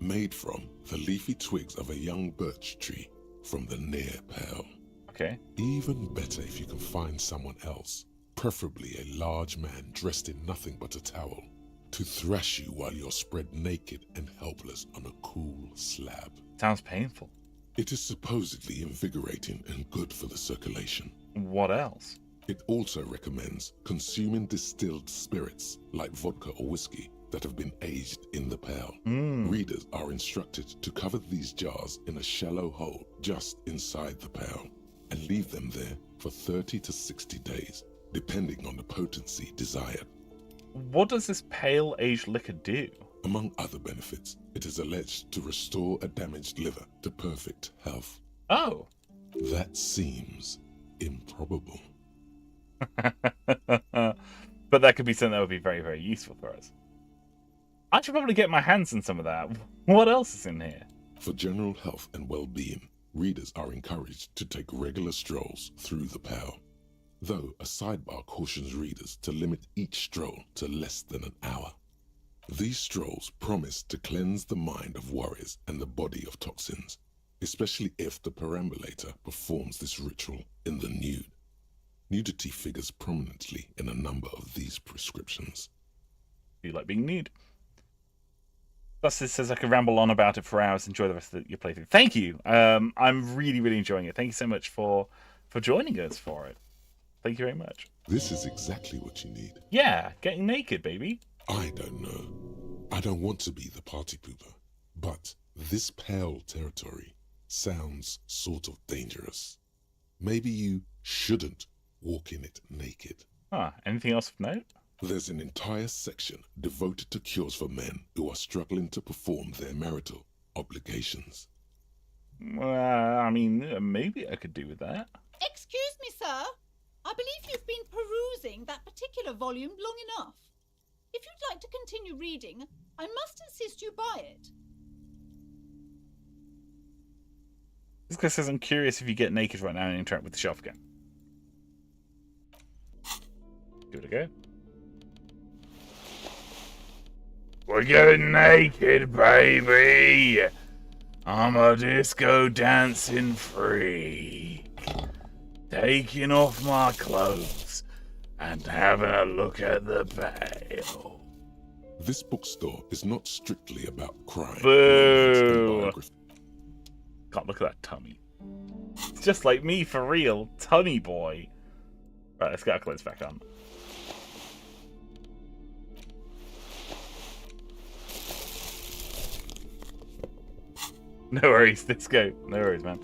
made from the leafy twigs of a young birch tree from the near pale.
Okay.
Even better if you can find someone else, preferably a large man dressed in nothing but a towel, to thrash you while you're spread naked and helpless on a cool slab.
Sounds painful.
It is supposedly invigorating and good for the circulation.
What else?
It also recommends consuming distilled spirits like vodka or whiskey that have been aged in the pail. Readers are instructed to cover these jars in a shallow hole just inside the pail and leave them there for 30 to 60 days, depending on the potency desired.
What does this pale aged liquor do?
Among other benefits, it is alleged to restore a damaged liver to perfect health.
Oh.
That seems improbable.
But that could be something that would be very, very useful for us. I should probably get my hands on some of that. What else is in here?
For general health and well-being, readers are encouraged to take regular strolls through the pale, though a sidebar cautions readers to limit each stroll to less than an hour. These strolls promise to cleanse the mind of worries and the body of toxins, especially if the perambulator performs this ritual in the nude. Nudity figures prominently in a number of these prescriptions.
Do you like being nude? Thus, it says I could ramble on about it for hours. Enjoy the rest of your playthrough. Thank you. I'm really, really enjoying it. Thank you so much for joining us for it. Thank you very much.
This is exactly what you need.
Yeah, getting naked, baby.
I don't know. I don't want to be the party pooper, but this pale territory sounds sort of dangerous. Maybe you shouldn't walk in it naked.
Anything else of note?
There's an entire section devoted to cures for men who are struggling to perform their marital obligations.
Maybe I could do with that.
Excuse me, sir. I believe you've been perusing that particular volume long enough. If you'd like to continue reading, I must insist you buy it.
This guy says, I'm curious if you get naked right now and interact with the shelf again. Give it a go. We're getting naked, baby! I'm a disco dancing freak. Taking off my clothes and having a look at the pale.
This bookstore is not strictly about crime.
Boo! God, look at that tummy. It's just like me for real, tummy boy. Right, let's get our clothes back on. No worries, let's go. No worries, man.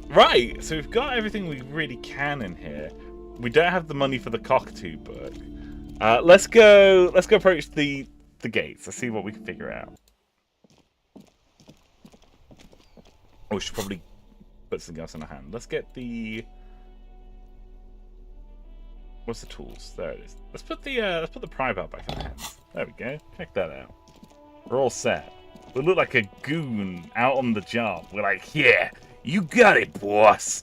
Right, so we've got everything we really can in here. We don't have the money for the cockatoo book. Let's go approach the gates. Let's see what we can figure out. we should probably put something else in our hand. Let's get the... What's the tools? There it is. Let's put the pry bar back in our hands. There we go. Check that out. We're all set. We look like a goon out on the job. We're like, yeah, you got it, boss.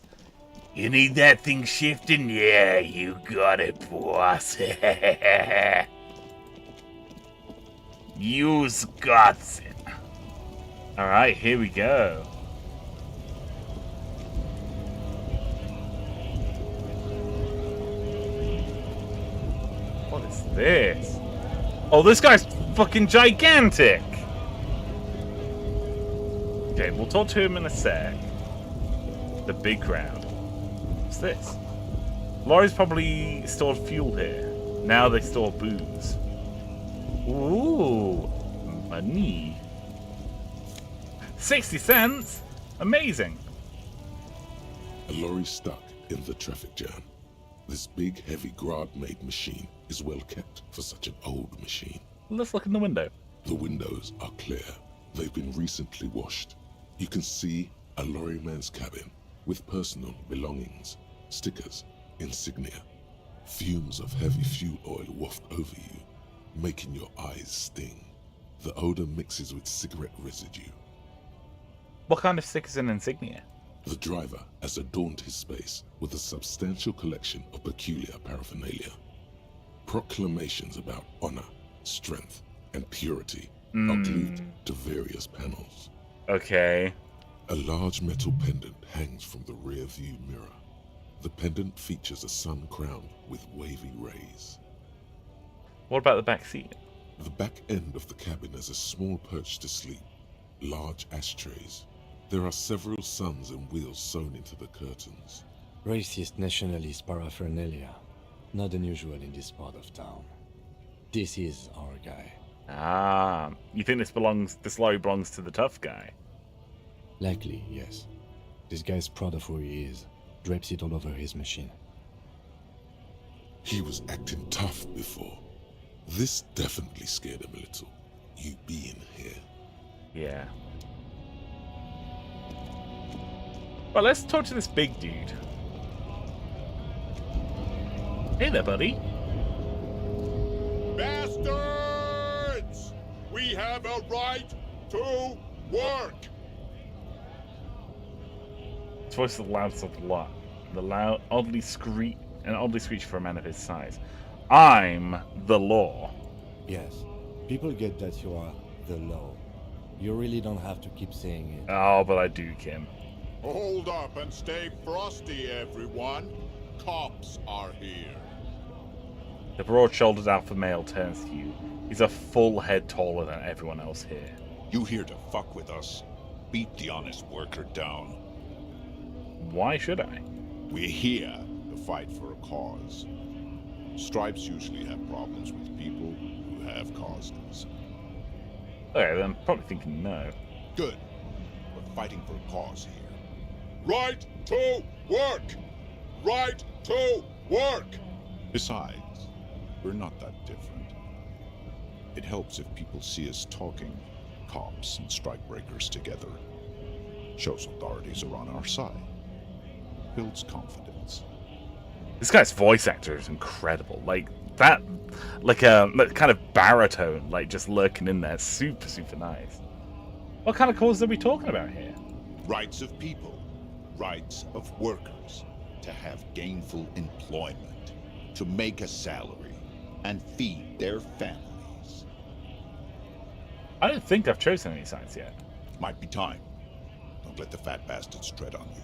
You need that thing shifting? Yeah, you got it, boss. You's got it. Alright, here we go. What is this? Oh, this guy's fucking gigantic! Okay, we'll talk to him in a sec. The big crowd. What's this? Lorries probably stored fuel here. Now they store booze. Ooh, money. 60 cents? Amazing.
A lorry stuck in the traffic jam. This big, heavy Grad-made machine is well kept for such an old machine.
Let's look in the window.
The windows are clear. They've been recently washed. You can see a lorryman's cabin with personal belongings, stickers, insignia. Fumes of heavy fuel oil waft over you, making your eyes sting. The odor mixes with cigarette residue.
What kind of stickers and insignia?
The driver has adorned his space with a substantial collection of peculiar paraphernalia. Proclamations about honor, strength, and purity are glued to various panels.
Okay.
A large metal pendant hangs from the rear view mirror. The pendant features a sun crown with wavy rays.
What about the back seat?
The back end of the cabin has a small perch to sleep, large ashtrays. There are several suns and wheels sewn into the curtains.
Racist nationalist paraphernalia. Not unusual in this part of town. This is our guy.
Ah, you think this lorry belongs to the tough guy?
Likely, yes. This guy's proud of who he is. Drapes it all over his machine.
He was acting tough before. This definitely scared him a little. You being here.
Yeah. Well, let's talk to this big dude. Hey there, buddy.
Bastards! We have a right to work!
His voice is the loudest of the lot. The loud, oddly screech for a man of his size. I'm the law.
Yes. People get that you are the law. You really don't have to keep saying it.
Oh, but I do, Kim.
Hold up and stay frosty, everyone. Cops are here.
The broad-shouldered alpha male turns to you. He's a full head taller than everyone else here.
You here to fuck with us? Beat the honest worker down.
Why should I?
We're here to fight for a cause. Stripes usually have problems with people who have causes.
Okay, then I'm probably thinking no.
Good. We're fighting for a cause here. Right to work! Right to work! Besides, we're not that different. It helps if people see us talking, cops and strikebreakers together. Shows authorities are on our side. Builds confidence.
This guy's voice actor is incredible. Like that, like a kind of baritone, like just lurking in there. Super, super nice. What kind of cause are we talking about here?
Rights of people. Rights of workers. To have gainful employment. To make a salary. And feed their families.
I don't think I've chosen any sides yet.
Might be time. Don't let the fat bastards tread on you.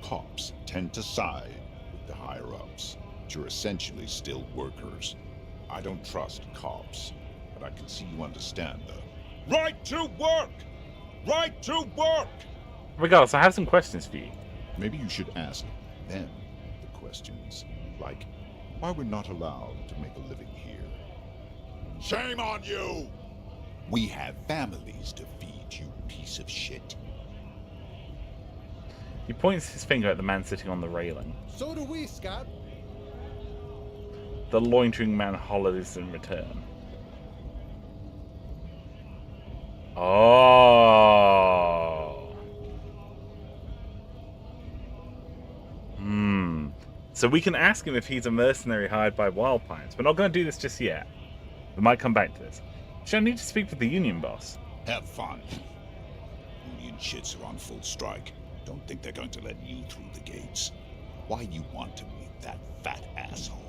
Cops tend to side with the higher-ups, but you're essentially still workers. I don't trust cops, but I can see you understand the right to work! Right to work!
Regardless, I have some questions for you.
Maybe you should ask them the questions, like why we're not allowed to make a living here. Shame on you! We have families to feed, you piece of shit.
He points his finger at the man sitting on the railing.
So do we, Scott.
The loitering man hollers in return. Oh. So we can ask him if he's a mercenary hired by Wild Pines. We're not going to do this just yet. We might come back to this. Should I need to speak with the Union boss?
Have fun. Union shits are on full strike. Don't think they're going to let you through the gates. Why you want to meet that fat asshole?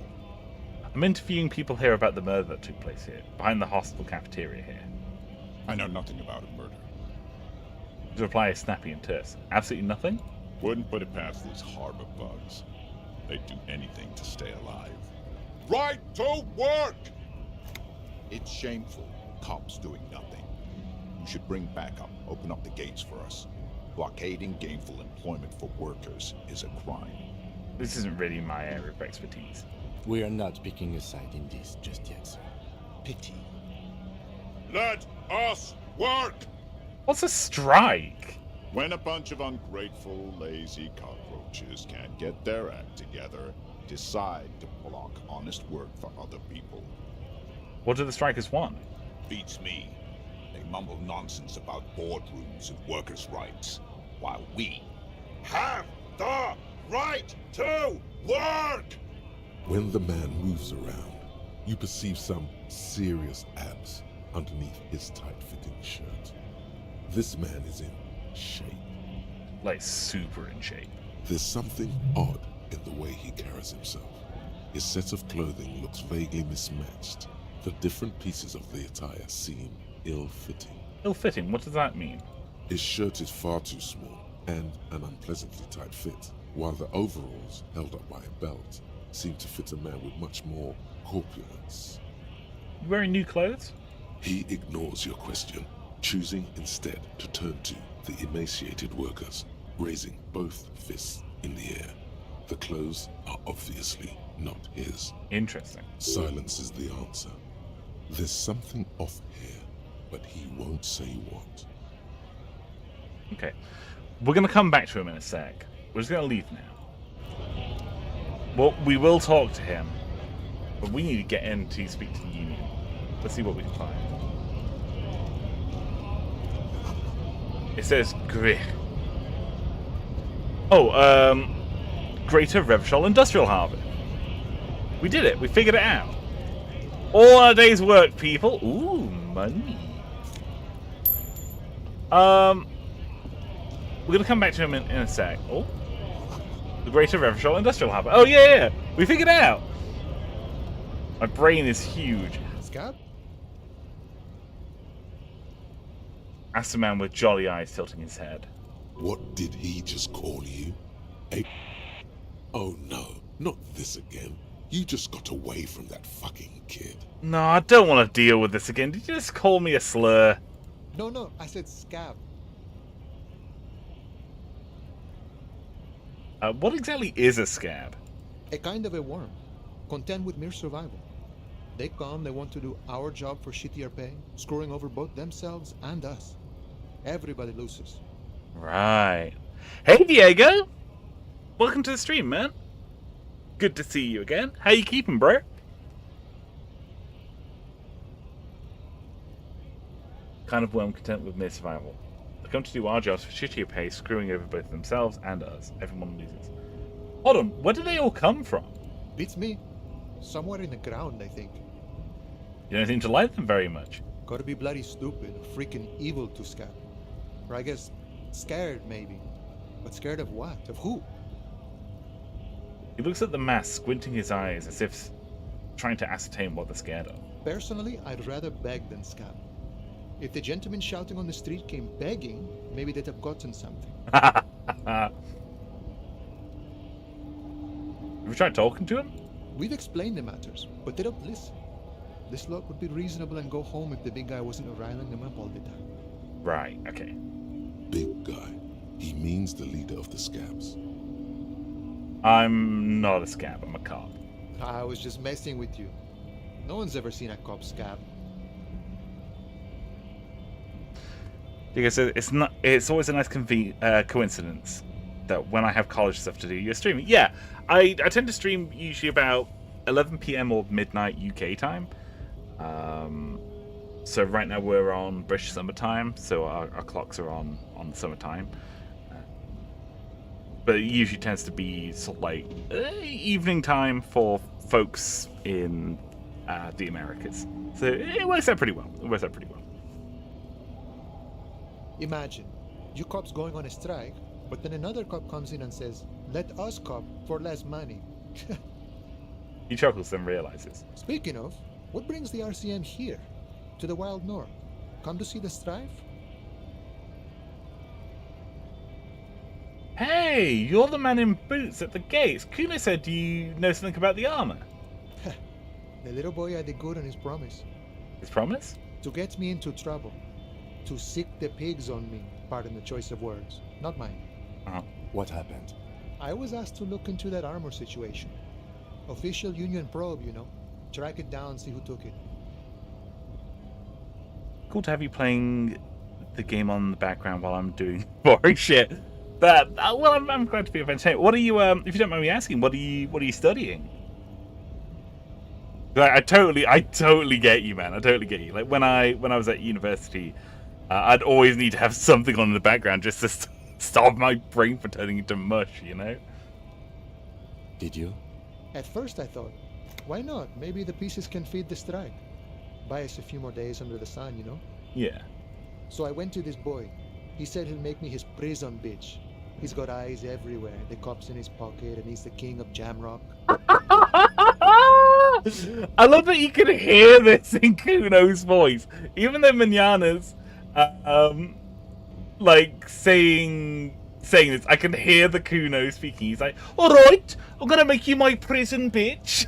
I'm interviewing people here about the murder that took place here, behind the hospital cafeteria here.
I know nothing about a murder.
His reply is snappy and terse. Absolutely nothing?
Wouldn't put it past these harbor bugs. They'd do anything to stay alive. Right to work! It's shameful. Cops doing nothing. You should bring backup. Open up the gates for us. Blockading gainful employment for workers is a crime.
This isn't really my area of expertise.
We are not picking a side in this just yet, sir.
Pity. Let us work!
What's a strike?
When a bunch of ungrateful, lazy cockroaches can't get their act together, decide to block honest work for other people.
What do the strikers want?
Beats me. They mumble nonsense about boardrooms and workers' rights, while we have the right to work!
When the man moves around, you perceive some serious abs underneath his tight-fitting shirt. This man is in shape.
Like, super in shape.
There's something odd in the way he carries himself. His set of clothing looks vaguely mismatched. The different pieces of the attire seem ill-fitting.
Ill-fitting? What does that mean?
His shirt is far too small and an unpleasantly tight fit, while the overalls, held up by a belt, seem to fit a man with much more corpulence.
You wearing new clothes?
He ignores your question, choosing instead to turn to the emaciated workers, raising both fists in the air. The clothes are obviously not his.
Interesting.
Silence is the answer. There's something off here, but he won't say what.
Okay. We're going to come back to him in a sec. We're just going to leave now. Well, we will talk to him, but we need to get in to speak to the Union. Let's see what we can find. It says Grih. Oh, Greater Revshol Industrial Harbour. We did it. We figured it out. All our day's work, people. Ooh, money. We're gonna come back to him in a sec. Oh, the Greater Revshol Industrial Harbour. Oh yeah, we figured it out. My brain is huge.
Scab?
Asked the man with jolly eyes tilting his head.
What did he just call you? Oh no, not this again. You just got away from that fucking kid.
No, I don't want to deal with this again. Did you just call me a slur?
No, I said scab.
What exactly is a scab?
A kind of a worm, content with mere survival. They come, they want to do our job for shittier pay, screwing over both themselves and us. Everybody loses.
Right. Hey, Diego! Welcome to the stream, man. Good to see you again. How you keeping, bro? Kind of well content with mere survival. They come to do our jobs for shittier pay, screwing over both themselves and us. Everyone loses. Hold on, where do they all come from?
Beats me. Somewhere in the ground, I think.
You don't seem to like them very much.
Gotta be bloody stupid or freaking evil to scab. Or I guess scared, maybe. But scared of what? Of who?
He looks at the mask, squinting his eyes as if trying to ascertain what they're scared of.
Personally, I'd rather beg than scab. If the gentleman shouting on the street came begging, maybe they'd have gotten something.
Have you tried talking to him?
We've explained the matters, but they don't listen. This lot would be reasonable and go home if the big guy wasn't riling them up all the time.
Right, okay.
Big guy. He means the leader of the scabs.
I'm not a scab, I'm a cop.
I was just messing with you. No one's ever seen a cop scab.
Because it's always a nice coincidence that when I have college stuff to do, you're streaming. Yeah, I tend to stream usually about 11 p.m. or midnight UK time. So right now we're on British summertime, so our clocks are on summertime. but it usually tends to be sort of like evening time for folks in the Americas. So it works out pretty well.
Imagine, you cops going on a strike, but then another cop comes in and says, let us cop for less money.
He chuckles and realizes.
Speaking of, what brings the RCM here? To the Wild North? Come to see the strife?
Hey, you're the man in boots at the gates. Kuno said, do you know something about the armor?
The little boy had the good on his promise.
His promise?
To get me into trouble. To sick the pigs on me. Pardon the choice of words. Not mine.
What happened?
I was asked to look into that armor situation. Official Union probe, you know. Track it down, see who took it.
Cool to have you playing the game on the background while I'm doing boring shit. But well, I'm glad to be entertained. What are you? If you don't mind me asking, what are you studying? Like, I totally get you, man. I totally get you. Like when I was at university, I'd always need to have something on in the background just to stop my brain from turning into mush, you know.
Did you?
At first I thought, why not? Maybe the pieces can feed the strike. Buy us a few more days under the sun, you know?
Yeah.
So I went to this boy. He said he'll make me his prison bitch. He's got eyes everywhere, the cops in his pocket, and he's the king of Jamrock.
I love that you can hear this in Kuno's voice. Even though Manana's like saying this, I can hear the Kuno speaking. He's like, alright, I'm gonna make you my prison bitch.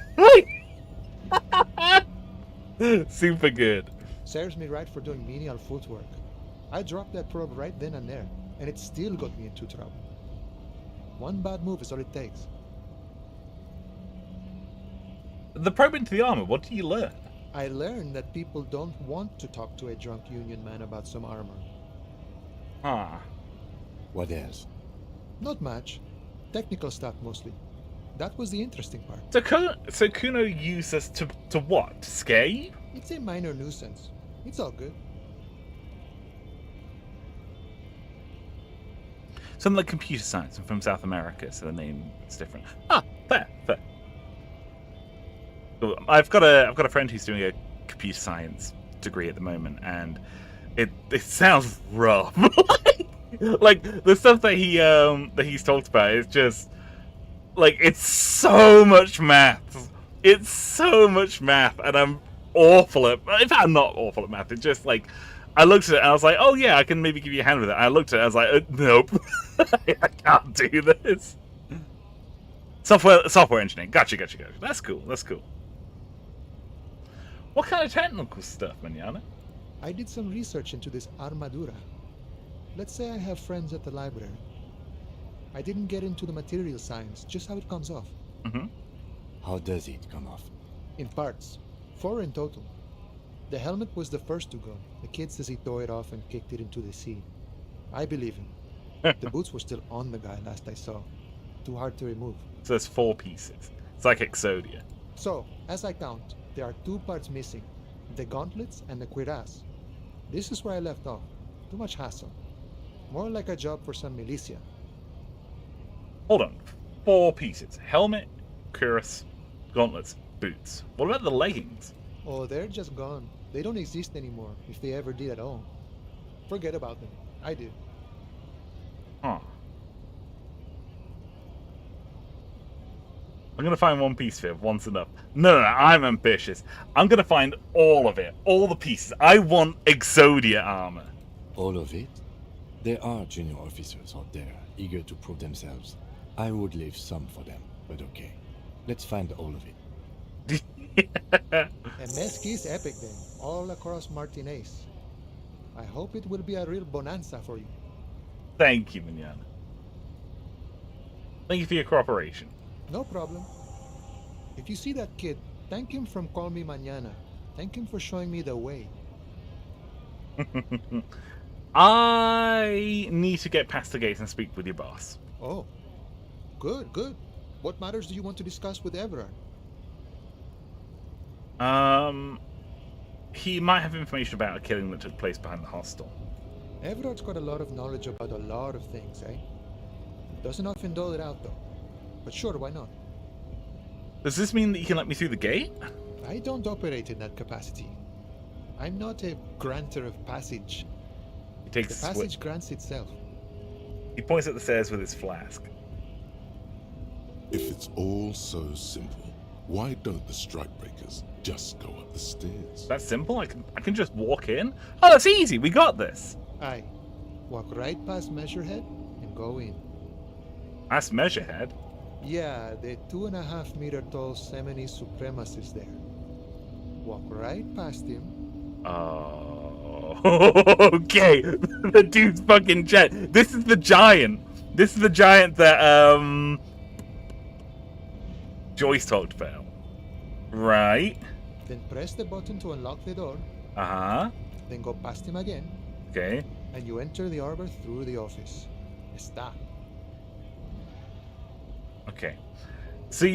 Super good.
Serves me right for doing menial footwork. I dropped that probe right then and there, and it still got me into trouble. One bad move is all it takes.
The probe into the armor, what do you learn?
I learned that people don't want to talk to a drunk Union man about some armor.
Ah.
What else?
Not much. Technical stuff mostly. That was the interesting part.
So Kuno used us to what? To scare you?
It's a minor nuisance. It's all good.
Something like computer science. I'm from South America, so the name is different. Ah, fair. I've got a friend who's doing a computer science degree at the moment, and it sounds rough. Like the stuff that he's talked about is just like it's so much math. It's so much math, and I'm awful at. In fact, I'm not awful at math. It's just like I looked at it and I was like, oh yeah, I can maybe give you a hand with it. And I looked at it and I was like, nope, I can't do this. Software engineering. Gotcha. That's cool. What kind of technical stuff, Manana?
I did some research into this armadura. Let's say I have friends at the library. I didn't get into the material science, just how it comes off.
Mm-hmm.
How does it come off?
In parts. 4 in total. The helmet was the first to go. The kid says he tore it off and kicked it into the sea. I believe him. The boots were still on the guy last I saw. Too hard to remove.
So there's 4 pieces. It's like Exodia.
So, as I count, there are 2 parts missing. The gauntlets and the cuirass. This is where I left off. Too much hassle. More like a job for some militia.
Hold on. 4 pieces. Helmet, cuirass, gauntlets, boots. What about the leggings?
Oh, they're just gone. They don't exist anymore, if they ever did at all. Forget about them. I did.
Huh. I'm going to find 1 piece for you. Once enough. No, I'm ambitious. I'm going to find all of it. All the pieces. I want Exodia armor.
All of it? There are junior officers out there, eager to prove themselves. I would leave some for them, but okay. Let's find all of it.
And Mesqui's epic then, all across Martinez. I hope it will be a real bonanza for you.
Thank you, Manana. Thank you for your cooperation.
No problem. If you see that kid, thank him from Call Me Mañana. Thank him for showing me the way.
I need to get past the gates and speak with your boss.
Oh, good. What matters do you want to discuss with Evrart?
He might have information about a killing that took place behind the hostel.
Everart's got a lot of knowledge about a lot of things, eh? Doesn't often dole it out, though. But sure, why not?
Does this mean that you can let me through the gate?
I don't operate in that capacity. I'm not a granter of passage.
He takes
The passage grants itself.
He points at the stairs with his flask.
If it's all so simple, why don't the strikebreakers just go up the stairs?
That's simple. I can just walk in. Oh, that's easy. We got this.
Aye. Walk right past Measurehead and go in.
That's Measurehead.
Yeah, the 2.5-meter tall Semini supremacist there. Walk right past him.
Oh, okay. The dude's fucking jet. This is the giant. This is the giant that Joyce talked about. Right.
Then press the button to unlock the door.
Uh-huh.
Then go past him again.
Okay.
And you enter the arbor through the office. Está.
Okay. So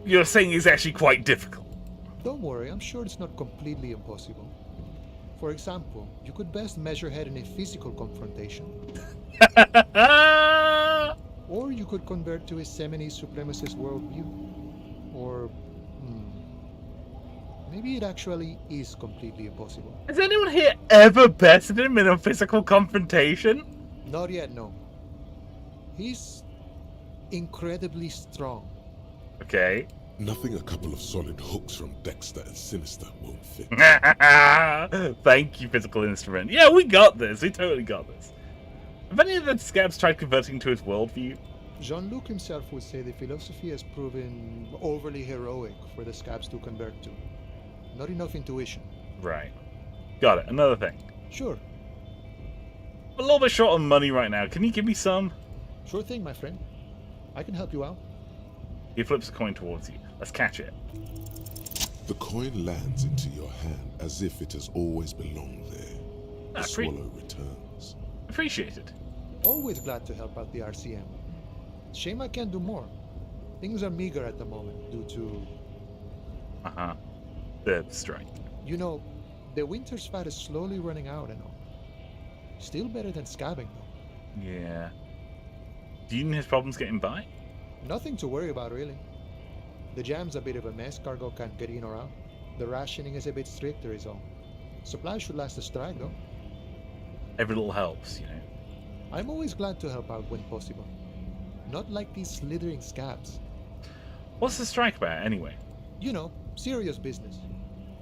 you're saying it's actually quite difficult.
Don't worry, I'm sure it's not completely impossible. For example, you could best Measurehead in a physical confrontation. Or you could convert to a Semini supremacist worldview. Or... maybe it actually is completely impossible.
Has anyone here ever bested him in a physical confrontation?
Not yet, no. He's incredibly strong.
Okay.
Nothing a couple of solid hooks from Dexter and Sinister won't fit.
Thank you, physical instrument. Yeah, we got this. We totally got this. Have any of the scabs tried converting to his worldview?
Jean-Luc himself would say the philosophy has proven overly heroic for the scabs to convert to. Not enough intuition.
Right. Got it. Another thing.
Sure.
I'm a little bit short on money right now. Can you give me some?
Sure thing, my friend. I can help you out.
He flips a coin towards you. Let's catch it.
The coin lands into your hand as if it has always belonged there. The swallow returns.
Appreciated.
Always glad to help out the RCM. Shame I can't do more. Things are meager at the moment due to...
The strike.
You know, the winter's fat is slowly running out and all. Still better than scabbing, though.
Yeah. Do Union have problems getting by?
Nothing to worry about, really. The jam's a bit of a mess, cargo can't get in or out. The rationing is a bit stricter is all. Supplies should last the strike, though.
Every little helps, you know.
I'm always glad to help out when possible. Not like these slithering scabs.
What's the strike about, anyway?
You know, serious business.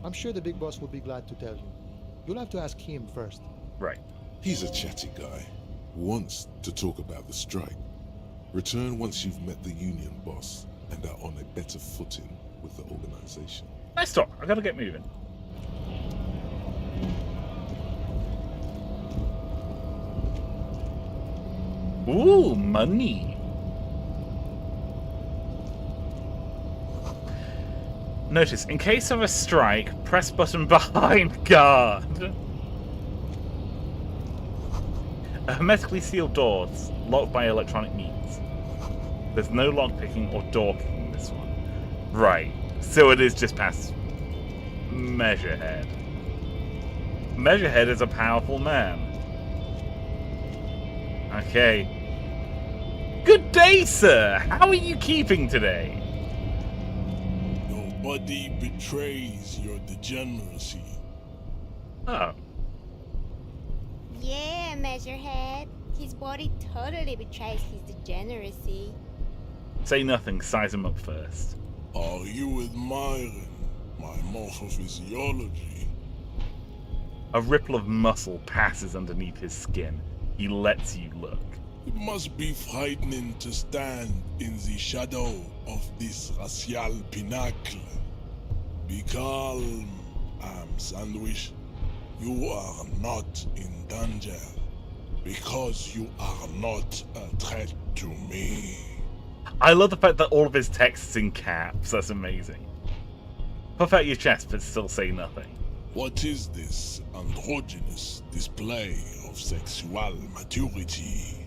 I'm sure the big boss will be glad to tell you. You'll have to ask him first.
Right.
He's a chatty guy. Wants to talk about the strike. Return once you've met the union boss and are on a better footing with the organization.
Nice talk. I gotta get moving. Ooh, money. Notice, in case of a strike, press button behind guard. A hermetically sealed doors, locked by electronic means. There's no lockpicking or door kicking in this one. Right, so it is just past Measurehead. Measurehead is a powerful man. Okay. Good day, sir! How are you keeping today?
Nobody betrays your degeneracy.
Oh.
Yeah, Measurehead. His body totally betrays his degeneracy.
Say nothing, size him up first.
Are you admiring my morphophysiology?
A ripple of muscle passes underneath his skin. He lets you look.
It must be frightening to stand in the shadow of this racial pinnacle. Be calm, Sandwich. You are not in danger, because you are not a threat to me.
I love the fact that all of his text is in caps. That's amazing. Puff out your chest, but still say nothing.
What is this androgynous display of sexual maturity?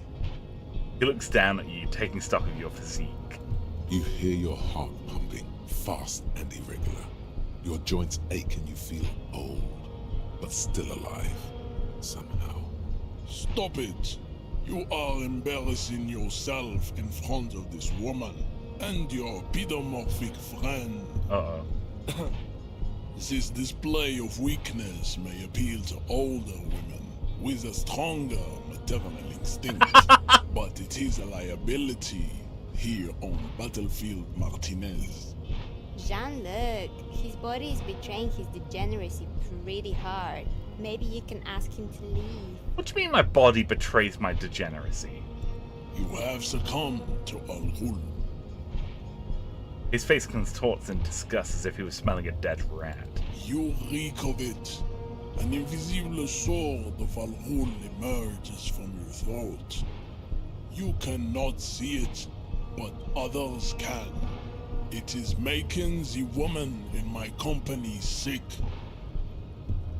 He looks down at you, taking stock of your physique.
You hear your heart pumping, fast and irregular. Your joints ache and you feel old, but still alive, somehow.
Stop it! You are embarrassing yourself in front of this woman and your pedomorphic friend.
Uh-oh.
This display of weakness may appeal to older women with a stronger maternal instinct, but it is a liability here on Battlefield Martinez.
Jean-Luc, his body is betraying his degeneracy pretty hard. Maybe you can ask him to leave.
What do you mean my body betrays my degeneracy?
You have succumbed to Al-Ghul.
His face contorts in disgust as if he was smelling a dead rat.
You reek of it. An invisible sword of Al-Ghul emerges from your throat. You cannot see it, but others can. It is making the woman in my company sick.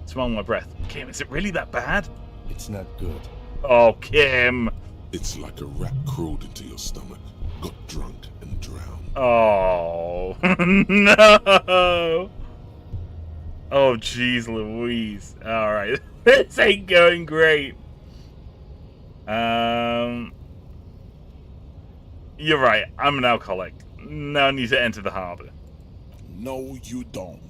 Smelling my breath. Kim, is it really that bad?
It's not good.
Oh, Kim.
It's like a rat crawled into your stomach, got drunk and drowned.
Oh, no. Oh, jeez Louise. All right. This ain't going great. You're right. I'm an alcoholic. Now I need to enter the harbour.
No, you don't.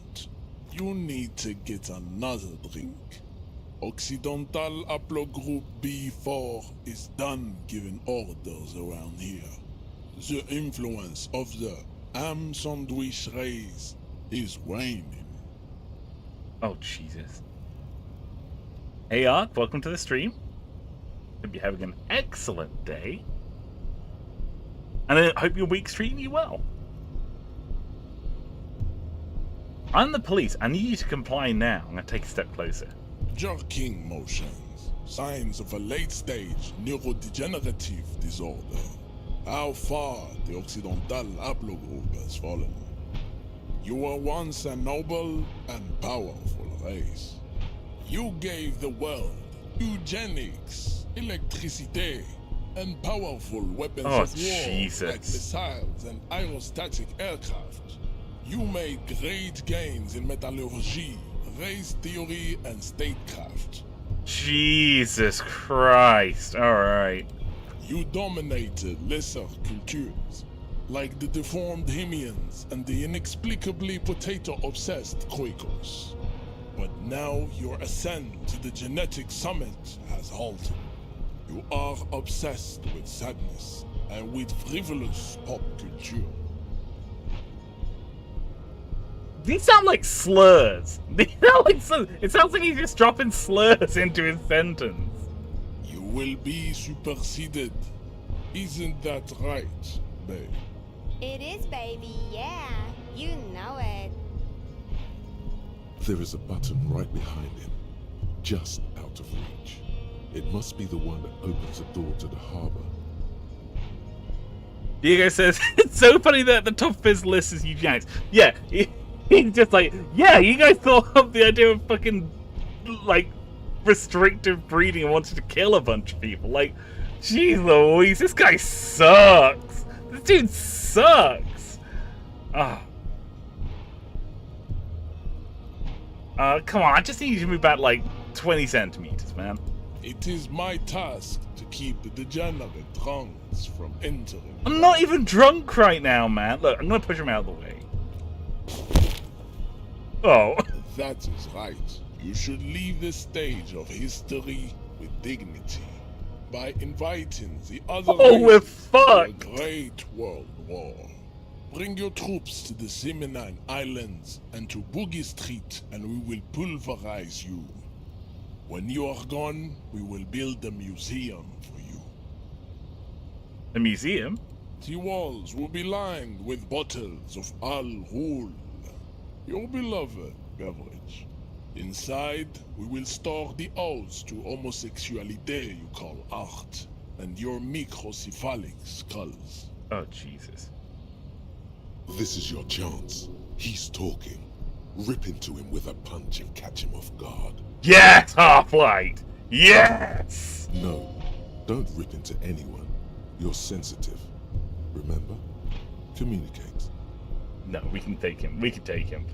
You need to get another drink. Occidental Haplogroup B4 is done giving orders around here. The influence of the ham sandwich race is waning.
Oh, Jesus. Hey, Ark, welcome to the stream. Hope you're having an excellent day. And I hope your week's treating you well. I'm the police. I need you to comply now. I'm going to take a step closer.
Jerking motions. Signs of a late-stage neurodegenerative disorder. How far the Occidental Haplogroup has fallen. You were once a noble and powerful race. You gave the world eugenics, electricity, and powerful weapons of war like missiles and aerostatic aircraft. You made great gains in metallurgy, race theory, and statecraft.
Jesus Christ. Alright.
You dominated lesser cultures, like the deformed Hemians and the inexplicably potato-obsessed Quakers. But now your ascent to the genetic summit has halted. You are obsessed with sadness and with frivolous pop culture.
These sound like slurs. These sound like it sounds like he's just dropping slurs into his sentence.
You will be superseded. Isn't that right, babe?
It is, baby, yeah. You know it.
There is a button right behind him, just out of reach. It must be the one that opens the door to the harbour.
Diego says, it's so funny that the top of his list is eugenics. Yeah, he's just like, yeah, you guys thought up the idea of fucking, like, restrictive breeding and wanted to kill a bunch of people. Like, jeez Louise, this guy sucks. This dude sucks. Come on, I just need you to move back like 20 centimeters, man.
It is my task to keep the degenerate drunks from entering.
I'm not even drunk right now, man. Look, I'm gonna push him out of the way. Oh.
That is right. You should leave the stage of history with dignity by inviting the other
we're fucked.
to a great world war. Bring your troops to the Seminine Islands and to Boogie Street, and we will pulverize you. When you are gone, we will build a museum for you.
A museum?
The walls will be lined with bottles of Al-Ghul, your beloved beverage. Inside, we will store the odes to homosexuality you call art, and your microcephalic skulls.
Oh, Jesus.
This is your chance. He's talking. Rip into him with a punch and catch him off guard.
Yes, Half-Light! Yes!
No, don't rip into anyone. You're sensitive. Remember? Communicate.
No, we can take him. We can take him.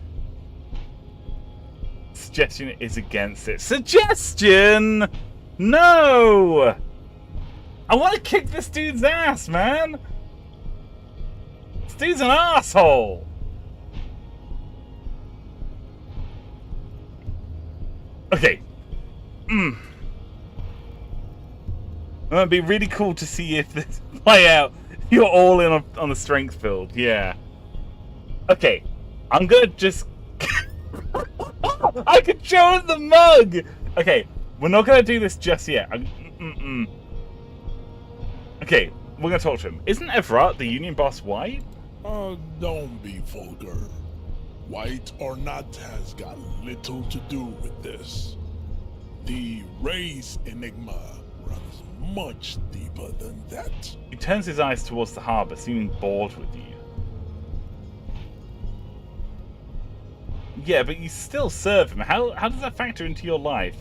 Suggestion is against it. Suggestion! No! I want to kick this dude's ass, man. This dude's an asshole. Okay. It'd be really cool to see if this play out. You're all in on the strength build, yeah. Okay, I'm gonna just. I could show him the mug. Okay, we're not gonna do this just yet. Okay, we're gonna talk to him. Isn't Evrart, the Union boss, white?
Don't be vulgar. White or not has got little to do with this. The race enigma runs much deeper than that.
He turns his eyes towards the harbour, seeming bored with you. Yeah, but you still serve him. How does that factor into your life?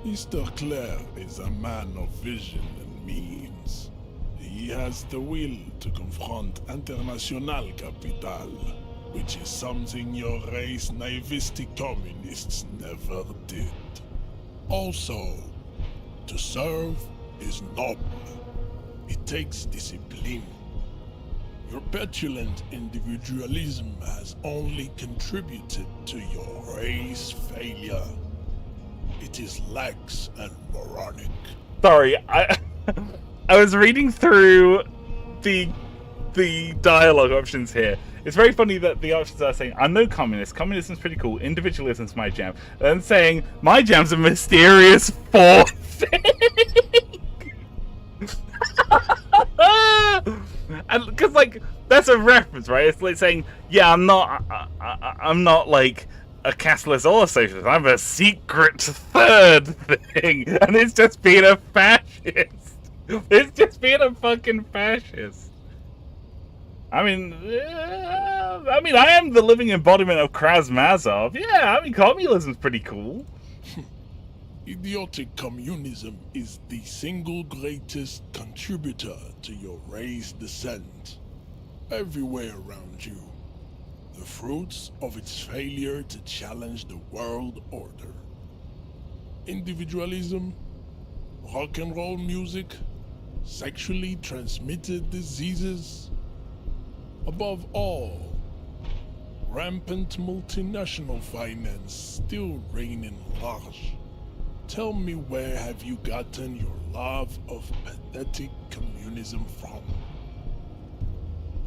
Mr. Claire is a man of vision and means. He has the will to confront International Capital, which is something your race naivistic communists never did. Also, to serve is noble. It takes discipline. Your petulant individualism has only contributed to your race failure. It is lax and moronic.
Sorry, I was reading through the dialogue options here. It's very funny that the options are saying, I'm no communist, communism's pretty cool, individualism's my jam. And then saying, my jam's a mysterious fourth thing. And because like that's a reference, right? It's like saying, yeah, I'm not like a capitalist or a socialist. I'm a secret third thing, and it's just being a fascist. It's just being a fucking fascist. I mean, I am the living embodiment of Krasmazov. Yeah, I mean, communism's pretty cool.
Idiotic communism is the single greatest contributor to your race descent. Everywhere around you. The fruits of its failure to challenge the world order. Individualism, rock and roll music, sexually transmitted diseases. Above all, rampant multinational finance still reigning large. Tell me, where have you gotten your love of pathetic communism from?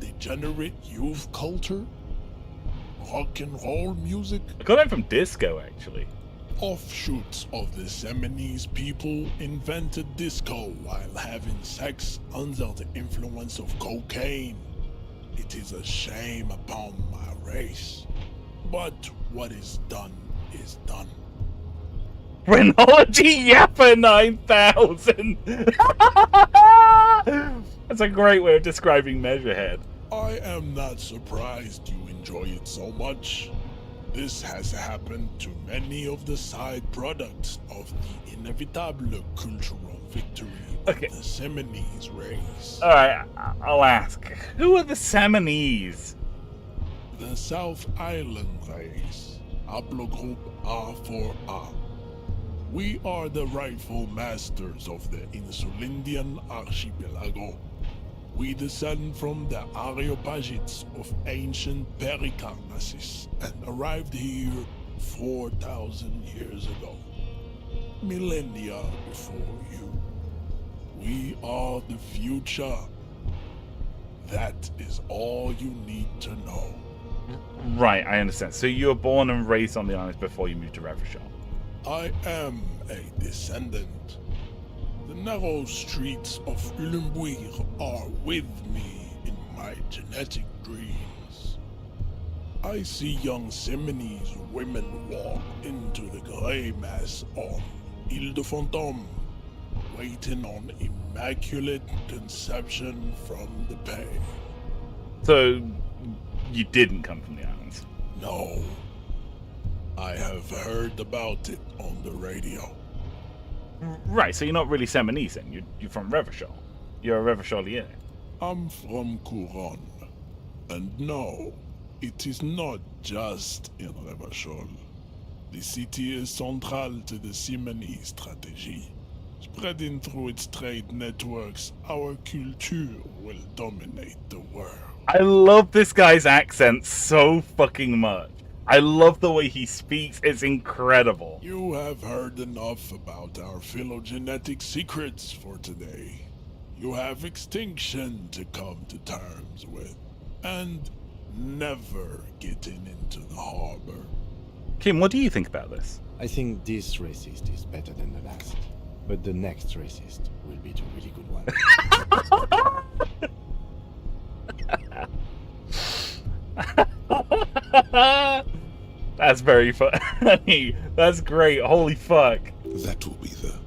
Degenerate youth culture? Rock and roll music?
I got that from disco, actually.
Offshoots of the Seminoles people invented disco while having sex under the influence of cocaine. It is a shame upon my race. But what is done is done.
Phrenology Yappa 9000! That's a great way of describing Measurehead.
I am not surprised you enjoy it so much. This has happened to many of the side products of the inevitable cultural victory of the Seminoles race.
Alright, I'll ask. Who are the Seminoles?
The South Island race. Haplogroup A4A. We are the rightful masters of the Insulindian archipelago. We descend from the Areopagites of ancient Pericarnassus and arrived here 4,000 years ago. Millennia before you. We are the future. That is all you need to know.
Right, I understand. So you were born and raised on the islands before you moved to Revachol.
I am a descendant. The narrow streets of Ulimbuir are with me in my genetic dreams. I see young Seminoles women walk into the grey mass on Ile de Fantôme, waiting on immaculate conception from the Bay.
So you didn't come from the islands?
No. I have heard about it on the radio.
Right, so you're not really Seminoles then. You're from Revachol. You're a Revacholier.
I'm from Couronne. And no, it is not just in Revachol. The city is central to the Seminoles strategy. Spreading through its trade networks, our culture will dominate the world.
I love this guy's accent so fucking much. I love the way he speaks. It's incredible.
You have heard enough about our phylogenetic secrets for today. You have extinction to come to terms with, and never getting into the harbor.
Kim, what do you think about this?
I think this racist is better than the last. But the next racist will be the really good one.
That's very funny. That's great. Holy fuck.
That will be the...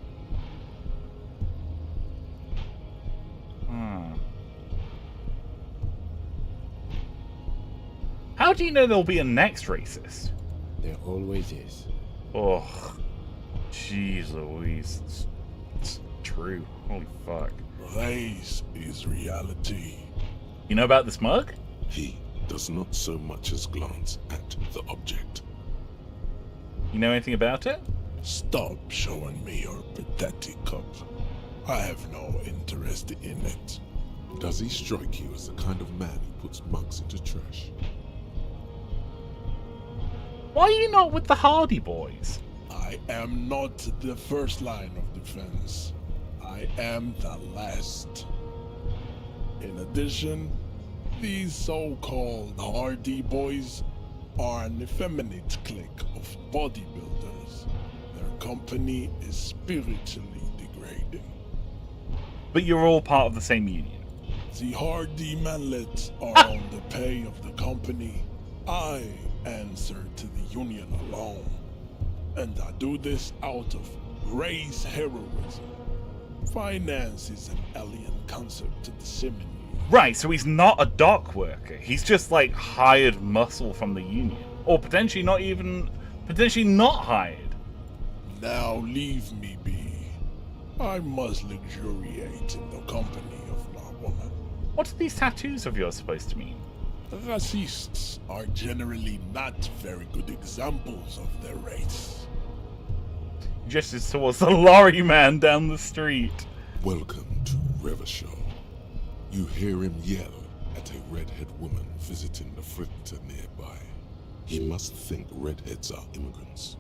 How do you know there'll be a next racist?
There always is.
Oh, jeez Louise. It's true. Holy fuck.
Race is reality.
You know about this mug?
He does not so much as glance at the object.
You know anything about it?
Stop showing me your pathetic cup. I have no interest in it.
Does he strike you as the kind of man who puts mugs into trash?
Why are you not with the Hardy Boys?
I am not the first line of defense. I am the last. In addition, these so-called Hardy Boys are an effeminate clique of bodybuilders. Their company is spiritually degrading.
But you're all part of the same union.
The Hardy manlets are on the pay of the company. I answer to the union alone. And I do this out of race heroism. Finance is an alien concept to the Simony.
Right, so he's not a dock worker. He's just like hired muscle from the union. Or potentially not hired.
Now leave me be. I must luxuriate in the company of my woman.
What are these tattoos of yours supposed to mean?
Racists are generally not very good examples of their race.
Gestures towards the lorry man down the street.
Welcome to Revershaw. You hear him yell at a redhead woman visiting the fritter nearby. He must think redheads are immigrants.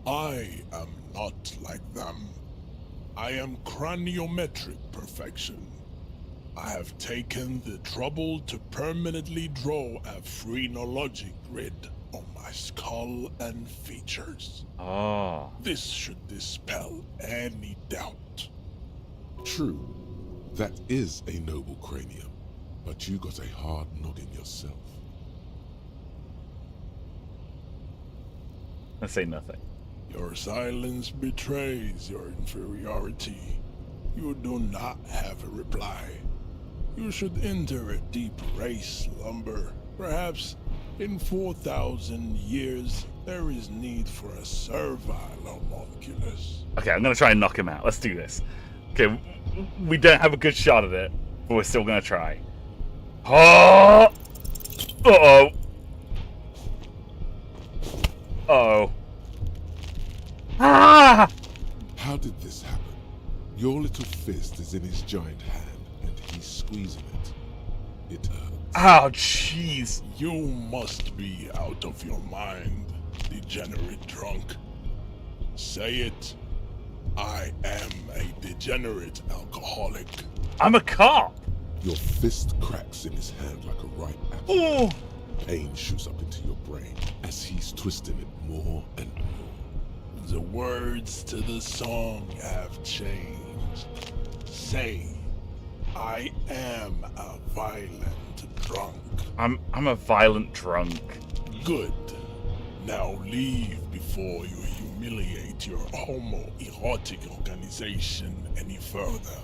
I am not like them. I am craniometric perfection. I have taken the trouble to permanently draw a phrenologic grid on my skull and features.
Oh.
This should dispel any doubt.
True, that is a noble cranium, but you got a hard noggin yourself.
I say nothing.
Your silence betrays your inferiority. You do not have a reply. You should enter a deep race slumber. Perhaps in 4,000 years, there is need for a servile homunculus.
Okay, I'm gonna try and knock him out. Let's do this. Okay, we don't have a good shot at it, but we're still gonna try. Oh! Uh-oh. Uh-oh. Ah!
How did this happen? Your little fist is in his giant hand, and he's squeezing it. It hurts.
Oh, jeez.
You must be out of your mind, degenerate drunk. Say it. I am a degenerate alcoholic.
I'm a cop.
Your fist cracks in his hand like a ripe apple.
Oh.
Pain shoots up into your brain as he's twisting it more and more.
The words to the song have changed. Say, I am a violent drunk.
I'm a violent drunk.
Good. Now leave before you humiliate your homoerotic organization any further.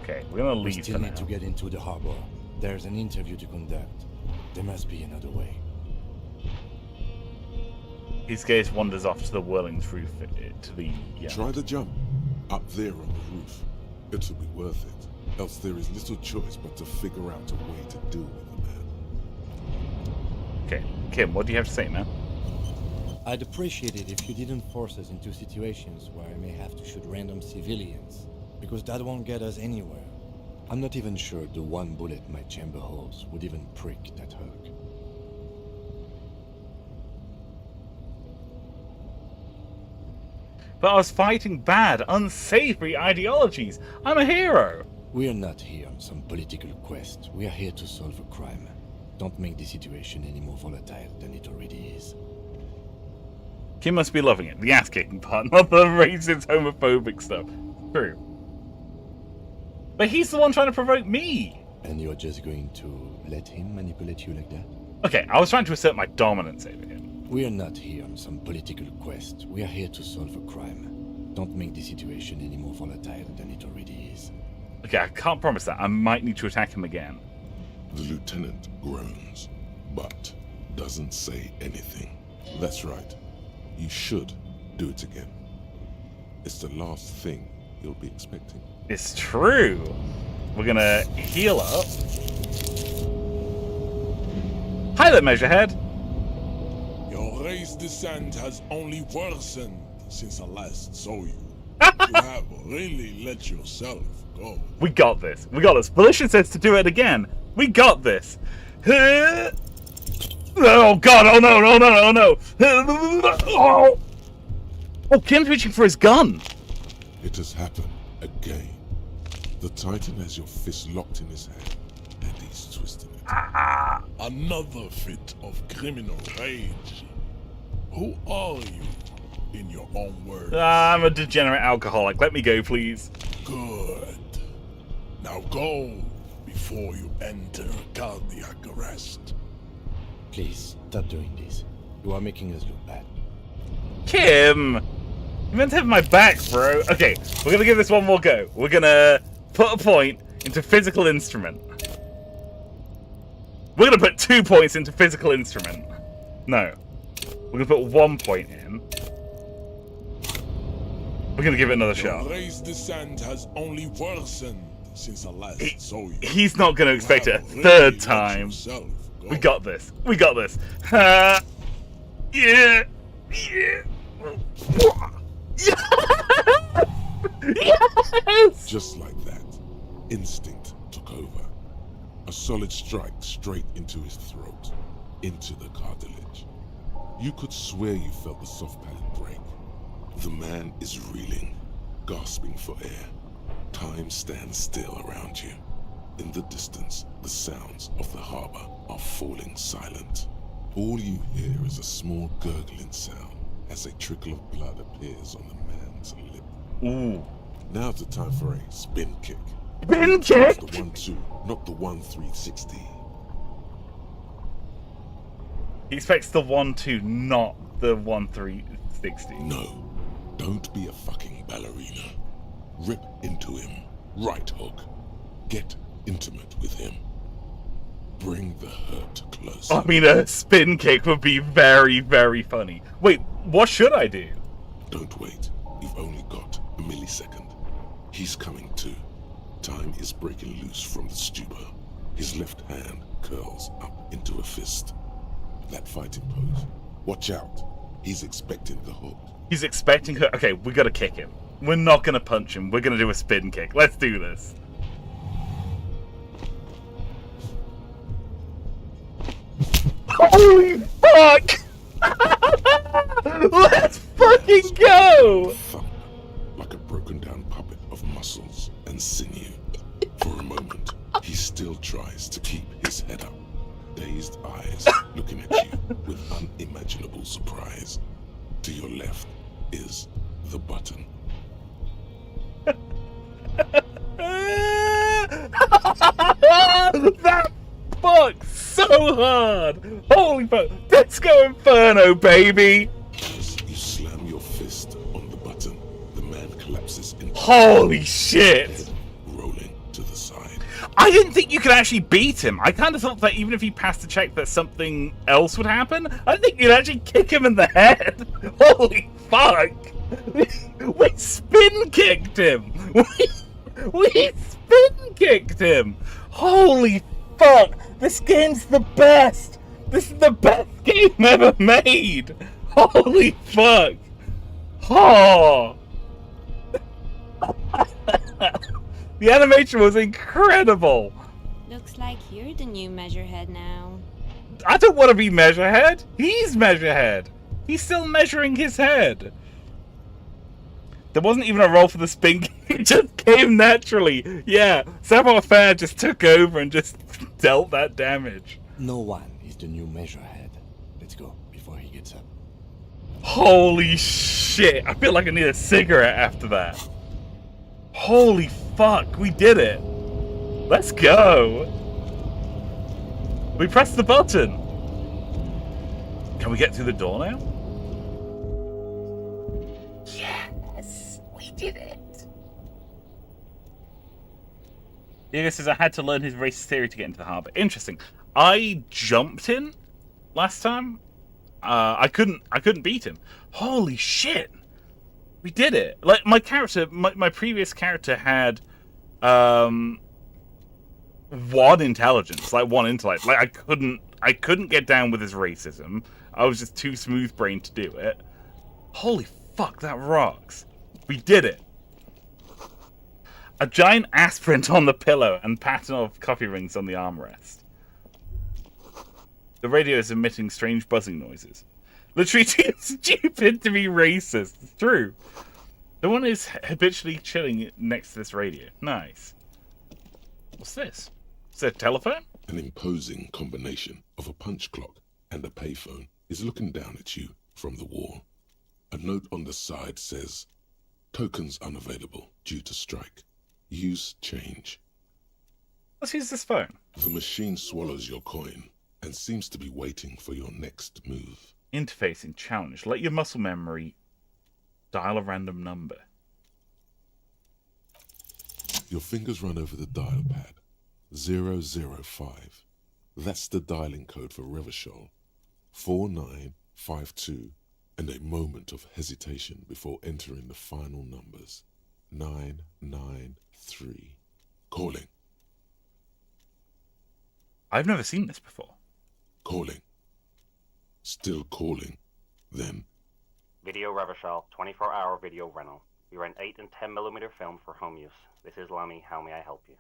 Okay, we're gonna
We
leave
still
for
need
now.
to get into the harbor. There's an interview to conduct. There must be another way.
His gaze wanders off to the whirling's roof, to the... yeah.
Try the jump. Up there on the roof. It'll be worth it. Else there is little choice but to figure out a way to deal with the man.
Okay, Kim, what do you have to say, man?
I'd appreciate it if you didn't force us into situations where I may have to shoot random civilians, because that won't get us anywhere. I'm not even sure the one bullet my chamber holds would even prick that hook.
But I was fighting bad, unsavory ideologies. I'm a hero.
We are not here on some political quest. We are here to solve a crime. Don't make the situation any more volatile than it already is.
Kim must be loving it. The ass-kicking part, not the racist, homophobic stuff. True. But he's the one trying to provoke me.
And you're just going to let him manipulate you like that?
Okay, I was trying to assert my dominance over him.
We are not here on some political quest. We are here to solve a crime. Don't make the situation any more volatile than it already is.
Okay, I can't promise that. I might need to attack him again.
The lieutenant groans, but doesn't say anything. That's right. You should do it again. It's the last thing you'll be expecting.
It's true. We're gonna heal up. Hi there, Measurehead.
Your race descent has only worsened since I last saw you. You have really let yourself go.
We got this. We got this. Volition says to do it again. We got this. Oh god, oh no, oh no, oh no. Oh, Kim's reaching for his gun.
It has happened again. The Titan has your fist locked in his hand, and he's twisting it.
Another fit of criminal rage. Who are you, in your own words?
I'm a degenerate alcoholic. Let me go, please.
Good. Now go before you enter cardiac arrest.
Please, stop doing this. You are making us look bad.
Kim! You meant to have my back, bro. Okay, we're gonna give this one more go. We're gonna put a point into physical instrument. We're gonna put 2 points into physical instrument. No. We're gonna put 1 point in. We're gonna give it another shot.
Your race descent has only worsened since I last saw you.
He's not gonna expect it a third time. We got this. We got this. Yeah. Yeah. Yes!
Just like that, instinct took over. A solid strike straight into his throat, into the cartilage. You could swear you felt the soft palate break. The man is reeling, gasping for air. Time stands still around you. In the distance, the sounds of the harbour are falling silent. All you hear is a small gurgling sound as a trickle of blood appears on the man's lip.
Ooh.
Now's the time for a spin kick.
Spin kick?
Not the 1-2, not the 1-3-60.
He expects the 1-2, not the 1-3-60.
No, don't be a fucking ballerina. Rip into him. Right hook. Get intimate with him. Bring the hurt closer.
I mean, a spin kick would be very, very funny. Wait, what should I do?
Don't wait. You've only got a millisecond. He's coming to. Time is breaking loose from the stupor. His left hand curls up into a fist. That fighting pose. Watch out. He's expecting the hook.
He's expecting her. Okay, we gotta kick him. We're not gonna punch him. We're gonna do a spin kick. Let's do this. Holy fuck! Let's fucking go!
Thump, like a broken down puppet of muscles and sinew. For a moment, he still tries to keep his head up, dazed eyes looking at you with unimaginable surprise. To your left is the button.
That fucks so hard! Holy fuck! Disco Inferno, baby!
As you slam your fist on the button, the man collapses into
Holy shit!
head, rolling to the side.
I didn't think you could actually beat him. I kind of thought that even if he passed the check that something else would happen. I didn't think you'd actually kick him in the head. Holy fuck! We spin kicked him! We spin kicked him! Holy fuck! This game's the best! This is the best game ever made! Holy fuck! Oh! The animation was incredible!
Looks like you're the new Measurehead now.
I don't want to be Measurehead! He's Measurehead! He's still measuring his head! There wasn't even a roll for the spin. It just came naturally. Yeah, Savoir Faire just took over and just dealt that damage.
No one is the new Measurehead. Let's go before he gets up.
Holy shit. I feel like I need a cigarette after that. Holy fuck, we did it. Let's go. We pressed the button. Can we get through the door now? Yes, we did it. Diego says I had to learn his racist theory to get into the harbour. Interesting. I jumped in last time. I couldn't beat him. Holy shit. We did it. Like my character, my previous character had one intelligence, like one intellect. Like I couldn't get down with his racism. I was just too smooth-brained to do it. Holy fuck, that rocks. We did it. A giant ass print on the pillow and pattern of coffee rings on the armrest. The radio is emitting strange buzzing noises. Literally too stupid to be racist. It's true. The one is habitually chilling next to this radio. Nice. What's this? Is it a telephone?
An imposing combination of a punch clock and a payphone is looking down at you from the wall. A note on the side says, "Tokens unavailable due to strike. Use change."
Let's use this phone.
The machine swallows your coin and seems to be waiting for your next move.
Interfacing challenge. Let your muscle memory dial a random number.
Your fingers run over the dial pad. 005. That's the dialing code for Revachol. 4952. And a moment of hesitation before entering the final numbers. 993. Calling.
I've never seen this before.
Calling. Still calling. Then.
Video Revachol, 24-hour video rental. We rent 8 and 10mm film for home use. This is Lamy. How may I help you?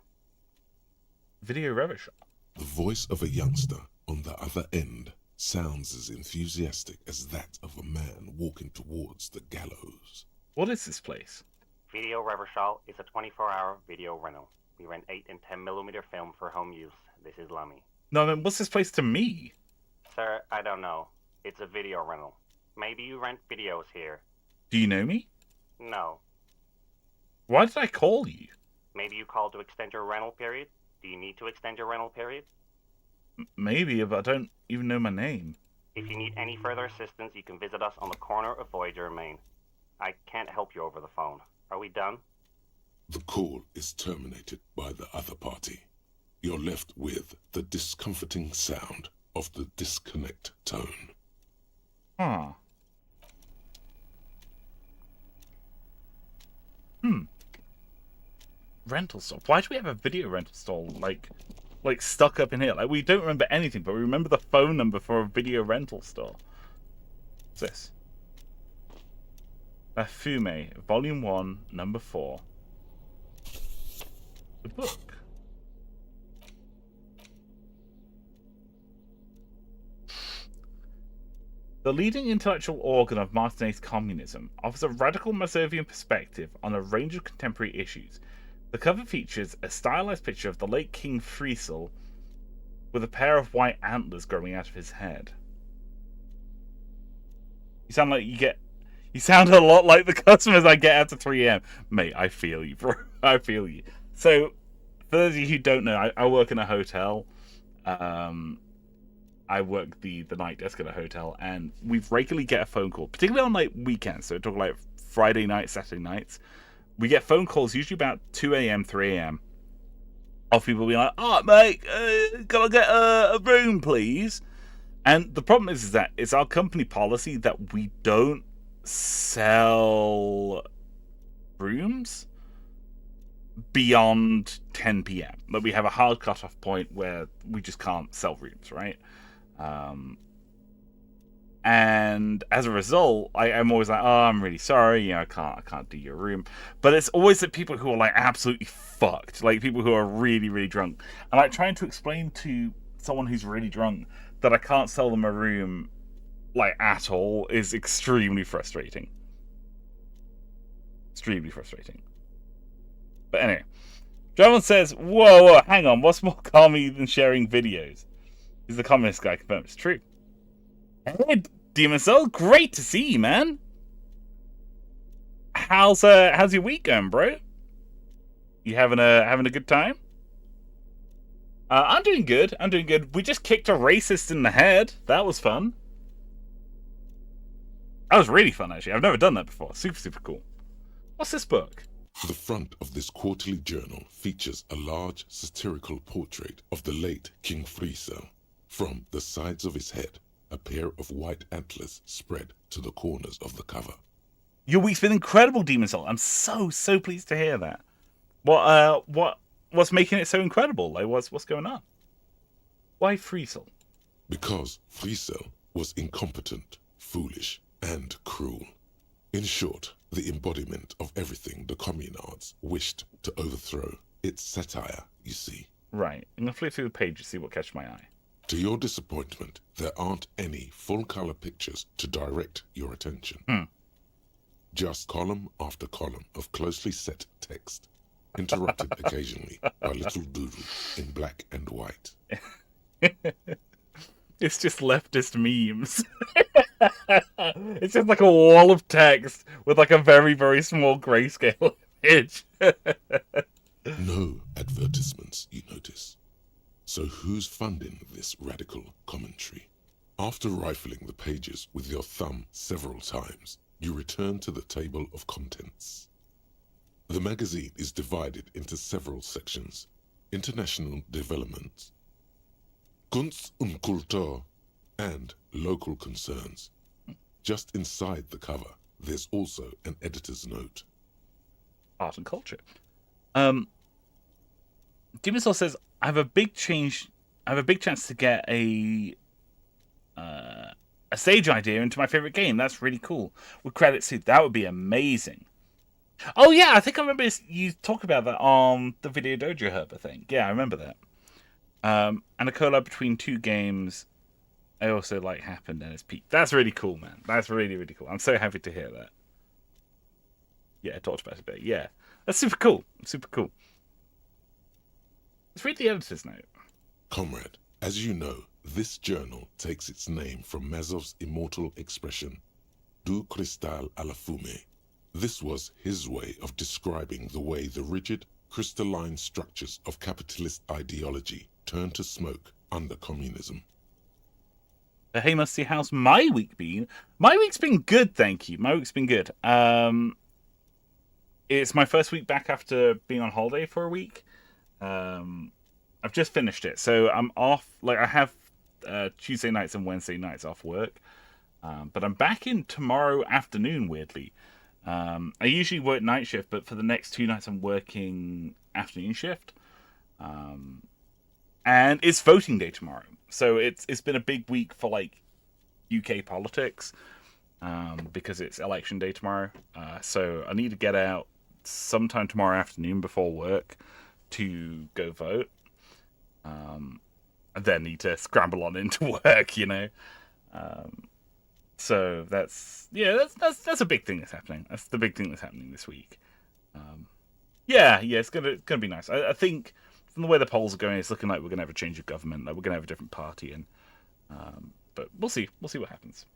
Video Revachol.
The voice of a youngster on the other end sounds as enthusiastic as that of a man walking towards the gallows.
What is this place?
Video Revachol is a 24-hour video rental. We rent 8 and 10mm film for home use. This is Lamy.
No, then what's this place to me?
Sir, I don't know. It's a video rental. Maybe you rent videos here.
Do you know me?
No.
Why did I call you?
Maybe you called to extend your rental period? Do you need to extend your rental period?
Maybe, but I don't even know my name.
If you need any further assistance, you can visit us on the corner of Voyager and Main. I can't help you over the phone. Are we done?
The call is terminated by the other party. You're left with the discomforting sound of the disconnect tone.
Huh. Rental store. Why do we have a video rental store like stuck up in here? Like we don't remember anything, but we remember the phone number for a video rental store. What's this? La Fumée, Volume 1, Number 4. The book. The leading intellectual organ of Martinez communism offers a radical Masovian perspective on a range of contemporary issues. The cover features a stylized picture of the late King Friesel with a pair of white antlers growing out of his head. You sound a lot like the customers I get after 3 a.m. Mate, I feel you, bro. I feel you. So, for those of you who don't know, I work in a hotel. I work the night desk at a hotel, and we regularly get a phone call, particularly on like weekends. So we're talking like Friday nights, Saturday nights. We get phone calls usually about 2 a.m., 3 a.m. of people being like, "Oh, mate, can I get a room, please?" And the problem is that it's our company policy that we don't sell rooms beyond 10 p.m. But we have a hard cutoff point where we just can't sell rooms, right? And as a result, I'm always like, oh, I'm really sorry, I can't do your room. But it's always the people who are like absolutely fucked, like people who are really, really drunk. And like trying to explain to someone who's really drunk that I can't sell them a room like at all is extremely frustrating. Extremely frustrating. But anyway, Draven says, whoa, hang on, what's more commie than sharing videos? Is the communist guy confirmed? It's true. Hey, Demon Soul, great to see you, man. How's your week going, bro? You having a good time? I'm doing good. We just kicked a racist in the head. That was fun. That was really fun, actually. I've never done that before. Super, super cool. What's this book?
The front of this quarterly journal features a large satirical portrait of the late King Friesel. From the sides of his head, a pair of white antlers spread to the corners of the cover.
Your week's been incredible, Demon Soul. I'm so pleased to hear that. What's making it so incredible? Like, what's going on? Why Friesel?
Because Friesel was incompetent, foolish, and cruel. In short, the embodiment of everything the communards wished to overthrow. It's satire, you see.
Right. I'm going to flip through the page to see what catches my eye.
To your disappointment, there aren't any full-color pictures to direct your attention. Just column after column of closely set text, interrupted occasionally by little doodles in black and white.
It's just leftist memes. It's just like a wall of text with like a very, very small grayscale image.
No advertisements, you notice. So who's funding this radical commentary? After rifling the pages with your thumb several times, you return to the table of contents. The magazine is divided into several sections: international development, Kunst und Kultur, and local concerns. Just inside the cover, there's also an editor's note.
Art and culture. Demon Soul says, I have a big chance to get a stage idea into my favorite game. That's really cool. With credits too. That would be amazing. Oh yeah, I think I remember you talk about that on the Video Dojo Hub, I think. Yeah, I remember that. And a collab between two games I also like happened and it's peaked. That's really cool, man. That's really, really cool. I'm so happy to hear that. Yeah, I talked about it a bit. Yeah. That's super cool. Super cool. Let's read the editor's note.
Comrade, as you know, this journal takes its name from Mazov's immortal expression, du cristal à la fumée. This was his way of describing the way the rigid, crystalline structures of capitalist ideology turn to smoke under communism.
Hey, must see how's my week been? My week's been good, thank you. My week's been good. It's my first week back after being on holiday for a week. I've just finished it, so I'm off. Like, I have Tuesday nights and Wednesday nights off work, but I'm back in tomorrow afternoon, weirdly. I usually work night shift, but for the next 2 nights I'm working afternoon shift. And it's voting day tomorrow, so it's been a big week for like UK politics, because it's election day tomorrow. So I need to get out sometime tomorrow afternoon before work to go vote. I then need to scramble on into work, you know. So that's a big thing that's happening. That's the big thing that's happening this week. It's gonna be nice. I think from the way the polls are going, it's looking like we're gonna have a change of government. Like we're gonna have a different party, and but we'll see. We'll see what happens.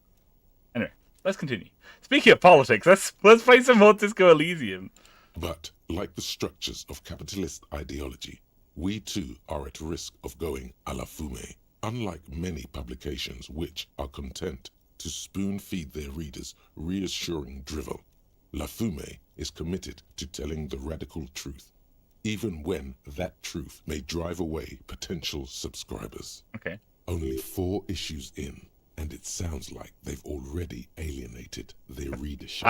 Anyway, let's continue. Speaking of politics, let's play some more Disco Elysium.
But like the structures of capitalist ideology, we too are at risk of going à la fumée. Unlike many publications which are content to spoon-feed their readers reassuring drivel, La Fumée is committed to telling the radical truth, even when that truth may drive away potential subscribers.
Okay.
Only 4 issues in, and it sounds like they've already alienated their readership.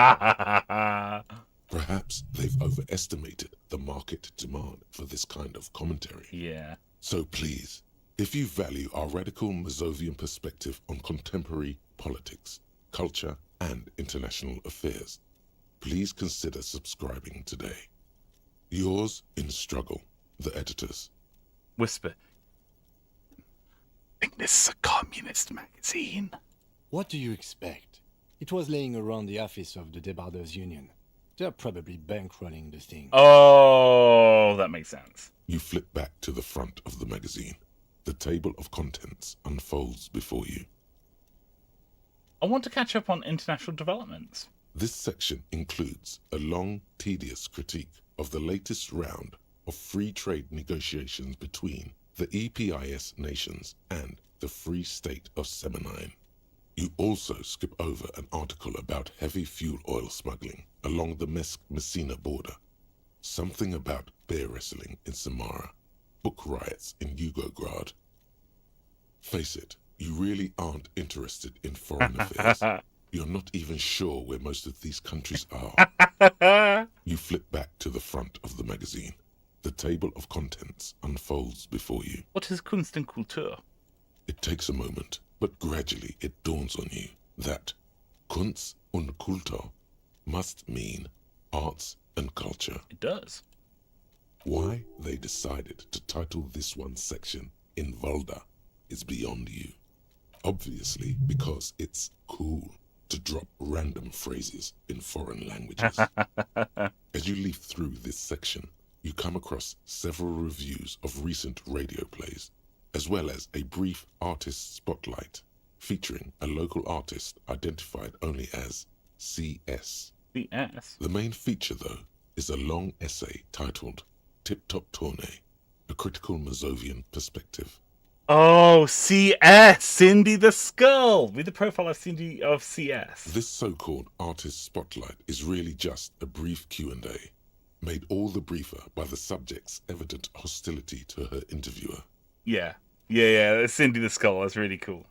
Perhaps they've overestimated the market demand for this kind of commentary.
Yeah.
So please, if you value our radical Mazovian perspective on contemporary politics, culture, and international affairs. Please consider subscribing today. Yours in struggle, the editors.
Whisper. I think this is a communist magazine.
What do you expect? It was laying around the office of the Debarders Union. They're probably bankrolling the thing.
Oh, that makes sense.
You flip back to the front of the magazine. The table of contents unfolds before you.
I want to catch up on international developments.
This section includes a long, tedious critique of the latest round of free trade negotiations between the EPIS nations and the Free State of Semenine. You also skip over an article about heavy fuel oil smuggling along the Messina border, something about bear wrestling in Samara, book riots in Yugograd. Face it, you really aren't interested in foreign affairs. You're not even sure where most of these countries are. You flip back to the front of the magazine. The table of contents unfolds before you.
What is Kunst und Kultur?
It takes a moment, but gradually it dawns on you that Kunst und Kultur must mean arts and culture.
It does.
Why they decided to title this one section in Volda is beyond you. Obviously because it's cool to drop random phrases in foreign languages. As you leaf through this section, you come across several reviews of recent radio plays, as well as a brief artist spotlight featuring a local artist identified only as CS.
CS?
The main feature, though, is a long essay titled Tip Top Tourney, a critical Mazovian perspective.
Oh, CS! Cindy the Skull! With the profile of Cindy of CS.
This so-called artist spotlight is really just a brief Q&A, made all the briefer by the subject's evident hostility to her interviewer.
Yeah. Yeah, Cindy the Skull. That's really cool.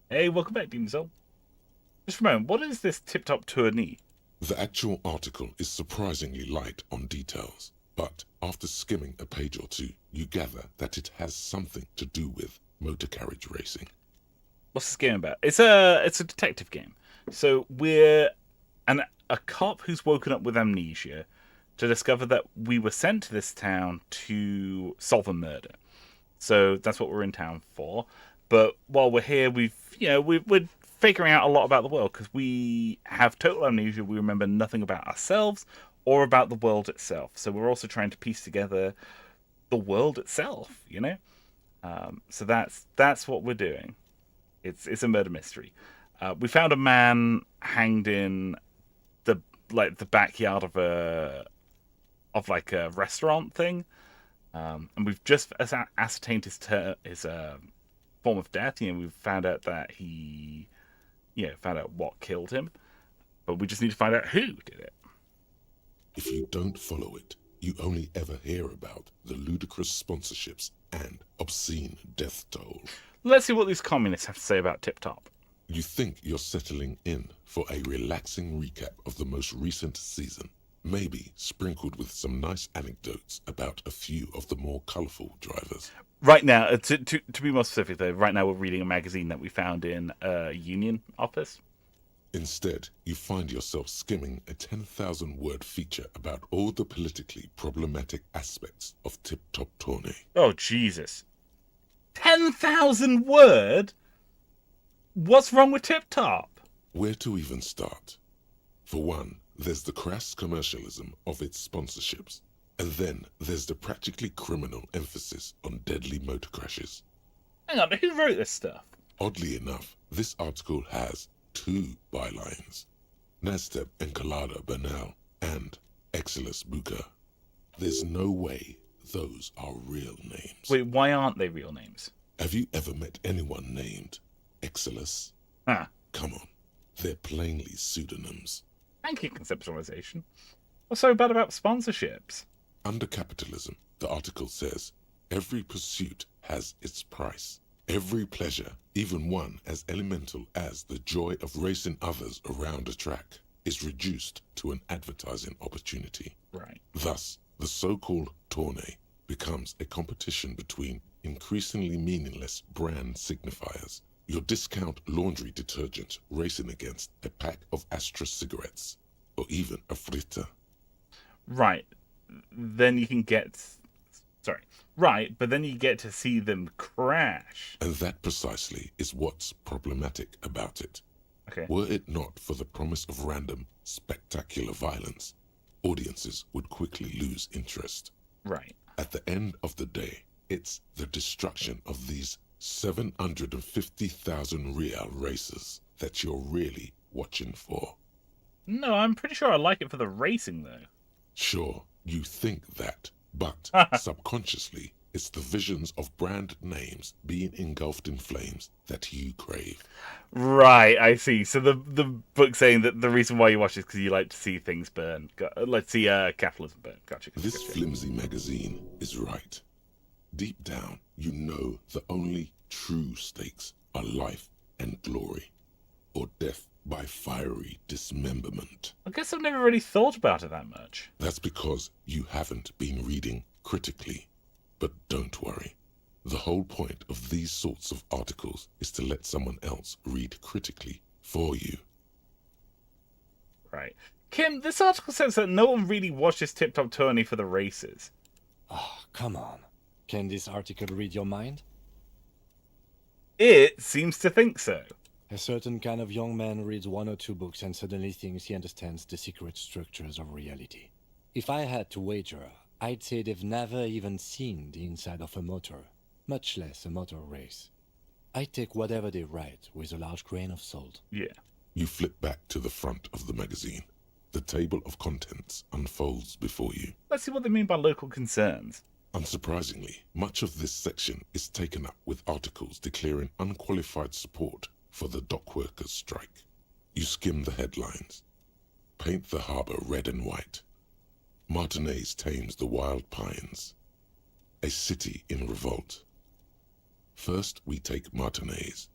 Hey, welcome back, Demon Soul. Just for a moment, what is this tip-top tourney?
The actual article is surprisingly light on details, but after skimming a page or two, you gather that it has something to do with motor carriage racing.
What's this game about? It's a detective game. So we're a cop who's woken up with amnesia to discover that we were sent to this town to solve a murder. So that's what we're in town for. But while we're here, we're figuring out a lot about the world because we have total amnesia. We remember nothing about ourselves or about the world itself. So we're also trying to piece together the world itself, you know? So that's what we're doing. It's a murder mystery. We found a man hanged in the backyard of a restaurant thing, and we've just ascertained his form of death. We've found out that he found out what killed him, but we just need to find out who did it.
If you don't follow it, you only ever hear about the ludicrous sponsorships and obscene death toll.
Let's see what these communists have to say about Tip Top.
You think you're settling in for a relaxing recap of the most recent season, maybe sprinkled with some nice anecdotes about a few of the more colourful drivers.
Right now, to be more specific though, right now we're reading a magazine that we found in a union office.
Instead, you find yourself skimming a 10,000-word feature about all the politically problematic aspects of Tip Top Tourney.
Oh, Jesus. 10,000 word? What's wrong with Tip Top?
Where to even start? For one, there's the crass commercialism of its sponsorships, and then there's the practically criminal emphasis on deadly motor crashes.
Hang on, who wrote this stuff?
Oddly enough, this article has 2 bylines: Nasteb Encolada Bernal and Exilus Buka. There's no way those are real names.
Wait, why aren't they real names?
Have you ever met anyone named Exilus?
Huh.
Come on, they're plainly pseudonyms.
Thank you, conceptualization. What's so bad about sponsorships?
Under capitalism, the article says, every pursuit has its price. Every pleasure, even one as elemental as the joy of racing others around a track, is reduced to an advertising opportunity.
Right.
Thus, the so-called tourney becomes a competition between increasingly meaningless brand signifiers Your discount laundry detergent racing against a pack of Astra cigarettes, or even a fritter.
Right. Then you can get... Sorry. Right, but then you get to see them crash.
And that precisely is what's problematic about it.
Okay.
Were it not for the promise of random, spectacular violence, audiences would quickly lose interest.
Right.
At the end of the day, it's the destruction of these 750,000 real races that you're really watching for.
No, I'm pretty sure I like it for the racing, though.
Sure, you think that, but subconsciously, it's the visions of brand names being engulfed in flames that you crave.
Right, I see. So the book saying that the reason why you watch is because you like to see things burn. Let's see capitalism burn. Gotcha.
This flimsy magazine is right. Deep down, you know the only true stakes are life and glory, or death by fiery dismemberment.
I guess I've never really thought about it that much.
That's because you haven't been reading critically. But don't worry. The whole point of these sorts of articles is to let someone else read critically for you.
Right. Kim, this article says that no one really watches Tip Top Tony for the races.
Oh, come on. Can this article read your mind?
It seems to think so.
A certain kind of young man reads 1 or 2 books and suddenly thinks he understands the secret structures of reality. If I had to wager, I'd say they've never even seen the inside of a motor, much less a motor race. I take whatever they write with a large grain of salt.
Yeah.
You flip back to the front of the magazine. The table of contents unfolds before you.
Let's see what they mean by local concerns.
Unsurprisingly, much of this section is taken up with articles declaring unqualified support for the dock workers' strike. You skim the headlines. Paint the harbour red and white. Martinez tames the wild pines. A city in revolt. First we take Martinez,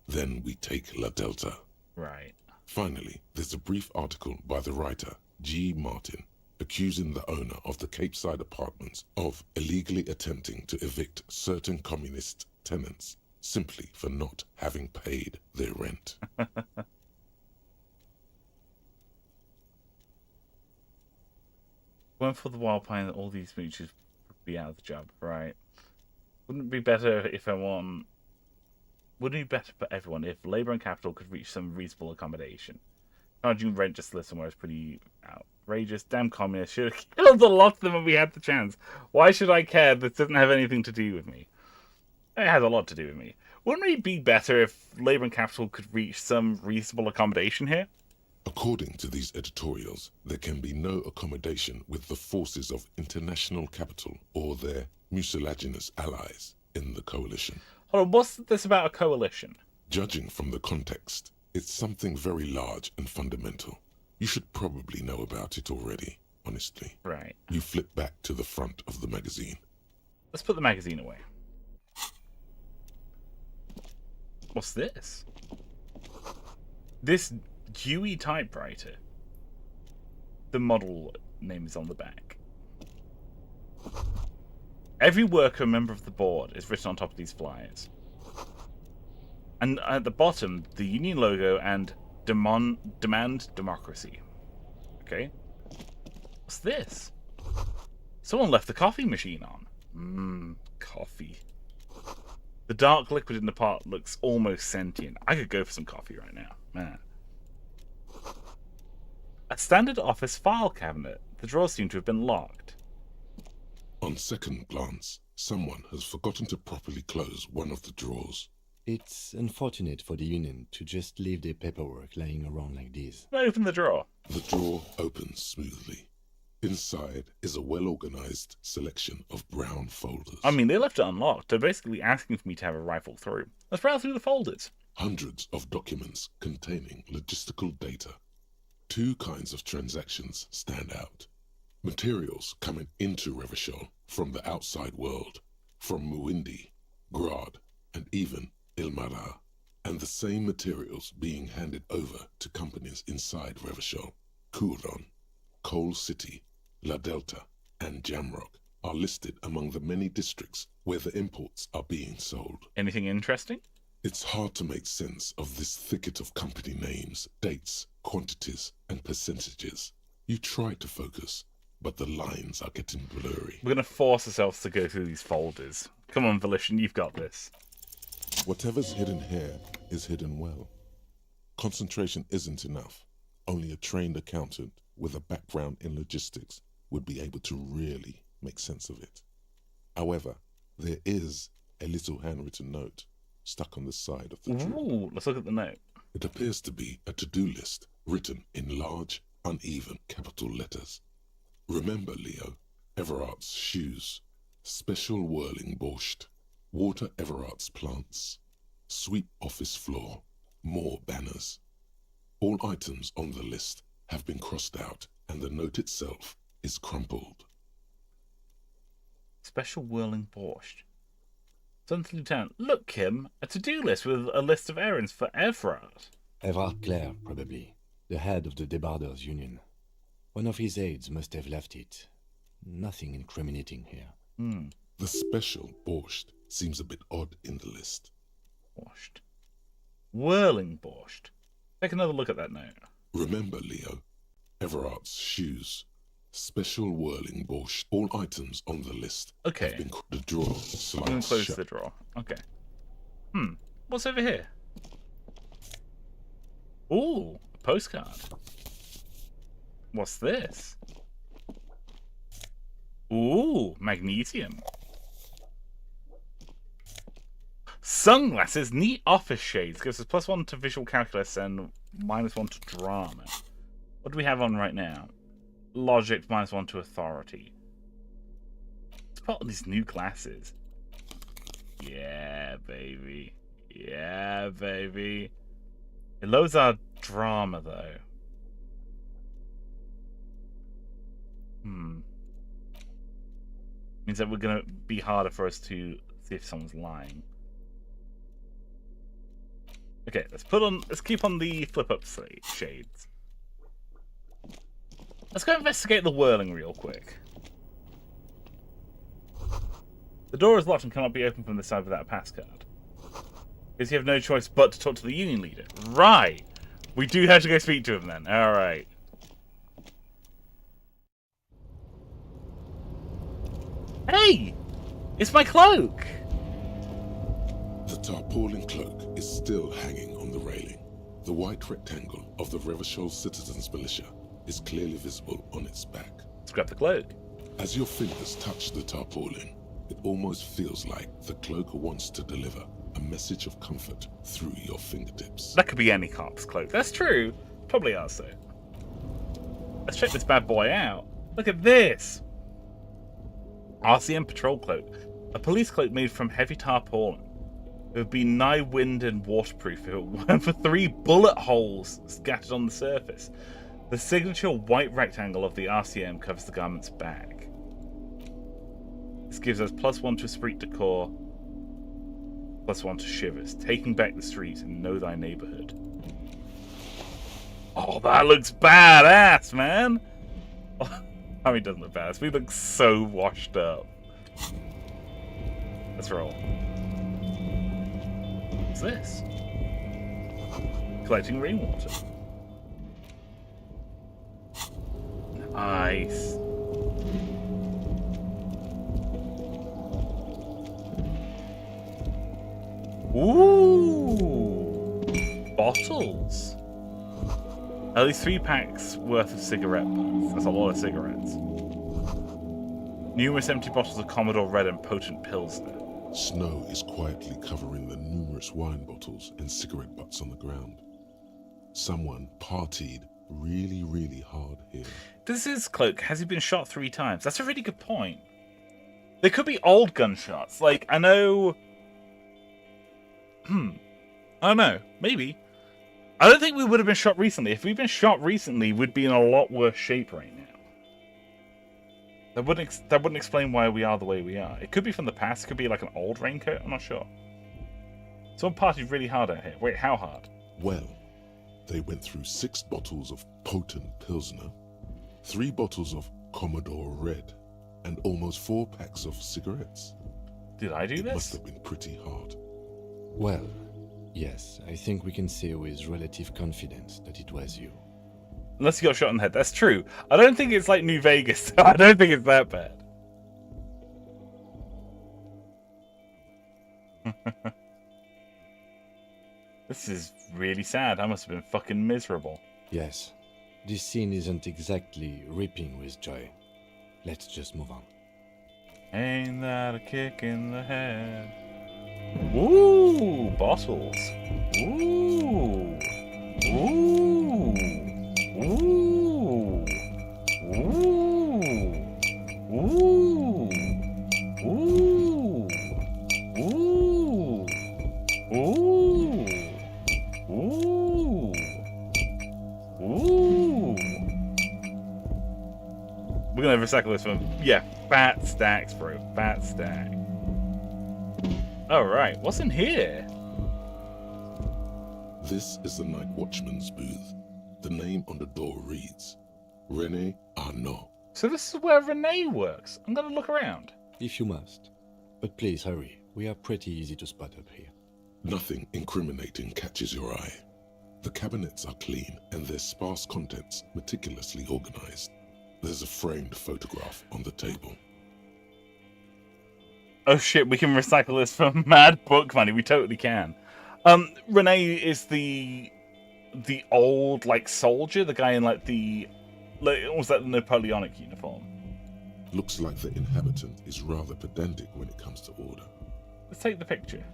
then we take La Delta.
Right.
Finally, there's a brief article by the writer, G. Martin, accusing the owner of the Capeside Apartments of illegally attempting to evict certain communist tenants simply for not having paid their rent.
Went for the wild pine that all these mooches would be out of the job, right? Wouldn't it be better for everyone if labour and capital could reach some reasonable accommodation? Charging rent just to live somewhere is pretty outrageous. Damn communists should have killed a lot of them when we had the chance. Why should I care? This doesn't have anything to do with me. It has a lot to do with me. Wouldn't it be better if labour and capital could reach some reasonable accommodation here?
According to these editorials, there can be no accommodation with the forces of international capital or their mucilaginous allies in the coalition.
Hold on, what's this about a coalition?
Judging from the context, it's something very large and fundamental. You should probably know about it already, honestly.
Right.
You flip back to the front of the magazine.
Let's put the magazine away. What's this? This Dewey typewriter. The model name is on the back. Every worker and member of the board is written on top of these flyers. And at the bottom, the union logo and demand democracy. Okay. What's this? Someone left the coffee machine on. Coffee. The dark liquid in the pot looks almost sentient. I could go for some coffee right now. Man. A standard office file cabinet. The drawers seem to have been locked.
On second glance, someone has forgotten to properly close one of the drawers.
It's unfortunate for the union to just leave their paperwork lying around like this.
Open the drawer.
The drawer opens smoothly. Inside is a well-organized selection of brown folders.
I mean, they left it unlocked. They're basically asking for me to have a rifle through. Let's browse through the folders.
Hundreds of documents containing logistical data. 2 kinds of transactions stand out. Materials coming into Revachol from the outside world, from Muindi, Grad, and even Ilmara, and the same materials being handed over to companies inside Revachol. Kuron, Coal City, La Delta, and Jamrock are listed among the many districts where the imports are being sold.
Anything interesting?
It's hard to make sense of this thicket of company names, dates, quantities, and percentages. You try to focus, but the lines are getting blurry.
We're going to force ourselves to go through these folders. Come on, Volition, you've got this.
Whatever's hidden here is hidden well. Concentration isn't enough. Only a trained accountant with a background in logistics would be able to really make sense of it. However, there is a little handwritten note stuck on the side of the drawer.
Ooh, let's look at the note.
It appears to be a to-do list written in large, uneven capital letters. Remember, Leo, Everart's shoes, special whirling borscht, water Everart's plants, sweep office floor, more banners. All items on the list have been crossed out, and the note itself is crumpled.
Special whirling borscht. Something Lieutenant. Look, Kim, a to-do list with a list of errands for Evrart.
Evrart Claire, probably. The head of the Debarders Union. One of his aides must have left it. Nothing incriminating here.
The special borscht seems a bit odd in the list.
Borscht. Whirling borscht. Take another look at that note.
Remember, Leo, Everart's shoes, special whirling borscht. All items on the list
Okay.
have been the drawer
I'm going
slides
to close
shut.
the drawer. Okay. What's over here? Ooh, a postcard. What's this? Ooh, magnesium. Sunglasses, neat office shades. Gives us +1 to visual calculus and -1 to drama. What do we have on right now? Logic, -1 to authority. Let's put on these new glasses. Yeah, baby. Yeah, baby. It lowers our drama, though. Means that we're going to be harder for us to see if someone's lying. Okay, let's keep on the flip-up shades. Let's go investigate the whirling real quick. The door is locked and cannot be opened from the side without a passcard. Because you have no choice but to talk to the union leader. Right! We do have to go speak to him then. Alright. Hey! It's my cloak!
The tarpaulin cloak is still hanging on the railing. The white rectangle of the Revachol Citizens Militia is clearly visible on its back.
Let's grab the cloak.
As your fingers touch the tarpaulin, it almost feels like the cloak wants to deliver a message of comfort through your fingertips.
That could be any cop's cloak. That's true. Probably ours, though. Let's check this bad boy out. Look at this! RCM patrol cloak. A police cloak made from heavy tarpaulin. It would be nigh wind and waterproof if it weren't for 3 bullet holes scattered on the surface. The signature white rectangle of the RCM covers the garment's back. This gives us +1 to esprit de corps, +1 to shivers, taking back the streets and know thy neighborhood. Oh, that looks badass, man! I mean, it doesn't look badass. We look so washed up. Let's roll. What's this? Collecting rainwater. Nice. Ooh! Bottles. At least 3 packs worth of cigarette butts. That's a lot of cigarettes. Numerous empty bottles of Commodore Red and potent Pilsner.
Snow is quietly covering the numerous wine bottles and cigarette butts on the ground. Someone partied really, really hard here.
Does his cloak, has he been shot 3 times? That's a really good point. They could be old gunshots. Like, I know... I don't know. Maybe. I don't think we would have been shot recently. If we'd been shot recently, we'd be in a lot worse shape right now. That wouldn't explain why we are the way we are. It could be from the past. It could be like an old raincoat. I'm not sure. Someone partied really hard out here. Wait, how hard?
Well, they went through 6 bottles of potent Pilsner, 3 bottles of Commodore Red, and almost 4 packs of cigarettes.
Did I do
It
this?
must have been pretty hard.
Well, Yes, I think we can say with relative confidence that it was you.
Unless you got shot in the head. That's true. I don't think it's like New Vegas, so I don't think it's that bad. This is really sad. I must have been fucking miserable.
Yes, this scene isn't exactly ripping with joy. Let's just move on.
Ain't that a kick in the head? Ooh, bottles. Ooh. Ooh. Ooh. Ooh. Ooh. Ooh. Ooh. Ooh. Ooh. Ooh. We're gonna recycle this one. Yeah, fat stacks, bro. Fat stack. Alright, what's in here?
This is the night watchman's booth. The name on the door reads René Arnaud.
So this is where Renee works. I'm gonna look around.
If you must. But please hurry. We are pretty easy to spot up here.
Nothing incriminating catches your eye. The cabinets are clean and their sparse contents meticulously organized. There's a framed photograph on the table.
Oh shit, we can recycle this for mad book money. We totally can. Renee is the old like soldier, the guy in like the almost like the Napoleonic uniform.
Looks like the inhabitant is rather pedantic when it comes to order.
Let's take the picture.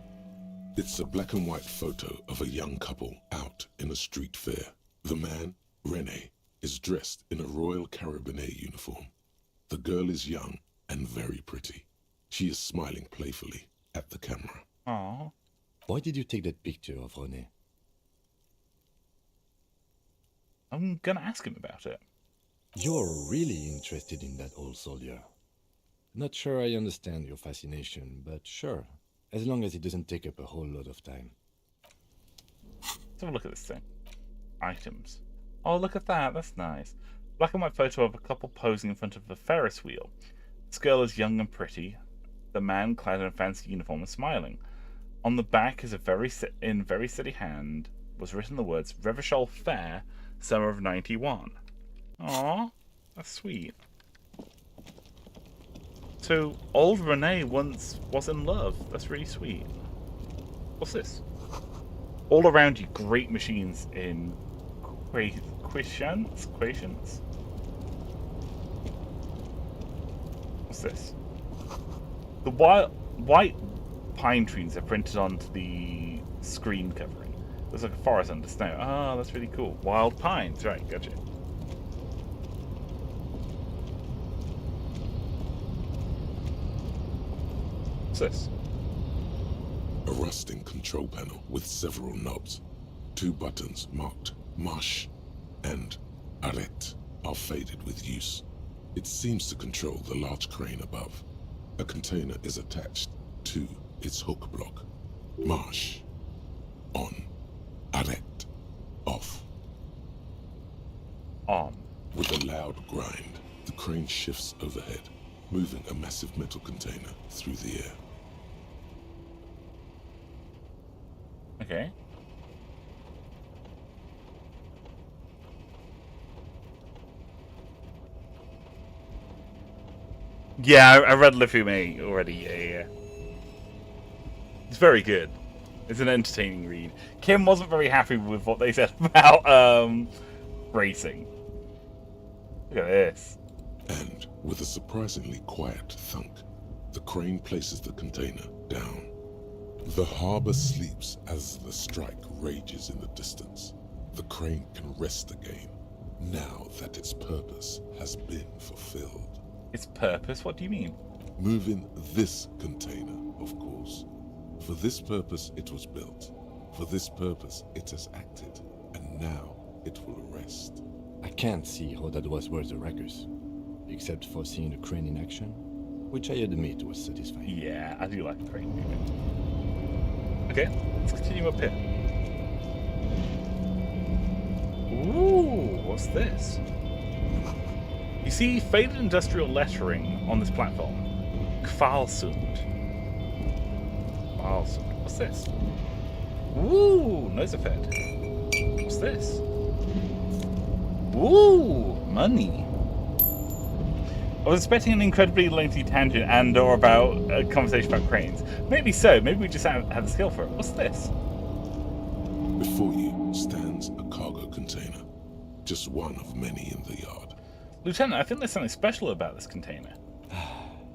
It's a black and white photo of a young couple out in a street fair. The man, René, is dressed in a Royal Carabiniers uniform. The girl is young and very pretty. She is smiling playfully at the camera.
Aww.
Why did you take that picture of René?
I'm gonna ask him about it.
You're really interested in that old soldier. Not sure I understand your fascination, but sure. As long as it doesn't take up a whole lot of time.
Let's have a look at this thing. Items. Oh, look at that. That's nice. Black and white photo of a couple posing in front of a Ferris wheel. This girl is young and pretty. The man, clad in a fancy uniform, is smiling. On the back is a very steady hand was written the words Reverchol Fair, Summer of 91. Aww, that's sweet. So, old Renee once was in love. That's really sweet. What's this? All around you, great machines in Quations? What's this? The white pine trees are printed onto the screen covering. Looks like a forest under snow. Ah, that's really cool. Wild pines, right, gotcha. What's this?
A rusting control panel with several knobs. 2 buttons marked Marche and Arrête are faded with use. It seems to control the large crane above. A container is attached to its hook block. Marche. On. Arrête. Off.
On.
With a loud grind, the crane shifts overhead, moving a massive metal container through the air.
Okay. Yeah, I read Le Fumé already. Yeah. It's very good. It's an entertaining read. Kim wasn't very happy with what they said about racing. Look at this.
And with a surprisingly quiet thunk, the crane places the container down. The harbour sleeps as the strike rages in the distance. The crane can rest again, now that its purpose has been fulfilled.
Its purpose? What do you mean?
Moving this container, of course. For this purpose it was built. For this purpose it has acted. And now it will rest.
I can't see how that was worth the ruckus. Except for seeing the crane in action, which I admit was satisfying.
Yeah, I do like the crane movement. Okay, let's continue up here. Ooh, what's this? You see faded industrial lettering on this platform. Kvalsund. Kvalsund. What's this? Ooh, Measurehead. What's this? Ooh, money. I was expecting an incredibly lengthy tangent and/or about a conversation about cranes. Maybe so. Maybe we just have the skill for it. What's this?
Before you stands a cargo container, just one of many in the yard.
Lieutenant, I think there's something special about this container.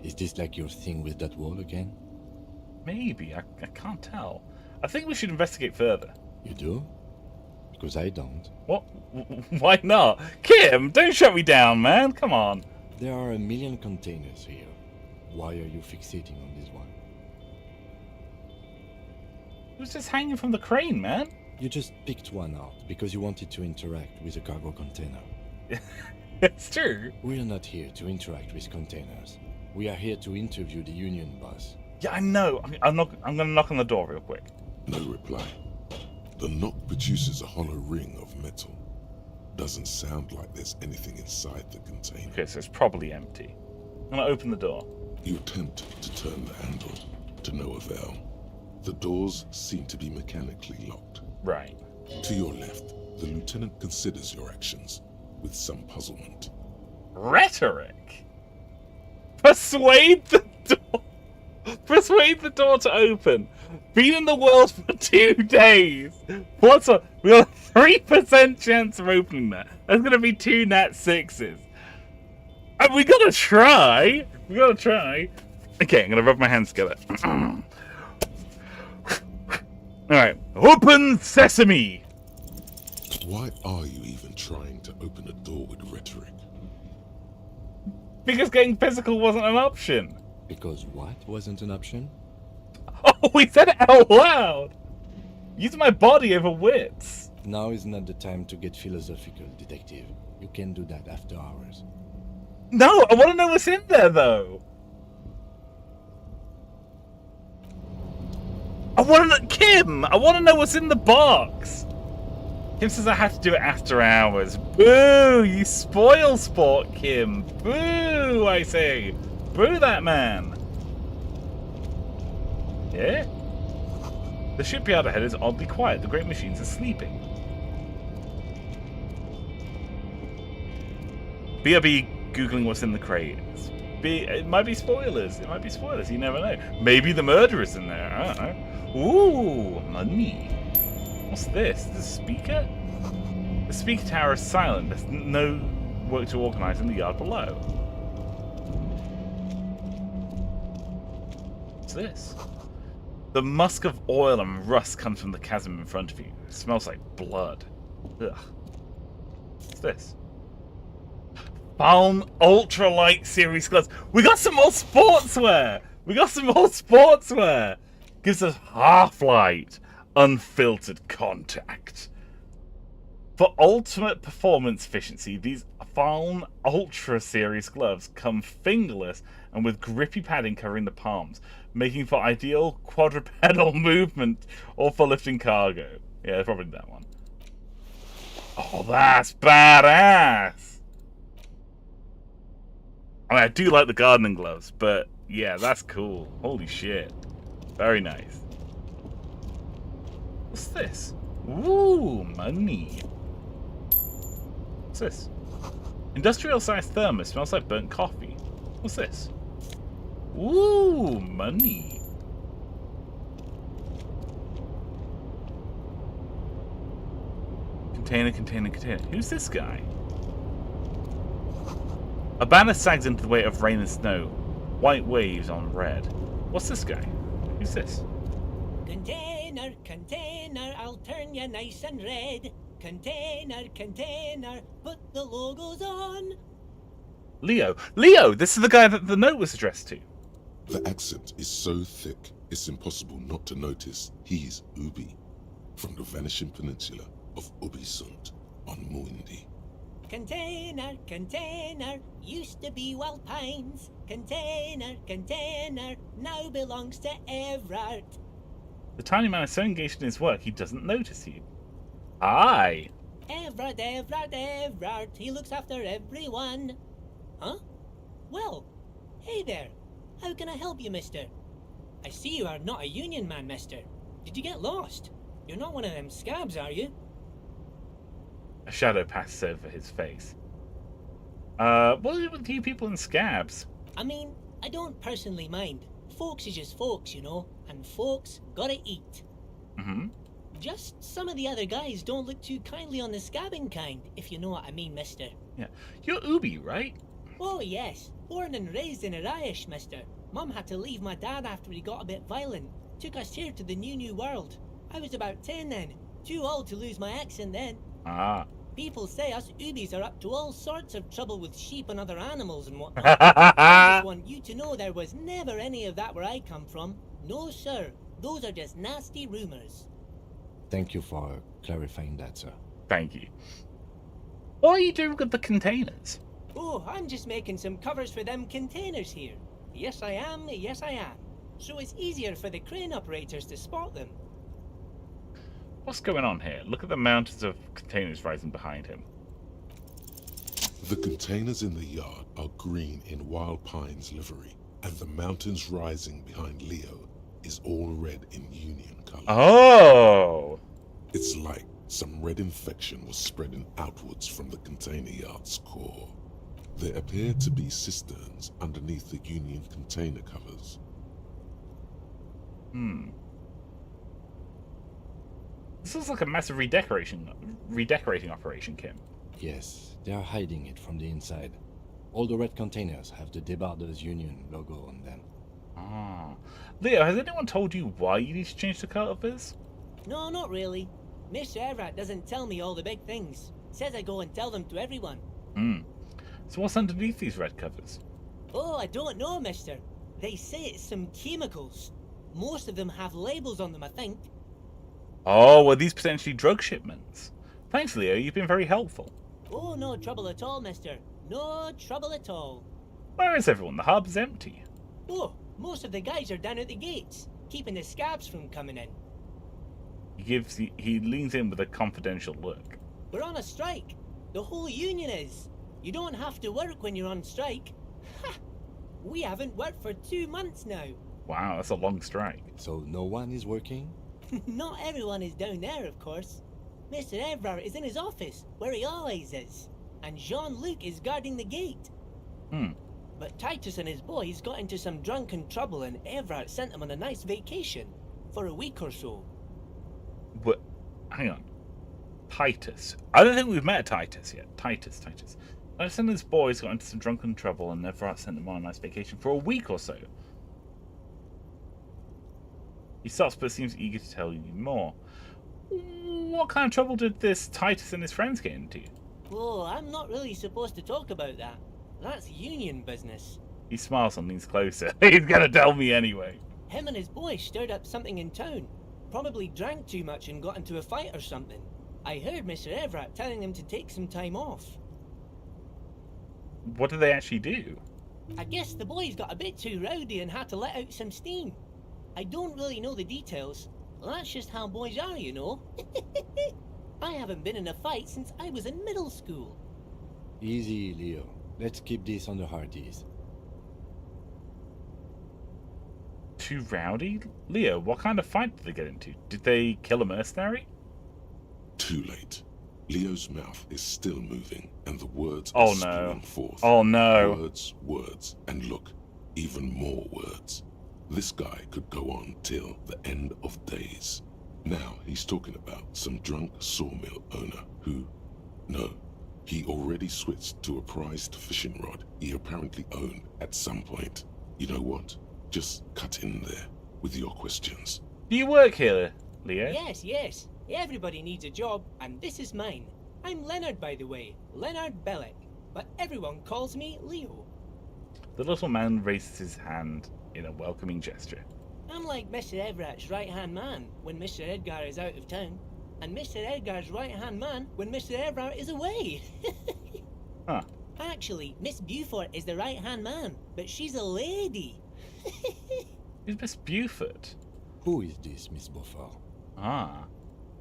Is this like your thing with that wall again?
Maybe. I can't tell. I think we should investigate further.
You do? Because I don't.
What? Why not? Kim, don't shut me down, man. Come on.
There are a million containers here. Why are you fixating on this one?
It was just hanging from the crane, man.
You just picked one out because you wanted to interact with a cargo container.
It's true.
We're not here to interact with containers. We are here to interview the Union boss.
Yeah, I know. I'm gonna knock on the door real quick.
No reply. The knock produces a hollow ring of metal. Doesn't sound like there's anything inside the container.
Okay, so it's probably empty. I'm gonna open the door.
You attempt to turn the handle, to no avail. The doors seem to be mechanically locked.
Right.
To your left, the lieutenant considers your actions with some puzzlement.
Rhetoric? Persuade the door. Persuade the door to open. Been in the world for 2 days. We got a 3% chance of opening that. That's gonna be 2 nat 6s. And we gotta try. Okay, I'm gonna rub my hands together. Alright. Open sesame!
Why are you even trying to open a door with rhetoric?
Because getting physical wasn't an option.
Because what wasn't an option?
Oh, we said it out loud! Use my body over wits.
Now is not the time to get philosophical, detective. You can do that after hours.
No, I want to know what's in there, though. I want to know... Kim! I want to know what's in the box. Kim says I have to do it after hours. Boo! You spoil sport, Kim. Boo, I say. Boo that man. Yeah? The shipyard ahead is oddly quiet. The great machines are sleeping. BRB Googling what's in the crates. It might be spoilers. You never know. Maybe the murderer's in there. I don't know. Ooh, money. What's this? The speaker? The speaker tower is silent. There's no work to organize in the yard below. What's this? The musk of oil and rust comes from the chasm in front of you. It smells like blood. Ugh. What's this? Balm Ultralight Series gloves. We got some more sportswear! Gives us half-light, unfiltered contact. For ultimate performance efficiency, these Balm Ultra Series gloves come fingerless and with grippy padding covering the palms, making for ideal quadrupedal movement or for lifting cargo. Yeah, probably that one. Oh, that's badass! I mean, I do like the gardening gloves, but yeah, that's cool. Holy shit. Very nice. What's this? Ooh, money. What's this? Industrial-sized thermos. Smells like burnt coffee. What's this? Ooh, money. Container. Who's this guy? A banner sags into the weight of rain and snow. White waves on red. What's this guy? Who's this?
Container, I'll turn you nice and red. Container, put the logos on.
Leo, this is the guy that the note was addressed to.
The accent is so thick, it's impossible not to notice he's Ubi, from the vanishing peninsula of Ubisunt on Muindi.
Container, used to be Wild Pines. Container, now belongs to Evrart.
The tiny man is so engaged in his work, he doesn't notice you. Aye.
Evrart, he looks after everyone. Huh? Well, hey there. How can I help you, mister? I see you are not a union man, mister. Did you get lost? You're not one of them scabs, are you?
A shadow passes over his face. What is it with you people in scabs?
I mean, I don't personally mind. Folks is just folks, you know, and folks gotta eat.
Mm-hmm.
Just some of the other guys don't look too kindly on the scabbing kind, if you know what I mean, mister.
Yeah. You're Ubi, right?
Oh, yes. Born and raised in Irish, mister. Mum had to leave my dad after he got a bit violent. Took us here to the new world. I was about 10 then. Too old to lose my accent then.
Ah.
People say us Ubis are up to all sorts of trouble with sheep and other animals and whatnot. I just want you to know there was never any of that where I come from. No, sir. Those are just nasty rumors.
Thank you for clarifying that, sir.
Thank you. What are you doing with the containers?
Oh, I'm just making some covers for them containers here. Yes, I am. Yes, I am. So it's easier for the crane operators to spot them.
What's going on here? Look at the mountains of containers rising behind him.
The containers in the yard are green in Wild Pine's livery, and the mountains rising behind Leo is all red in Union color.
Oh!
It's like some red infection was spreading outwards from the container yard's core. There appear to be cisterns underneath the Union container covers.
This looks like a massive redecorating operation, Kim.
Yes, they are hiding it from the inside. All the red containers have the Debarders Union logo on them.
Ah. Leo, has anyone told you why you need to change the covers?
No, not really. Mr. Evrart doesn't tell me all the big things. Says I go and tell them to everyone.
So what's underneath these red covers?
Oh, I don't know, mister. They say it's some chemicals. Most of them have labels on them, I think.
Oh, were these potentially drug shipments? Thanks, Leo. You've been very helpful.
Oh, no trouble at all, mister. No trouble at all.
Where is everyone? The harbour's empty.
Oh, most of the guys are down at the gates, keeping the scabs from coming in.
He leans in with a confidential look.
We're on a strike. The whole union is. You don't have to work when you're on strike. Ha! We haven't worked for 2 months now.
Wow, that's a long strike.
So no one is working?
Not everyone is down there, of course. Mr. Evrart is in his office, where he always is. And Jean-Luc is guarding the gate. But Titus and his boys got into some drunken trouble and Evrart sent them on a nice vacation. For a week or so.
What? Hang on. Titus. I don't think we've met Titus yet. Titus. Titus and his boys got into some drunken trouble and Evrart sent them on a nice vacation for a week or so. He stops but seems eager to tell you more. What kind of trouble did this Titus and his friends get into?
Oh, I'm not really supposed to talk about that. That's union business.
He smiles and leans closer. He's gonna tell me anyway.
Him and his boys stirred up something in town. Probably drank too much and got into a fight or something. I heard Mr. Evrart telling them to take some time off.
What did they actually do?
I guess the boys got a bit too rowdy and had to let out some steam. I don't really know the details. That's just how boys are, you know. I haven't been in a fight since I was in middle school.
Easy, Leo. Let's keep this on the hearties.
Too rowdy? Leo, what kind of fight did they get into? Did they kill a mercenary?
Too late. Leo's mouth is still moving, and the words
Oh
are
no.
spewing forth.
Oh no.
Words, and look, even more words. This guy could go on till the end of days. Now he's talking about some drunk sawmill owner who... No, he already switched to a prized fishing rod he apparently owned at some point. You know what? Just cut in there with your questions.
Do you work here, Leo?
Yes. Everybody needs a job, and this is mine. I'm Leonard, by the way. Leonard Bellick. But everyone calls me Leo.
The little man raises his hand in a welcoming gesture.
I'm like Mr. Everart's right-hand man when Mr. Edgar is out of town, and Mr. Edgar's right-hand man when Mr. Evrart is away.
Huh.
Actually, Miss Beaufort is the right-hand man, but she's a lady.
Who's Miss Beaufort?
Who is this, Miss Beaufort?
Ah.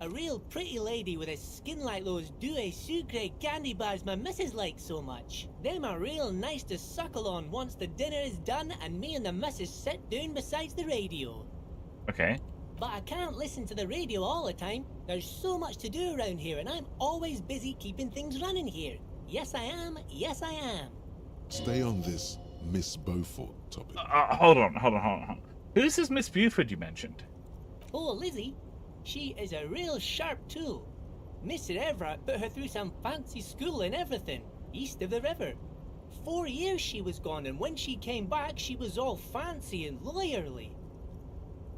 A real pretty lady with a skin like those Douai Sucre candy bars my missus likes so much. Them are real nice to suckle on once the dinner is done and me and the missus sit down beside the radio.
Okay.
But I can't listen to the radio all the time. There's so much to do around here, and I'm always busy keeping things running here. Yes, I am. Yes, I am.
Stay on this Miss Beaufort topic.
Hold on. Who's this Miss Buford you mentioned?
Oh, Lizzie. She is a real sharp tool. Mr. Evrart put her through some fancy school and everything, east of the river. 4 years she was gone, and when she came back, she was all fancy and lawyerly.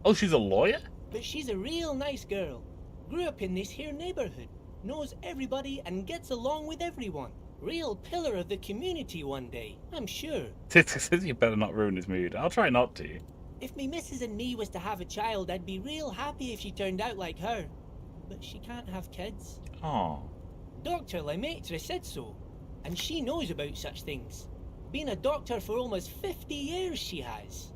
Oh, she's a lawyer?
But she's a real nice girl. Grew up in this here neighborhood. Knows everybody and gets along with everyone. Real pillar of the community one day, I'm sure.
Says you better not ruin his mood. I'll try not to.
If me missus and me was to have a child, I'd be real happy if she turned out like her. But she can't have kids.
Oh.
Dr. Lemaitre said so. And she knows about such things. Been a doctor for almost 50 years she has.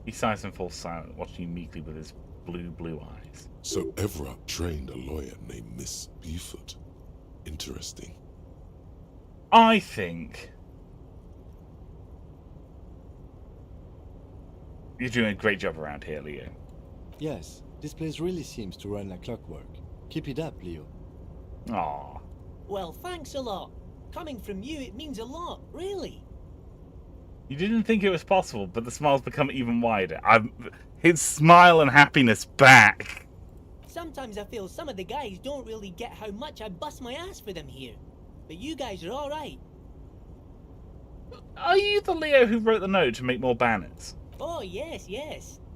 He sighs and falls silent, watching you meekly with his blue eyes.
So Evrart trained a lawyer named Miss Buford. Interesting.
I think you're doing a great job around here, Leo.
Yes, this place really seems to run like clockwork. Keep it up, Leo.
Aww.
Well, thanks a lot. Coming from you, it means a lot, really.
You didn't think it was possible, but the smile's become even wider. His smile and happiness back.
Sometimes I feel some of the guys don't really get how much I bust my ass for them here. But you guys are alright.
Are you the Leo who wrote the note to make more banners?
Oh, yes.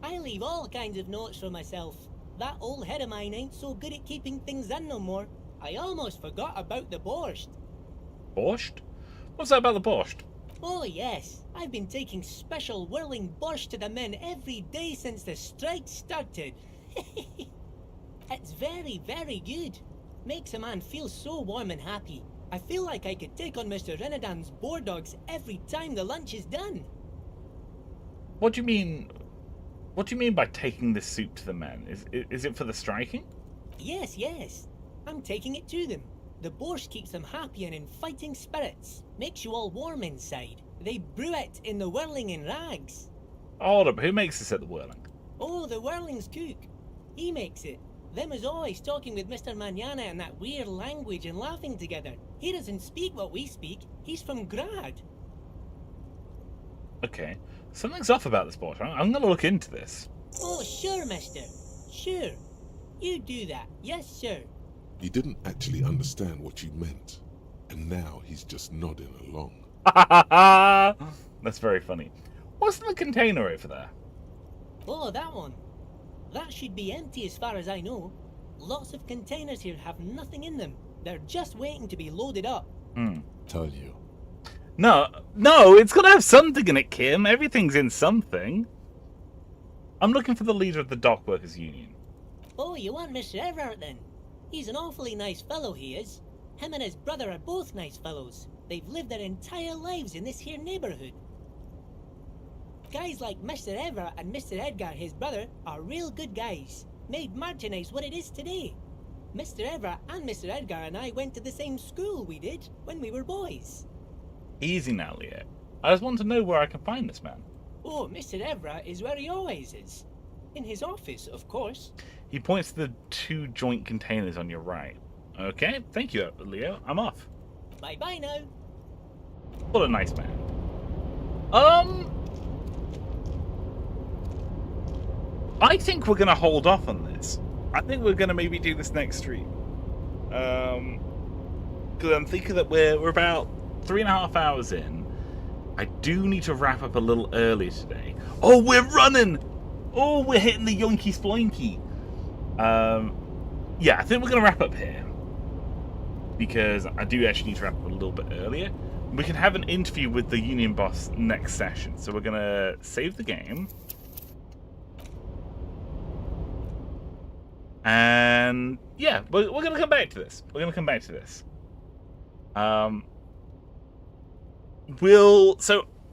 I leave all kinds of notes for myself. That old head of mine ain't so good at keeping things in no more. I almost forgot about the borscht.
Borscht? What's that about the borscht?
Oh, yes. I've been taking special whirling borscht to the men every day since the strike started. It's very, very good. Makes a man feel so warm and happy. I feel like I could take on Mr. Renadan's boar dogs every time the lunch is done.
What do you mean? What do you mean by taking this soup to the men? Is it for the striking?
Yes. I'm taking it to them. The borscht keeps them happy and in fighting spirits. Makes you all warm inside. They brew it in the whirling in rags.
Hold up, who makes this at the whirling?
Oh, the whirling's cook. He makes it. Them is always talking with Mr. Manana in that weird language and laughing together. He doesn't speak what we speak. He's from Grad.
Okay. Something's off about this borscht. I'm gonna look into this.
Oh, sure, mister. Sure. You do that. Yes, sir.
He didn't actually understand what you meant, and now he's just nodding along.
That's very funny. What's in the container over there?
Oh, that one. That should be empty as far as I know. Lots of containers here have nothing in them. They're just waiting to be loaded up.
Told you.
No, it's gotta have something in it, Kim. Everything's in something. I'm looking for the leader of the Dock Workers Union.
Oh, you want Mr. Evrart then? He's an awfully nice fellow, he is. Him and his brother are both nice fellows. They've lived their entire lives in this here neighborhood. Guys like Mr. Evrart and Mr. Edgar, his brother, are real good guys. Made Martinez what it is today. Mr. Evrart and Mr. Edgar and I went to the same school we did when we were boys.
Easy now, Leo. I just want to know where I can find this man.
Oh, Mr. Evrart is where he always is. In his office, of course.
He points to the 2 joint containers on your right. Okay, thank you, Leo. I'm off.
Bye-bye now.
What a nice man. I think we're going to hold off on this. I think we're going to maybe do this next stream. Because I'm thinking that we're about 3.5 hours in. I do need to wrap up a little early today. Oh, we're running! Oh, we're hitting the yonky sploinky. Yeah, I think we're going to wrap up here. Because I do actually need to wrap up a little bit earlier. We can have an interview with the union boss next session. So we're going to save the game. And yeah, we're going to come back to this. So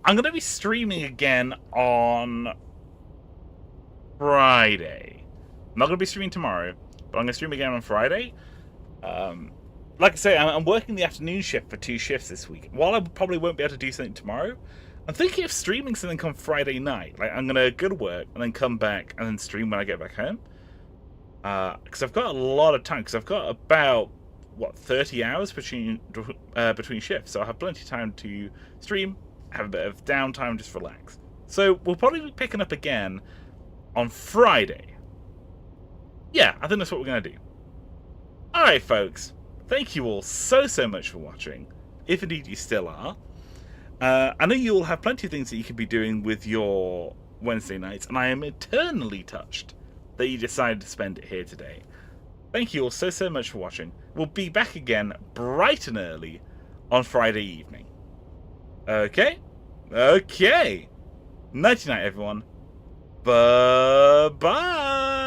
I'm going to be streaming again on Friday. I'm not going to be streaming tomorrow, but I'm going to stream again on Friday. Like I say, I'm working the afternoon shift for 2 shifts this week. While I probably won't be able to do something tomorrow, I'm thinking of streaming something on Friday night. Like, I'm going to go to work and then come back and then stream when I get back home. Because I've got a lot of time. Because I've got about, 30 hours between shifts. So I have plenty of time to stream, have a bit of downtime, just relax. So we'll probably be picking up again on Friday. Yeah, I think that's what we're going to do. Alright, folks. Thank you all so much for watching. If indeed you still are. I know you all have plenty of things that you could be doing with your Wednesday nights, and I am eternally touched that you decided to spend it here today. Thank you all so much for watching. We'll be back again bright and early on Friday evening. Okay? Okay. Nighty-night, everyone. Bye-bye.